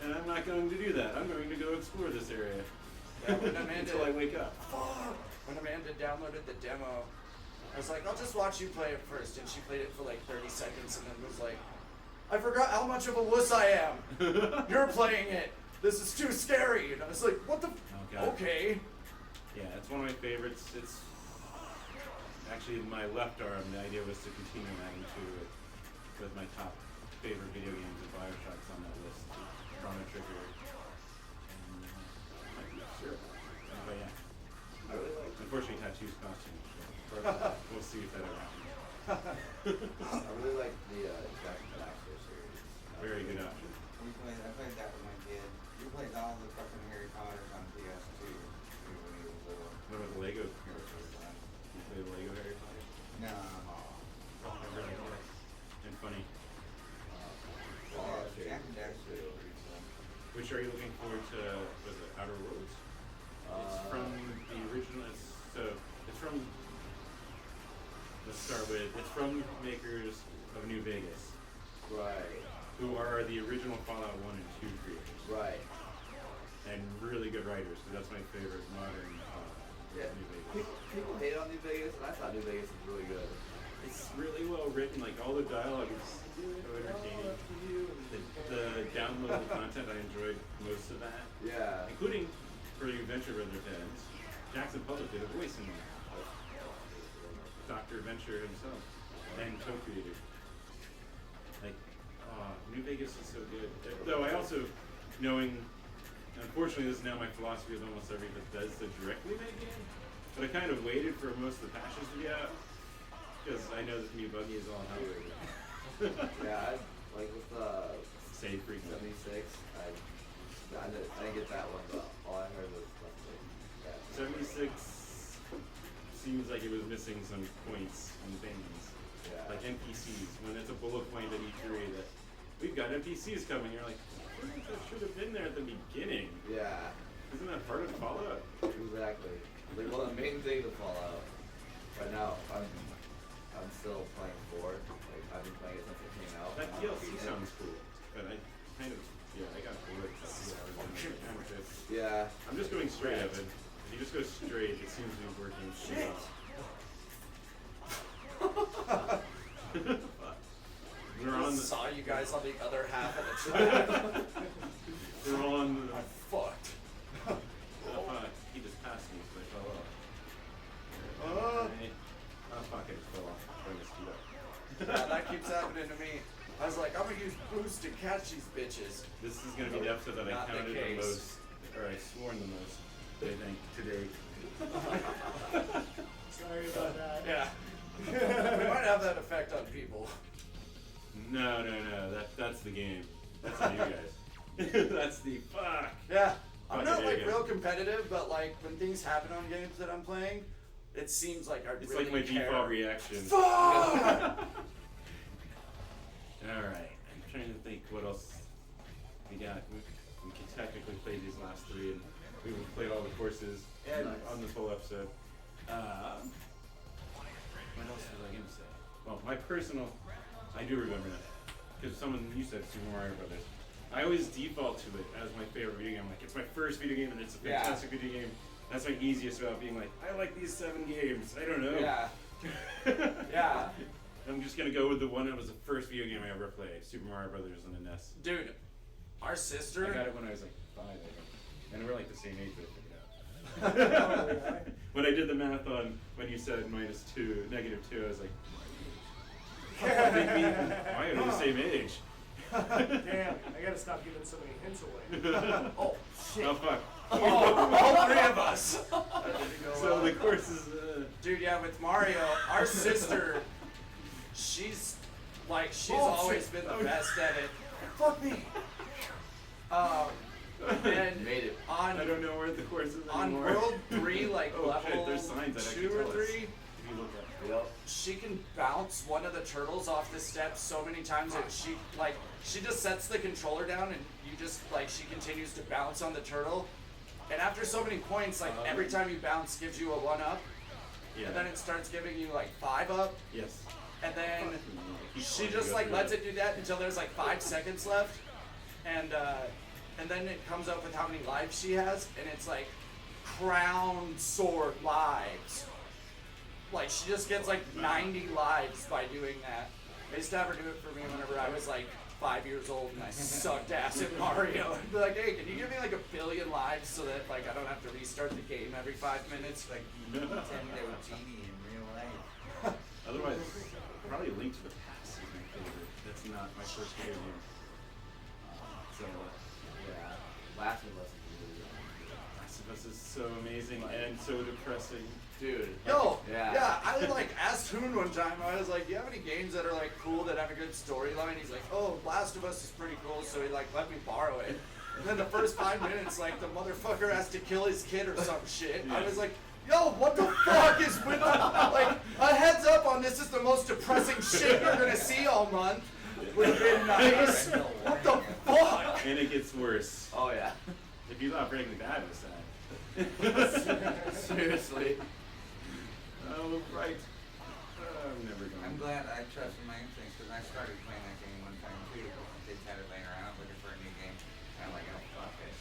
[SPEAKER 1] And I'm not going to do that. I'm going to go explore this area
[SPEAKER 3] Yeah, when Amanda,
[SPEAKER 1] until I wake up.
[SPEAKER 3] when Amanda downloaded the demo, I was like, I'll just watch you play it first. And she played it for like 30 seconds and then was like, I forgot how much of a wuss I am. You're playing it. This is too scary. And I was like, what the?
[SPEAKER 1] God.
[SPEAKER 3] Okay.
[SPEAKER 1] Yeah, it's one of my favorites. It's actually my left arm. The idea was to continue adding to it with my top favorite video games, and Bioshock's on that list. Chrono Trigger. And,
[SPEAKER 4] Sure.
[SPEAKER 1] but yeah,
[SPEAKER 4] I really like.
[SPEAKER 1] unfortunately, tattoos cost too much. So we'll see if that ever happens.
[SPEAKER 4] I really like the Jack and Daxter series.
[SPEAKER 1] Very good option.
[SPEAKER 2] I played that with my kid. We played all the fucking Harry Potters on PS2 when he was little.
[SPEAKER 1] What about the Lego characters? You play the Lego Harry Potter?
[SPEAKER 2] No.
[SPEAKER 1] They're really good and funny.
[SPEAKER 4] Fallout series
[SPEAKER 2] Jack and
[SPEAKER 4] is
[SPEAKER 2] Daxter
[SPEAKER 4] cool.
[SPEAKER 2] is pretty cool.
[SPEAKER 1] Which are you looking forward to? Was it Outer Worlds? It's from the original. It's from. Let's start with. It's from makers of New Vegas,
[SPEAKER 4] Right.
[SPEAKER 1] who are the original Fallout 1 and 2 creators,
[SPEAKER 4] Right.
[SPEAKER 1] and really good writers. So that's my favorite modern
[SPEAKER 4] Yeah.
[SPEAKER 1] New Vegas.
[SPEAKER 4] People hate on New Vegas, and I thought New Vegas was really good.
[SPEAKER 1] It's really well written. Like all the dialogue is so entertaining. The downloadable content, I enjoyed most of that,
[SPEAKER 4] Yeah.
[SPEAKER 1] including for the Adventure Brother fans. Jackson Public did a voice in there. Dr. Adventure himself and co-creator. Like, New Vegas is so good. Though I also, knowing, unfortunately, this is now my philosophy with almost every Bethesda directly made game. But I kind of waited for most of the patches to be out because I know this new buggy is all hell.
[SPEAKER 4] Yeah, like with the
[SPEAKER 1] Save freak.
[SPEAKER 4] 76, I didn't get that one, but all I heard was nothing.
[SPEAKER 1] 76 seems like it was missing some points and things.
[SPEAKER 4] Yeah.
[SPEAKER 1] Like NPCs, when it's a bullet point at E3 that we've got NPCs coming, you're like, I think that should have been there at the beginning.
[SPEAKER 4] Yeah,
[SPEAKER 1] Isn't that part of Fallout?
[SPEAKER 4] exactly. Like, well, the main thing to Fallout right now, I'm still playing 4. Like, I've been playing it since it came out.
[SPEAKER 1] That
[SPEAKER 4] and I'm
[SPEAKER 1] DLC
[SPEAKER 4] beating it.
[SPEAKER 1] sounds cool, but I kind of, I got bored.
[SPEAKER 4] Yeah.
[SPEAKER 1] I'm just going straight, Evan. If you just go straight, it seems to be working.
[SPEAKER 3] Shit.
[SPEAKER 1] We're on the,
[SPEAKER 3] Saw you guys on the other half of the track.
[SPEAKER 1] we're on the,
[SPEAKER 3] I'm fucked.
[SPEAKER 1] he just passed me, so I fell off.
[SPEAKER 3] Uh.
[SPEAKER 1] Oh fuck, I just fell off. Bring this feet up.
[SPEAKER 3] Yeah, that keeps happening to me. I was like, I'm gonna use boost to catch these bitches.
[SPEAKER 1] This is gonna be the episode that I
[SPEAKER 3] Not the
[SPEAKER 1] counted the
[SPEAKER 3] case.
[SPEAKER 1] most, or I sworn the most, I think, today.
[SPEAKER 5] Sorry about that.
[SPEAKER 3] Yeah. We might have that effect on people.
[SPEAKER 1] No, that's the game. That's not you guys. That's the fuck.
[SPEAKER 3] Yeah. I'm
[SPEAKER 1] Fuck
[SPEAKER 3] not
[SPEAKER 1] it,
[SPEAKER 3] like
[SPEAKER 1] yeah.
[SPEAKER 3] real competitive, but like when things happen on games that I'm playing, it seems like I
[SPEAKER 1] It's
[SPEAKER 3] really
[SPEAKER 1] like my
[SPEAKER 3] care.
[SPEAKER 1] default reaction.
[SPEAKER 3] Fuck!
[SPEAKER 1] Alright, I'm trying to think what else we got. We can technically play these last three, and we will play all the courses and
[SPEAKER 4] Nice.
[SPEAKER 1] on this whole episode. What else was I going to say? Well, my personal, I do remember that. Because you said Super Mario Brothers. I always default to it as my favorite video game. Like, it's my first video game, and it's a fantastic video game. That's my easiest about being like, I like these 7 games. I don't know.
[SPEAKER 3] Yeah. Yeah.
[SPEAKER 1] I'm just gonna go with the one that was the first video game I ever played, Super Mario Brothers on the NES.
[SPEAKER 3] Dude, our
[SPEAKER 1] I
[SPEAKER 3] sister.
[SPEAKER 1] got it when I was like 5, I think. And we're like the same age, but I figured it out. When I did the math on when you said -2, -2, I was like, why are we the same age?
[SPEAKER 5] Damn, I gotta stop giving so many hints away.
[SPEAKER 3] Oh, shit.
[SPEAKER 1] Oh fuck.
[SPEAKER 3] All 3 of us.
[SPEAKER 1] So the course is
[SPEAKER 3] Dude, yeah, with Mario, our sister, she's
[SPEAKER 1] Oh,
[SPEAKER 3] always
[SPEAKER 1] shit.
[SPEAKER 3] been the best at it. Fuck me. And
[SPEAKER 4] Made it.
[SPEAKER 3] on
[SPEAKER 1] I don't know where the course is
[SPEAKER 3] on
[SPEAKER 1] anymore.
[SPEAKER 3] World 3, like
[SPEAKER 1] Oh,
[SPEAKER 3] level
[SPEAKER 1] shit, there's signs that
[SPEAKER 3] 2
[SPEAKER 1] actually
[SPEAKER 3] or
[SPEAKER 1] tell us.
[SPEAKER 3] 3,
[SPEAKER 1] If you look up.
[SPEAKER 4] Yep.
[SPEAKER 3] she can bounce one of the turtles off the steps so many times that she just sets the controller down and you just she continues to bounce on the turtle. And after so many points, every time you bounce gives you a 1-up,
[SPEAKER 1] Yeah.
[SPEAKER 3] and then it starts giving you 5-up,
[SPEAKER 1] Yes.
[SPEAKER 3] and then
[SPEAKER 1] Keep
[SPEAKER 3] she
[SPEAKER 1] going,
[SPEAKER 3] just
[SPEAKER 1] go through
[SPEAKER 3] lets
[SPEAKER 1] that.
[SPEAKER 3] it do that until there's 5 seconds left, and then it comes up with how many lives she has, and it's crown sword lives. She just gets 90 lives by doing that. I used to have her do it for me whenever I was 5 years old and I sucked ass at Mario. I'd be like, hey, can you give me 1 billion lives so that I don't have to restart the game every 5 minutes?
[SPEAKER 2] Like you pretend they were genie in real life.
[SPEAKER 1] Otherwise, probably Link to the Past is my favorite. That's not my first video game. So,
[SPEAKER 4] Yeah. Last of Us is really good.
[SPEAKER 1] Last of Us is so amazing and so depressing.
[SPEAKER 4] Dude.
[SPEAKER 3] Yo,
[SPEAKER 4] Yeah.
[SPEAKER 3] I asked Hoon one time, I was like, do you have any games that are cool that have a good storyline? He's like, oh, Last of Us is pretty cool, so he let me borrow it. And then the first 5 minutes, the motherfucker has to kill his kid or some shit. I was like, yo, what the fuck is with a heads up on this is the most depressing shit you're gonna see all month. Would have been nice. What the fuck?
[SPEAKER 1] And it gets worse.
[SPEAKER 4] Oh yeah.
[SPEAKER 1] If you thought Breaking Bad was sad.
[SPEAKER 4] Seriously.
[SPEAKER 1] Oh, right. I'm never going.
[SPEAKER 2] I'm glad I trusted my instincts because I started playing that game one time too. Kids had it laying around looking for a new game. And I'm like, oh fuck this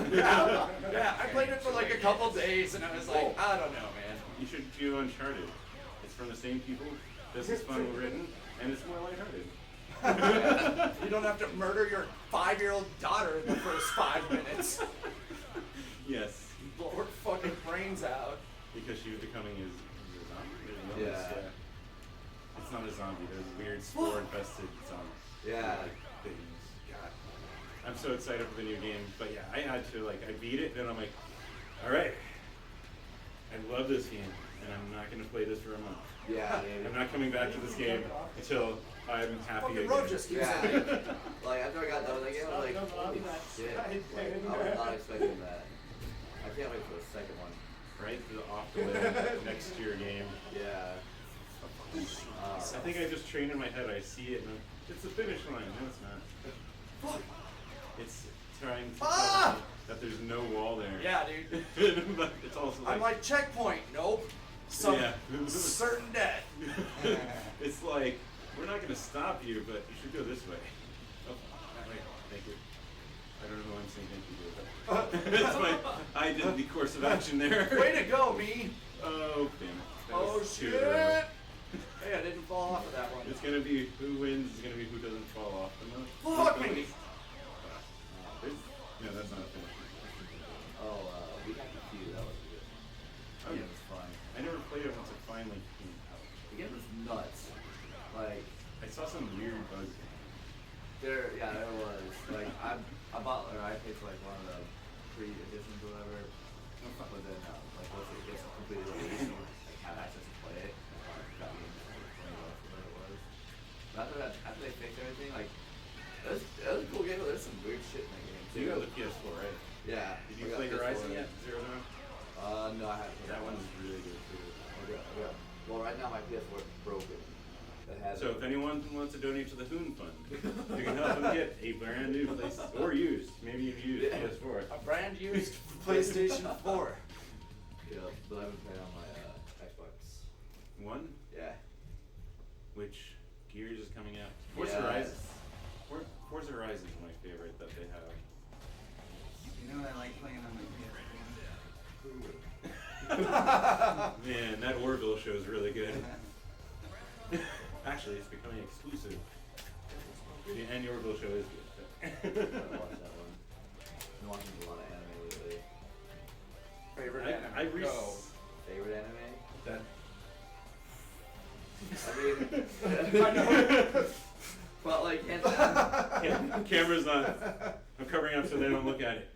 [SPEAKER 2] shit.
[SPEAKER 3] Yeah, I played it for a couple days and I was like, I don't know, man.
[SPEAKER 1] You should do Uncharted. It's from the same people. This is fun written, and it's more lighthearted.
[SPEAKER 3] You don't have to murder your 5-year-old daughter in the first 5 minutes.
[SPEAKER 1] Yes,
[SPEAKER 3] Blow her fucking brains out.
[SPEAKER 1] because she was becoming a zombie. There's an illness,
[SPEAKER 4] Yeah.
[SPEAKER 1] It's not a zombie. There's a weird spore-infested zombie.
[SPEAKER 4] Yeah.
[SPEAKER 1] Things. God. I'm so excited for the new game, but yeah, I had to I beat it, and I'm like, all right, I love this game, and I'm not gonna play this for a month.
[SPEAKER 4] Yeah, dude.
[SPEAKER 1] I'm not coming back to this game until I'm happy
[SPEAKER 3] Fucking
[SPEAKER 1] again.
[SPEAKER 3] road just keeps
[SPEAKER 4] Yeah.
[SPEAKER 3] saying.
[SPEAKER 4] After I got done with that game, I was like, holy shit. I was not expecting that. I can't wait for the second one.
[SPEAKER 1] Right? The off-the-lid next year game.
[SPEAKER 4] Yeah.
[SPEAKER 1] I think I just trained in my head. I see it, and it's the finish line. No, it's not.
[SPEAKER 3] Fuck.
[SPEAKER 1] It's trying to
[SPEAKER 3] Ah!
[SPEAKER 1] tell me that there's no wall there.
[SPEAKER 3] Yeah, dude.
[SPEAKER 1] But it's also
[SPEAKER 3] I'm like, checkpoint. Nope. Some
[SPEAKER 1] Yeah.
[SPEAKER 3] certain death.
[SPEAKER 1] It's like, we're not going to stop you, but you should go this way. Oh, wait, thank you. I don't know who I'm saying thank you to, but I did the course of action there.
[SPEAKER 3] Way to go, me.
[SPEAKER 1] Oh, damn it. That
[SPEAKER 3] Oh,
[SPEAKER 1] was too
[SPEAKER 3] shit.
[SPEAKER 1] early.
[SPEAKER 3] Hey, I didn't fall off of that one.
[SPEAKER 1] It's gonna be who wins. It's gonna be who doesn't fall off the most.
[SPEAKER 3] Fuck me.
[SPEAKER 1] No, that's not a finish.
[SPEAKER 4] We got the few. That was good.
[SPEAKER 1] Oh,
[SPEAKER 4] Yeah,
[SPEAKER 1] yeah.
[SPEAKER 4] it was fun.
[SPEAKER 1] I never played it once it finally came out.
[SPEAKER 4] The game was nuts.
[SPEAKER 1] I saw some weird bugs.
[SPEAKER 4] There was. I bought, or I paid for one of the pre-editions or whatever. But then, once it gets completely released, you have access to play it. Got me into $20 for what it was. But after they fixed everything, it was a cool game, but there's some weird shit in that game
[SPEAKER 1] So
[SPEAKER 4] too.
[SPEAKER 1] you got the PS4, right?
[SPEAKER 4] Yeah.
[SPEAKER 1] Did you
[SPEAKER 4] I got
[SPEAKER 1] play
[SPEAKER 4] PS4.
[SPEAKER 1] Horizon yet?
[SPEAKER 4] now my PS4 is broken. It has
[SPEAKER 1] So if anyone wants to donate to the Hoon Fund, you can help them get a brand new place or used, maybe you've used
[SPEAKER 4] Yeah.
[SPEAKER 1] PS4.
[SPEAKER 3] A brand used PlayStation 4.
[SPEAKER 4] Yeah, but I've been playing on my Xbox.
[SPEAKER 1] One,
[SPEAKER 4] Yeah.
[SPEAKER 1] which Gears is coming out. Forza
[SPEAKER 4] Yes.
[SPEAKER 1] Horizon. Forza Horizon is my favorite that they have.
[SPEAKER 2] You know what I like playing on my
[SPEAKER 1] Man, that Orville show is really good. Actually, it's becoming exclusive. And the Orville show is
[SPEAKER 4] I
[SPEAKER 1] good.
[SPEAKER 4] gotta watch that one. Been watching a lot of anime lately.
[SPEAKER 3] Favorite
[SPEAKER 1] I
[SPEAKER 3] anime? Go.
[SPEAKER 4] Favorite anime?
[SPEAKER 1] That
[SPEAKER 4] I mean,
[SPEAKER 3] I know.
[SPEAKER 4] but like hands down.
[SPEAKER 1] camera's not. I'm covering up so they don't look at it.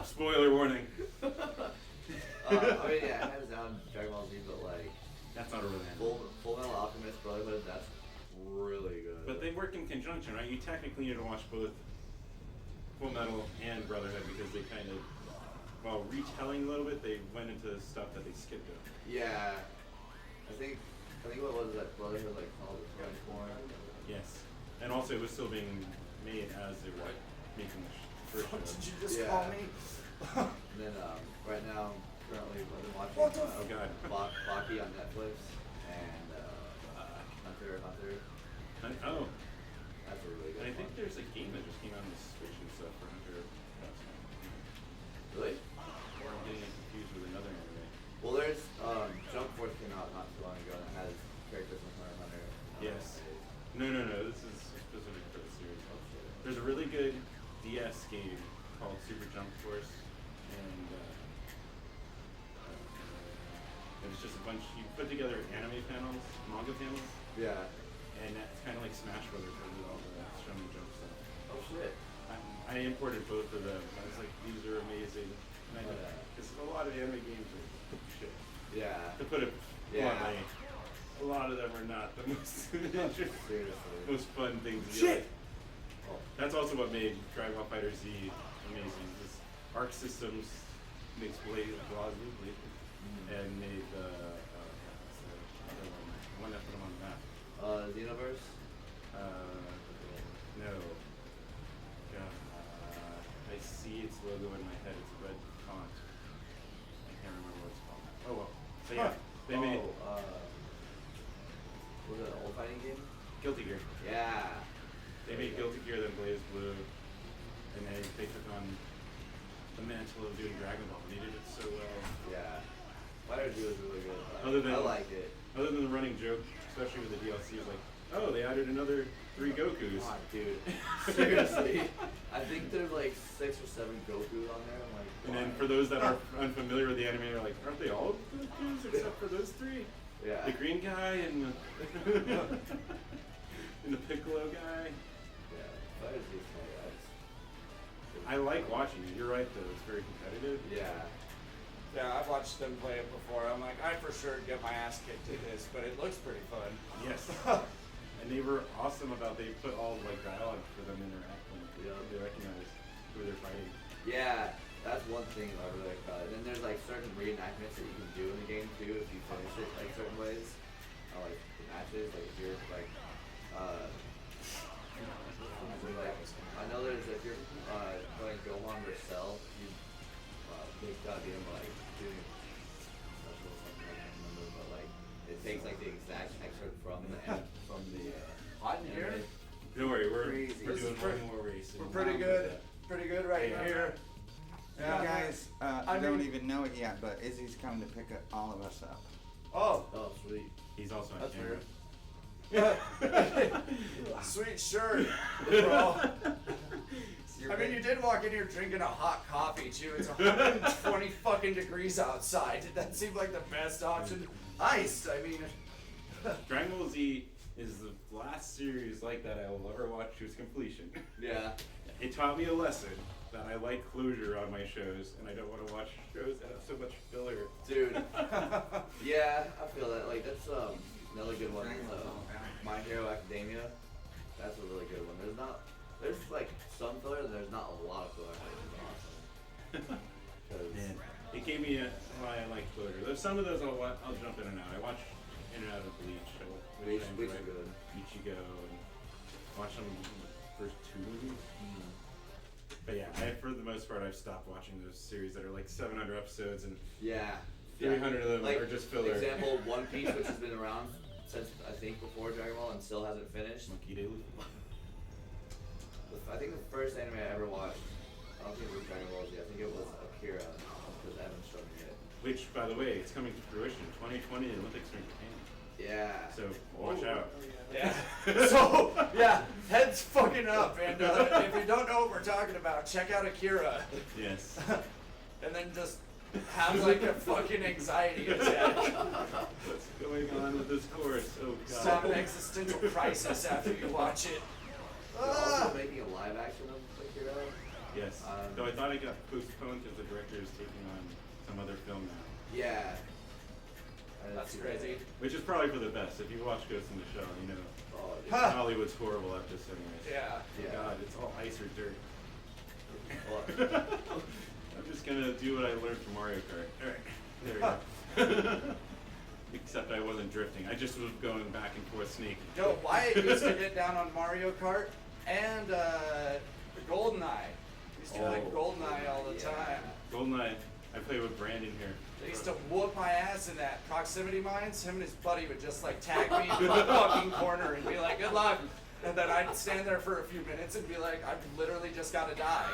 [SPEAKER 1] Spoiler warning.
[SPEAKER 4] I mean, yeah, hands down Dragon Ball Z, but like
[SPEAKER 1] That's not a real anime.
[SPEAKER 4] Full Metal Alchemist Brotherhood, that's really good.
[SPEAKER 1] But they work in conjunction, right? You technically need to watch both Full Metal and Brotherhood because they kind of, while retelling a little bit, they went into stuff that they skipped over.
[SPEAKER 4] Yeah, I think what was that Brotherhood like called the Transform?
[SPEAKER 1] Yes. And also, it was still being made as they were making the first
[SPEAKER 3] What
[SPEAKER 1] show.
[SPEAKER 3] did you just
[SPEAKER 4] Yeah.
[SPEAKER 3] call me?
[SPEAKER 4] And then right now, currently, I've been watching
[SPEAKER 3] What the
[SPEAKER 1] Oh, God.
[SPEAKER 4] Baki on Netflix and Hunter x Hunter.
[SPEAKER 1] Oh,
[SPEAKER 4] That's a really good
[SPEAKER 1] and I think
[SPEAKER 4] one.
[SPEAKER 1] there's a game that just came out on the Switch and stuff for Hunter.
[SPEAKER 4] Really?
[SPEAKER 1] Or I'm getting it confused with another anime.
[SPEAKER 4] Well, there's Jump Force came out not too long ago and it has characters from Hunter x Hunter.
[SPEAKER 1] Yes. No. This is specific for the series.
[SPEAKER 4] Oh, shit.
[SPEAKER 1] There's a really good DS game called Super Jump Force, and it's just a bunch. You put together anime panels, manga panels,
[SPEAKER 4] Yeah.
[SPEAKER 1] and it's kind of like Smash Brothers with all the show me jump stuff.
[SPEAKER 4] Oh shit.
[SPEAKER 1] I imported both of them. I was like, these are amazing. And I
[SPEAKER 4] Oh, yeah.
[SPEAKER 1] because a lot of anime games are shit.
[SPEAKER 4] Yeah.
[SPEAKER 1] To put it
[SPEAKER 4] Yeah.
[SPEAKER 1] bluntly, a lot of them are not the most
[SPEAKER 4] Seriously.
[SPEAKER 1] most fun things. to
[SPEAKER 3] Shit!
[SPEAKER 1] like.
[SPEAKER 4] Oh.
[SPEAKER 1] That's also what made Dragon Ball Fighter Z amazing. This Arc Systems makes BlazBlue, and made what's the other one that put them on the map.
[SPEAKER 4] Xenoverse?
[SPEAKER 1] No. Yeah. I see its logo in my head. It's a red font. I can't remember what it's called. Oh well. So yeah, they made
[SPEAKER 4] Was it an old fighting game?
[SPEAKER 1] Guilty Gear.
[SPEAKER 4] Yeah.
[SPEAKER 1] They made Guilty Gear, then BlazBlue, and they took on the mantle of doing Dragon Ball, and they did it so well.
[SPEAKER 4] Yeah. Fighter Z was really good.
[SPEAKER 1] Other
[SPEAKER 4] I liked it.
[SPEAKER 1] Other than the running joke, especially with the DLC, is like, oh, they added another 3 Gokus.
[SPEAKER 4] God, dude. Seriously. I think there's like 6 or 7 Gokus on there. I'm like,
[SPEAKER 1] And then
[SPEAKER 4] why?
[SPEAKER 1] for those that are unfamiliar with the anime, they're like, aren't they all Gokus except for those 3?
[SPEAKER 4] Yeah.
[SPEAKER 1] The green guy and the and the Piccolo guy.
[SPEAKER 4] Yeah. Fighter Z is like,
[SPEAKER 1] I like watching it. You're right though; it's very competitive.
[SPEAKER 4] Yeah.
[SPEAKER 3] Yeah, I've watched them play it before. I'm like, I for sure get my ass kicked at this, but it looks pretty fun.
[SPEAKER 1] Yes. And they were awesome about they put all like dialogue for them in their act when they recognize who they're fighting.
[SPEAKER 4] Yeah. That's one thing I really like about it. And then there's like certain reenactments that you can do in the game too if you finish it like certain ways. Like the matches, like if you're like I know there's if you're going Gohan or Cell, you they gotta be him like doing special or something, I can't remember, but like it takes like the exact excerpt from the
[SPEAKER 3] Hot in here?
[SPEAKER 4] anime.
[SPEAKER 1] Don't worry, we're
[SPEAKER 2] Crazy.
[SPEAKER 1] we're
[SPEAKER 3] This
[SPEAKER 1] doing
[SPEAKER 3] is pretty-
[SPEAKER 1] one more race. and
[SPEAKER 3] We're pretty good. Pretty good right
[SPEAKER 1] Yeah.
[SPEAKER 3] here.
[SPEAKER 2] You guys
[SPEAKER 3] I
[SPEAKER 2] don't
[SPEAKER 3] mean-
[SPEAKER 2] even know it yet, but Izzy's coming to pick all of us up.
[SPEAKER 3] Oh,
[SPEAKER 4] Oh sweet.
[SPEAKER 1] He's also on
[SPEAKER 3] that's
[SPEAKER 1] camera.
[SPEAKER 3] weird. Sweet shirt, bro.
[SPEAKER 2] You're
[SPEAKER 3] I mean,
[SPEAKER 2] right.
[SPEAKER 3] you did walk in here drinking a hot coffee too. It's 120 fucking degrees outside. Did that seem like the best option? Iced. I mean,
[SPEAKER 1] Dragon Ball Z is the last series like that I will ever watch to its completion.
[SPEAKER 4] Yeah.
[SPEAKER 1] It taught me a lesson that I like closure on my shows, and I don't want to watch shows that have so much filler.
[SPEAKER 4] Dude. Yeah, I feel that. Like that's another good one is
[SPEAKER 2] Dragon Ball's all about.
[SPEAKER 4] My Hero Academia. That's a really good one. There's like some filler and there's not a lot of filler, which is awesome. 'Cause-
[SPEAKER 1] Man, it gave me why I like closure. There's some of those I'll jump in and out. I watch in and out of Bleach.
[SPEAKER 4] Bleach
[SPEAKER 1] I
[SPEAKER 4] is
[SPEAKER 1] enjoy
[SPEAKER 4] good.
[SPEAKER 1] Ichigo and watched some of the first 2 movies. But yeah, for the most part, I've stopped watching those series that are like 700 episodes and
[SPEAKER 4] Yeah.
[SPEAKER 1] 300 of them
[SPEAKER 4] Like,
[SPEAKER 1] are just filler.
[SPEAKER 4] Example, One Piece, which has been around since I think before Dragon Ball and still hasn't finished.
[SPEAKER 1] Monkey D. Luffy.
[SPEAKER 4] I think the first anime I ever watched, I don't think it was Dragon Ball Z, I think it was Akira, because Evan showed me it.
[SPEAKER 1] Which, by the way, it's coming to fruition. 2020, the Olympics are in Japan.
[SPEAKER 4] Yeah.
[SPEAKER 1] So watch out.
[SPEAKER 5] Oh,
[SPEAKER 3] Yeah. So, yeah, heads fucking up. And if you don't know what we're talking about, check out Akira.
[SPEAKER 1] Yes.
[SPEAKER 3] And then just have like a fucking anxiety attack.
[SPEAKER 1] What's going on with this course? Oh
[SPEAKER 3] Just have an
[SPEAKER 1] god.
[SPEAKER 3] existential crisis after you watch it.
[SPEAKER 4] They're also making a live action of Akira.
[SPEAKER 1] Yes. Though I thought it got postponed because the director is taking on some other film now.
[SPEAKER 4] Yeah. I didn't
[SPEAKER 3] That's
[SPEAKER 4] see
[SPEAKER 3] crazy.
[SPEAKER 1] Which is probably for the best. If you watch Ghost in the Shell, you know
[SPEAKER 4] that. Oh, dude.
[SPEAKER 3] Huh.
[SPEAKER 1] Hollywood's horrible at this anyways.
[SPEAKER 3] Yeah.
[SPEAKER 4] Yeah.
[SPEAKER 1] God, it's all ice or dirt.
[SPEAKER 4] Well,
[SPEAKER 1] I'm just gonna do what I learned from Mario Kart. Alright, there we go. Except I wasn't drifting. I just was going back and forth sneaking.
[SPEAKER 3] Yo, Wyatt used to get down on Mario Kart and GoldenEye. Used to like
[SPEAKER 4] Oh,
[SPEAKER 3] GoldenEye all the
[SPEAKER 4] yeah.
[SPEAKER 3] time.
[SPEAKER 1] GoldenEye, I play with Brandon here.
[SPEAKER 3] They used to whoop my ass in that proximity mines. Him and his buddy would just like tag me in the fucking corner and be like, good luck. And then I'd stand there for a few minutes and be like, I've literally just gotta die.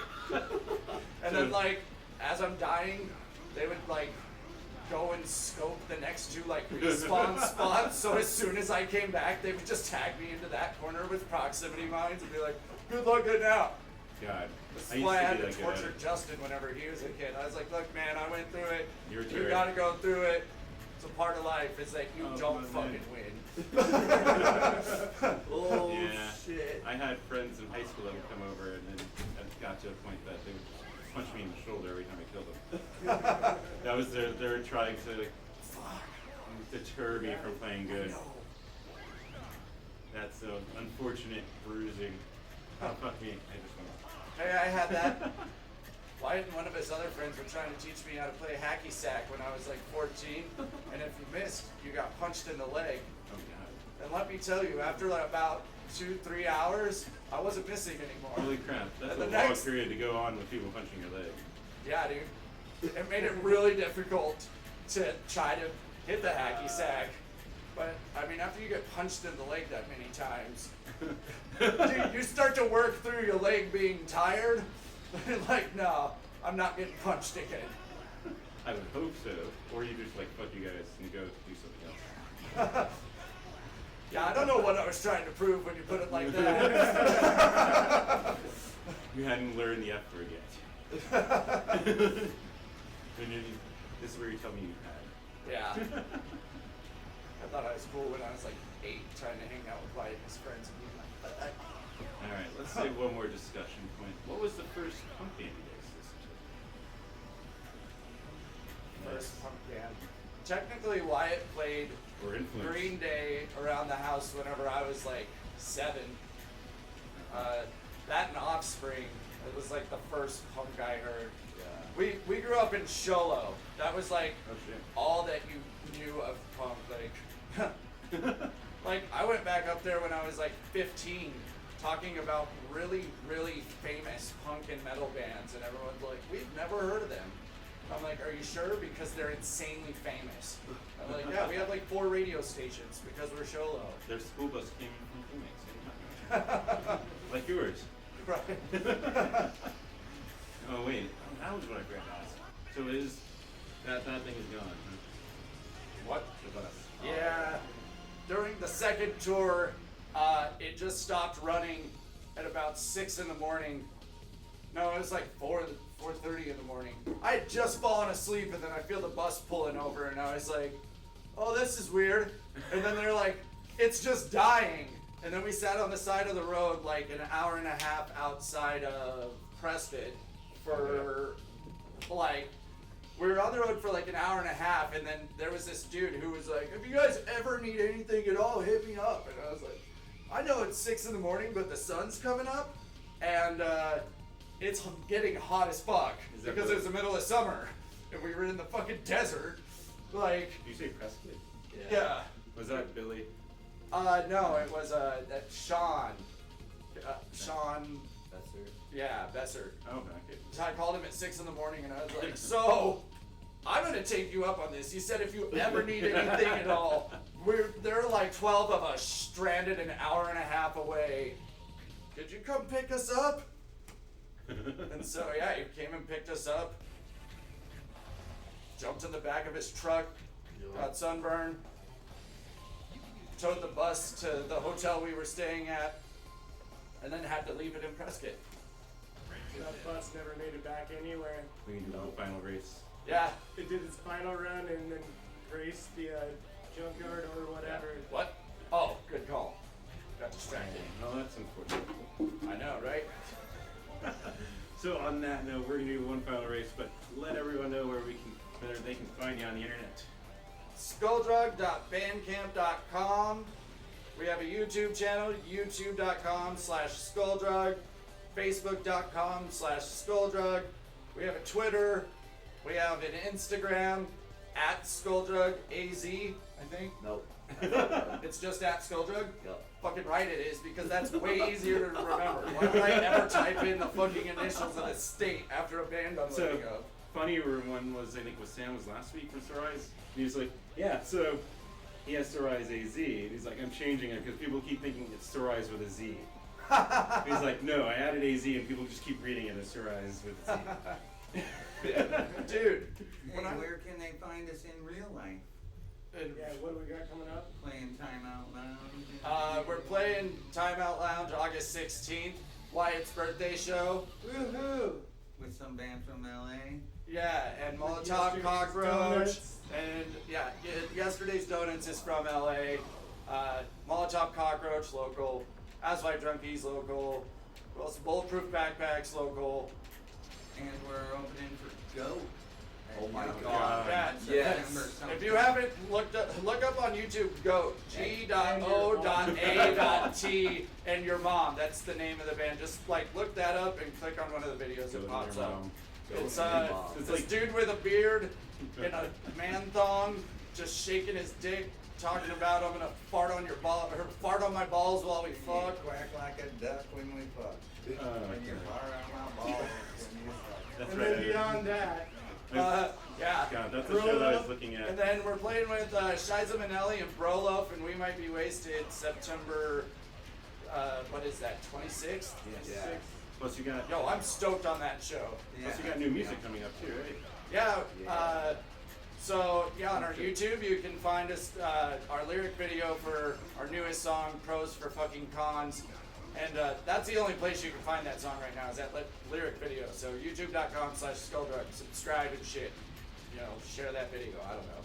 [SPEAKER 3] And then like, as I'm dying, they would like go and scope the next 2 like respawn spots. So as soon as I came back, they would just tag me into that corner with proximity mines and be like, good luck getting out.
[SPEAKER 1] God.
[SPEAKER 3] This
[SPEAKER 1] I
[SPEAKER 3] is
[SPEAKER 1] used
[SPEAKER 3] why I
[SPEAKER 1] to
[SPEAKER 3] had
[SPEAKER 1] be
[SPEAKER 3] to
[SPEAKER 1] that good
[SPEAKER 3] torture
[SPEAKER 1] at it.
[SPEAKER 3] Justin whenever he was a kid. I was like, look, man, I went through it.
[SPEAKER 1] Your
[SPEAKER 3] You
[SPEAKER 1] turn.
[SPEAKER 3] gotta go through it. It's a part of life. Is that you
[SPEAKER 1] Oh,
[SPEAKER 3] don't
[SPEAKER 1] my
[SPEAKER 3] fucking
[SPEAKER 1] man.
[SPEAKER 3] win.
[SPEAKER 4] oh,
[SPEAKER 1] Yeah.
[SPEAKER 4] shit.
[SPEAKER 1] I had friends in high school that would come over and then it got to a point that they would just punch me in the shoulder every time I killed them. That was they were trying to like, deter me from playing good. That's so unfortunate bruising. Oh, fuck me. I just went.
[SPEAKER 3] Hey, I had that. Wyatt and one of his other friends were trying to teach me how to play hacky sack when I was like 14. And if you missed, you got punched in the leg.
[SPEAKER 1] Oh god.
[SPEAKER 3] And let me tell you, after like about 2-3 hours, I wasn't missing anymore.
[SPEAKER 1] Holy crap. That's
[SPEAKER 3] And
[SPEAKER 1] a
[SPEAKER 3] the
[SPEAKER 1] long
[SPEAKER 3] next-
[SPEAKER 1] period to go on with people punching your leg.
[SPEAKER 3] Yeah, dude. It made it really difficult to try to hit the hacky sack. But, I mean, after you get punched in the leg that many times, dude, you start to work through your leg being tired. Like, no, I'm not getting punched again.
[SPEAKER 1] I would hope so. Or you just like, fuck you guys and go do something else.
[SPEAKER 3] Yeah, I don't know what I was trying to prove when you put it like that.
[SPEAKER 1] You hadn't learned the F word yet. When this is where you tell me you had.
[SPEAKER 3] Yeah. I thought I was cool when I was like 8, trying to hang out with Wyatt and his friends and being like,
[SPEAKER 1] Alright, let's say one more discussion point. What was the first punk band you guys listened to?
[SPEAKER 3] first punk band. Technically, Wyatt played
[SPEAKER 1] Or influence?
[SPEAKER 3] Green Day around the house whenever I was like 7. That and Offspring, it was like the first punk I heard.
[SPEAKER 4] Yeah.
[SPEAKER 3] We grew up in Sholo. That was like
[SPEAKER 1] Oh shit.
[SPEAKER 3] all that you knew of punk. Like I went back up there when I was like 15, talking about really, really famous punk and metal bands, and everyone's like, "We've never heard of them." I'm like, "Are you sure? Because they're insanely famous." I'm like, "Yeah, we have like 4 radio stations because we're Sholo."
[SPEAKER 1] Their school bus came from Phoenix. What are you talking about? Like yours.
[SPEAKER 3] Right.
[SPEAKER 1] Oh wait, that was what I forgot to ask. So is that thing is gone? Huh?
[SPEAKER 3] What?
[SPEAKER 1] The bus.
[SPEAKER 3] Yeah. During the second tour, it just stopped running at about 6 in the morning. No, it was like 4:30 in the morning. I had just fallen asleep, and then I feel the bus pulling over, and I was like, "Oh, this is weird." And then they're like, "It's just dying." And then we sat on the side of the road like an hour and a half outside of Preston for like. We were on the road for like an hour and a half, and then there was this dude who was like, "If you guys ever need anything at all, hit me up." And I was like, "I know it's 6 in the morning, but the sun's coming up, and it's getting hot as fuck
[SPEAKER 1] Is that
[SPEAKER 3] because
[SPEAKER 1] what-
[SPEAKER 3] it was the middle of summer, and we were in the fucking desert." Like,
[SPEAKER 1] Did you say Prescott?
[SPEAKER 3] yeah.
[SPEAKER 1] Was that Billy?
[SPEAKER 3] No, it was that Sean. Sean,
[SPEAKER 4] Besser.
[SPEAKER 3] yeah, Besser.
[SPEAKER 1] Oh, okay.
[SPEAKER 3] So I called him at 6 in the morning and I was like, so, I'm gonna take you up on this. You said if you ever need anything at all, there are like 12 of us stranded an hour and a half away. Could you come pick us up? And so, yeah, he came and picked us up. Jumped in the back of his truck, got sunburned, towed the bus to the hotel we were staying at, and then had to leave it in Prescott.
[SPEAKER 5] That bus never made it back anywhere.
[SPEAKER 1] We can do the final race.
[SPEAKER 3] Yeah.
[SPEAKER 5] It did its final run and then raced the junkyard or whatever.
[SPEAKER 3] What? Oh, good call. Got distracted.
[SPEAKER 1] Oh, that's unfortunate.
[SPEAKER 3] I know, right?
[SPEAKER 1] So on that note, we're gonna do one final race, but let everyone know where they can find you on the internet.
[SPEAKER 3] Skulldrug.bandcamp.com. We have a YouTube channel, youtube.com/skulldrug, facebook.com/skulldrug. We have a Twitter. We have an Instagram @skulldrugaz, I think.
[SPEAKER 4] Nope.
[SPEAKER 3] It's just @skulldrug.
[SPEAKER 4] Yep.
[SPEAKER 3] Fucking right it is, because that's way easier to remember. Why would I ever type in the fucking initials of the state after a band I'm looking up?
[SPEAKER 1] Funnier one was, I think, was Sam was last week from Sorise. He was like, yeah, so he has Sorise AZ. And he's like, I'm changing it because people keep thinking it's Sorise with a Z. He's like, no, I added AZ and people just keep reading it as Sorise with a Z.
[SPEAKER 3] Dude,
[SPEAKER 2] Hey, where can they find us in real life?
[SPEAKER 5] Yeah, what do we got coming up?
[SPEAKER 2] Playing Time Out Lounge?
[SPEAKER 3] We're playing Time Out Lounge August 16th, Wyatt's birthday show.
[SPEAKER 2] Woohoo! With some band from LA.
[SPEAKER 3] Yeah, and
[SPEAKER 5] With
[SPEAKER 3] Molotov
[SPEAKER 5] Yesterday's
[SPEAKER 3] Cockroach.
[SPEAKER 5] Donuts.
[SPEAKER 3] And yeah, Yesterday's Donuts is from LA. Molotov Cockroach, local. Asphalt Drunkies, local. Well, some Bulletproof Backpacks, local.
[SPEAKER 2] And we're opening for Goat.
[SPEAKER 4] Oh my
[SPEAKER 2] Goat.
[SPEAKER 1] God.
[SPEAKER 3] Yeah,
[SPEAKER 4] Yes.
[SPEAKER 2] September something.
[SPEAKER 3] if you haven't look up on YouTube, GOAT, G.O.A.T, and your mom. That's the name of the band. Just like look that up and click on one of the videos.
[SPEAKER 1] Go
[SPEAKER 3] It
[SPEAKER 1] with
[SPEAKER 3] pops
[SPEAKER 1] your
[SPEAKER 3] up.
[SPEAKER 1] mom.
[SPEAKER 3] It's
[SPEAKER 4] Go with your mom.
[SPEAKER 3] it's
[SPEAKER 1] It's
[SPEAKER 3] this dude with a beard in a man thong, just shaking his dick, talking about I'm gonna fart on your ball or fart on my balls while we
[SPEAKER 2] You
[SPEAKER 3] fuck.
[SPEAKER 2] quack like a duck when we fuck. When you fart on my balls when you fuck.
[SPEAKER 1] That's
[SPEAKER 5] And
[SPEAKER 1] right.
[SPEAKER 5] then beyond that,
[SPEAKER 3] Yeah.
[SPEAKER 1] God, that's the show that I was looking at.
[SPEAKER 3] And then we're playing with Shiza Minnelli and Brolof, and we might be wasted September. What is that? 26th.
[SPEAKER 1] Yes.
[SPEAKER 4] Yeah.
[SPEAKER 1] Plus you got
[SPEAKER 3] Yo, I'm stoked on that show.
[SPEAKER 1] plus you got new music coming up too, right?
[SPEAKER 3] Yeah.
[SPEAKER 4] Yeah.
[SPEAKER 3] So yeah, on our YouTube you can find us our lyric video for our newest song, "Pros for Fucking Cons," and that's the only place you can find that song right now is that lyric video. So YouTube.com/skulldrug. Subscribe and shit. You know, share that video. I don't know.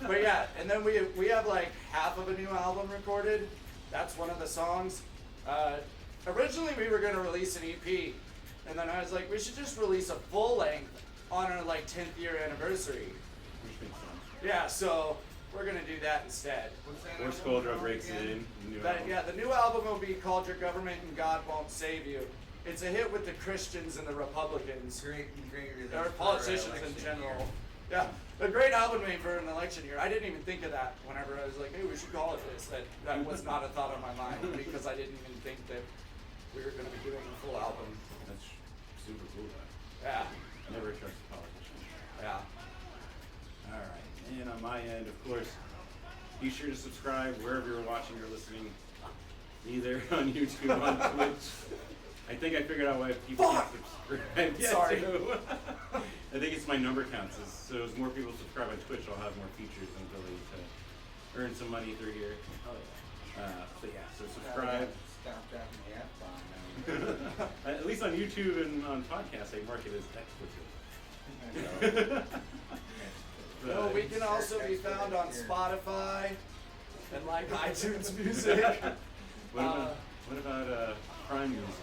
[SPEAKER 3] But yeah, and then we have like half of a new album recorded. That's one of the songs. Originally we were gonna release an EP, and then I was like, we should just release a full length on our like 10th year anniversary.
[SPEAKER 1] Which makes sense.
[SPEAKER 3] Yeah, so we're gonna do that instead.
[SPEAKER 2] What's that
[SPEAKER 1] Or
[SPEAKER 2] album
[SPEAKER 1] Skulldrug
[SPEAKER 2] called
[SPEAKER 1] breaks it
[SPEAKER 2] again?
[SPEAKER 1] in. New
[SPEAKER 3] But
[SPEAKER 1] album.
[SPEAKER 3] yeah, the new album will be called "Your Government and God Won't Save You." It's a hit with the Christians and the Republicans,
[SPEAKER 2] Great release.
[SPEAKER 3] or
[SPEAKER 2] for
[SPEAKER 3] politicians in
[SPEAKER 2] election
[SPEAKER 3] general.
[SPEAKER 2] year.
[SPEAKER 3] Yeah, a great album name for an election year. I didn't even think of that whenever I was like, hey, we should call it this. That was not a thought on my mind because I didn't even think that we were going to be doing a full album.
[SPEAKER 1] That's super cool. Though.
[SPEAKER 3] Yeah,
[SPEAKER 1] Never trust a politician.
[SPEAKER 3] yeah.
[SPEAKER 1] All right, and on my end, of course, be sure to subscribe wherever you're watching or listening, either on YouTube, on Twitch. I think I figured out why people can't subscribe yet,
[SPEAKER 3] Sorry.
[SPEAKER 1] too. I think it's my number counts. So as more people subscribe on Twitch, I'll have more features and ability to earn some money through here.
[SPEAKER 4] Oh yeah.
[SPEAKER 1] So yeah, so subscribe.
[SPEAKER 2] Stop dropping the F-bomb.
[SPEAKER 1] At least on YouTube and on podcasts, they mark it as expletive.
[SPEAKER 3] No, we can also be found on Spotify and like iTunes Music.
[SPEAKER 1] What about Prime Music?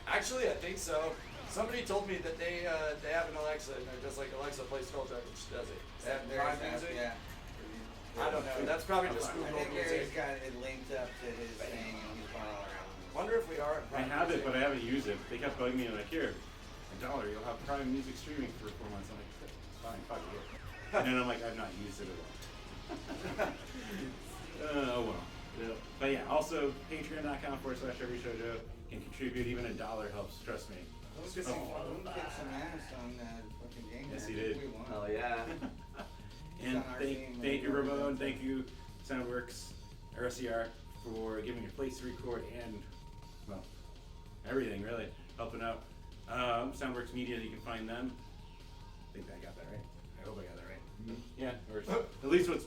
[SPEAKER 3] Actually, I think so. Somebody told me that they have an Alexa and they're just like, Alexa, play Skulldrug, and she does it. Is that Prime Music?
[SPEAKER 2] Yeah.
[SPEAKER 3] I don't know. That's probably just
[SPEAKER 2] I
[SPEAKER 3] Google
[SPEAKER 2] think Gary's
[SPEAKER 3] Music.
[SPEAKER 2] got it linked up to his thing and he's bought all around.
[SPEAKER 3] Wonder if we are at
[SPEAKER 1] I
[SPEAKER 3] Prime
[SPEAKER 1] have it,
[SPEAKER 3] Music.
[SPEAKER 1] but I haven't used it. They kept bugging me like, here, $1, you'll have Prime Music streaming for 4 months. I'm like, fine, fuck it. And then I'm like, I've not used it at all. also patreon.com/everyshowjoe can contribute. Even $1 helps. Trust me.
[SPEAKER 5] Let's get
[SPEAKER 2] Oh,
[SPEAKER 5] some
[SPEAKER 2] we
[SPEAKER 5] fun.
[SPEAKER 2] kicked some ass on fucking game.
[SPEAKER 1] Yes,
[SPEAKER 2] night.
[SPEAKER 1] he did.
[SPEAKER 2] We won.
[SPEAKER 4] Oh yeah.
[SPEAKER 1] And
[SPEAKER 2] on our team,
[SPEAKER 1] thank you,
[SPEAKER 2] like,
[SPEAKER 1] Ramon. Thank you, Soundworks, RCR, for giving me a place to record and, well, everything really, helping out. Soundworks Media, you can find them. I think I got that right. I hope I got that right. Yeah, or at least what's,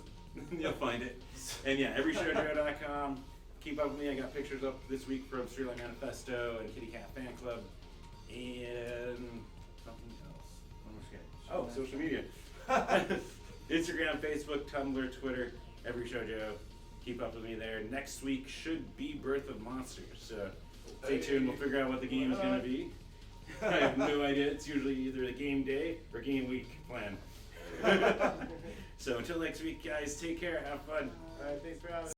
[SPEAKER 1] you'll find it. And yeah, everyshowjoe.com. Keep up with me. I got pictures up this week from Streetlight Manifesto and Kitty Cat Fan Club and something else. What am I forgetting? Oh, social media. Instagram, Facebook, Tumblr, Twitter, Every Show Joe. Keep up with me there. Next week should be Birth of Monsters, so stay tuned. We'll figure out what the game is going to be. I have no idea. It's usually either a game day or game week plan. So until next week, guys, take care. Have fun.
[SPEAKER 5] Alright, thanks for having us.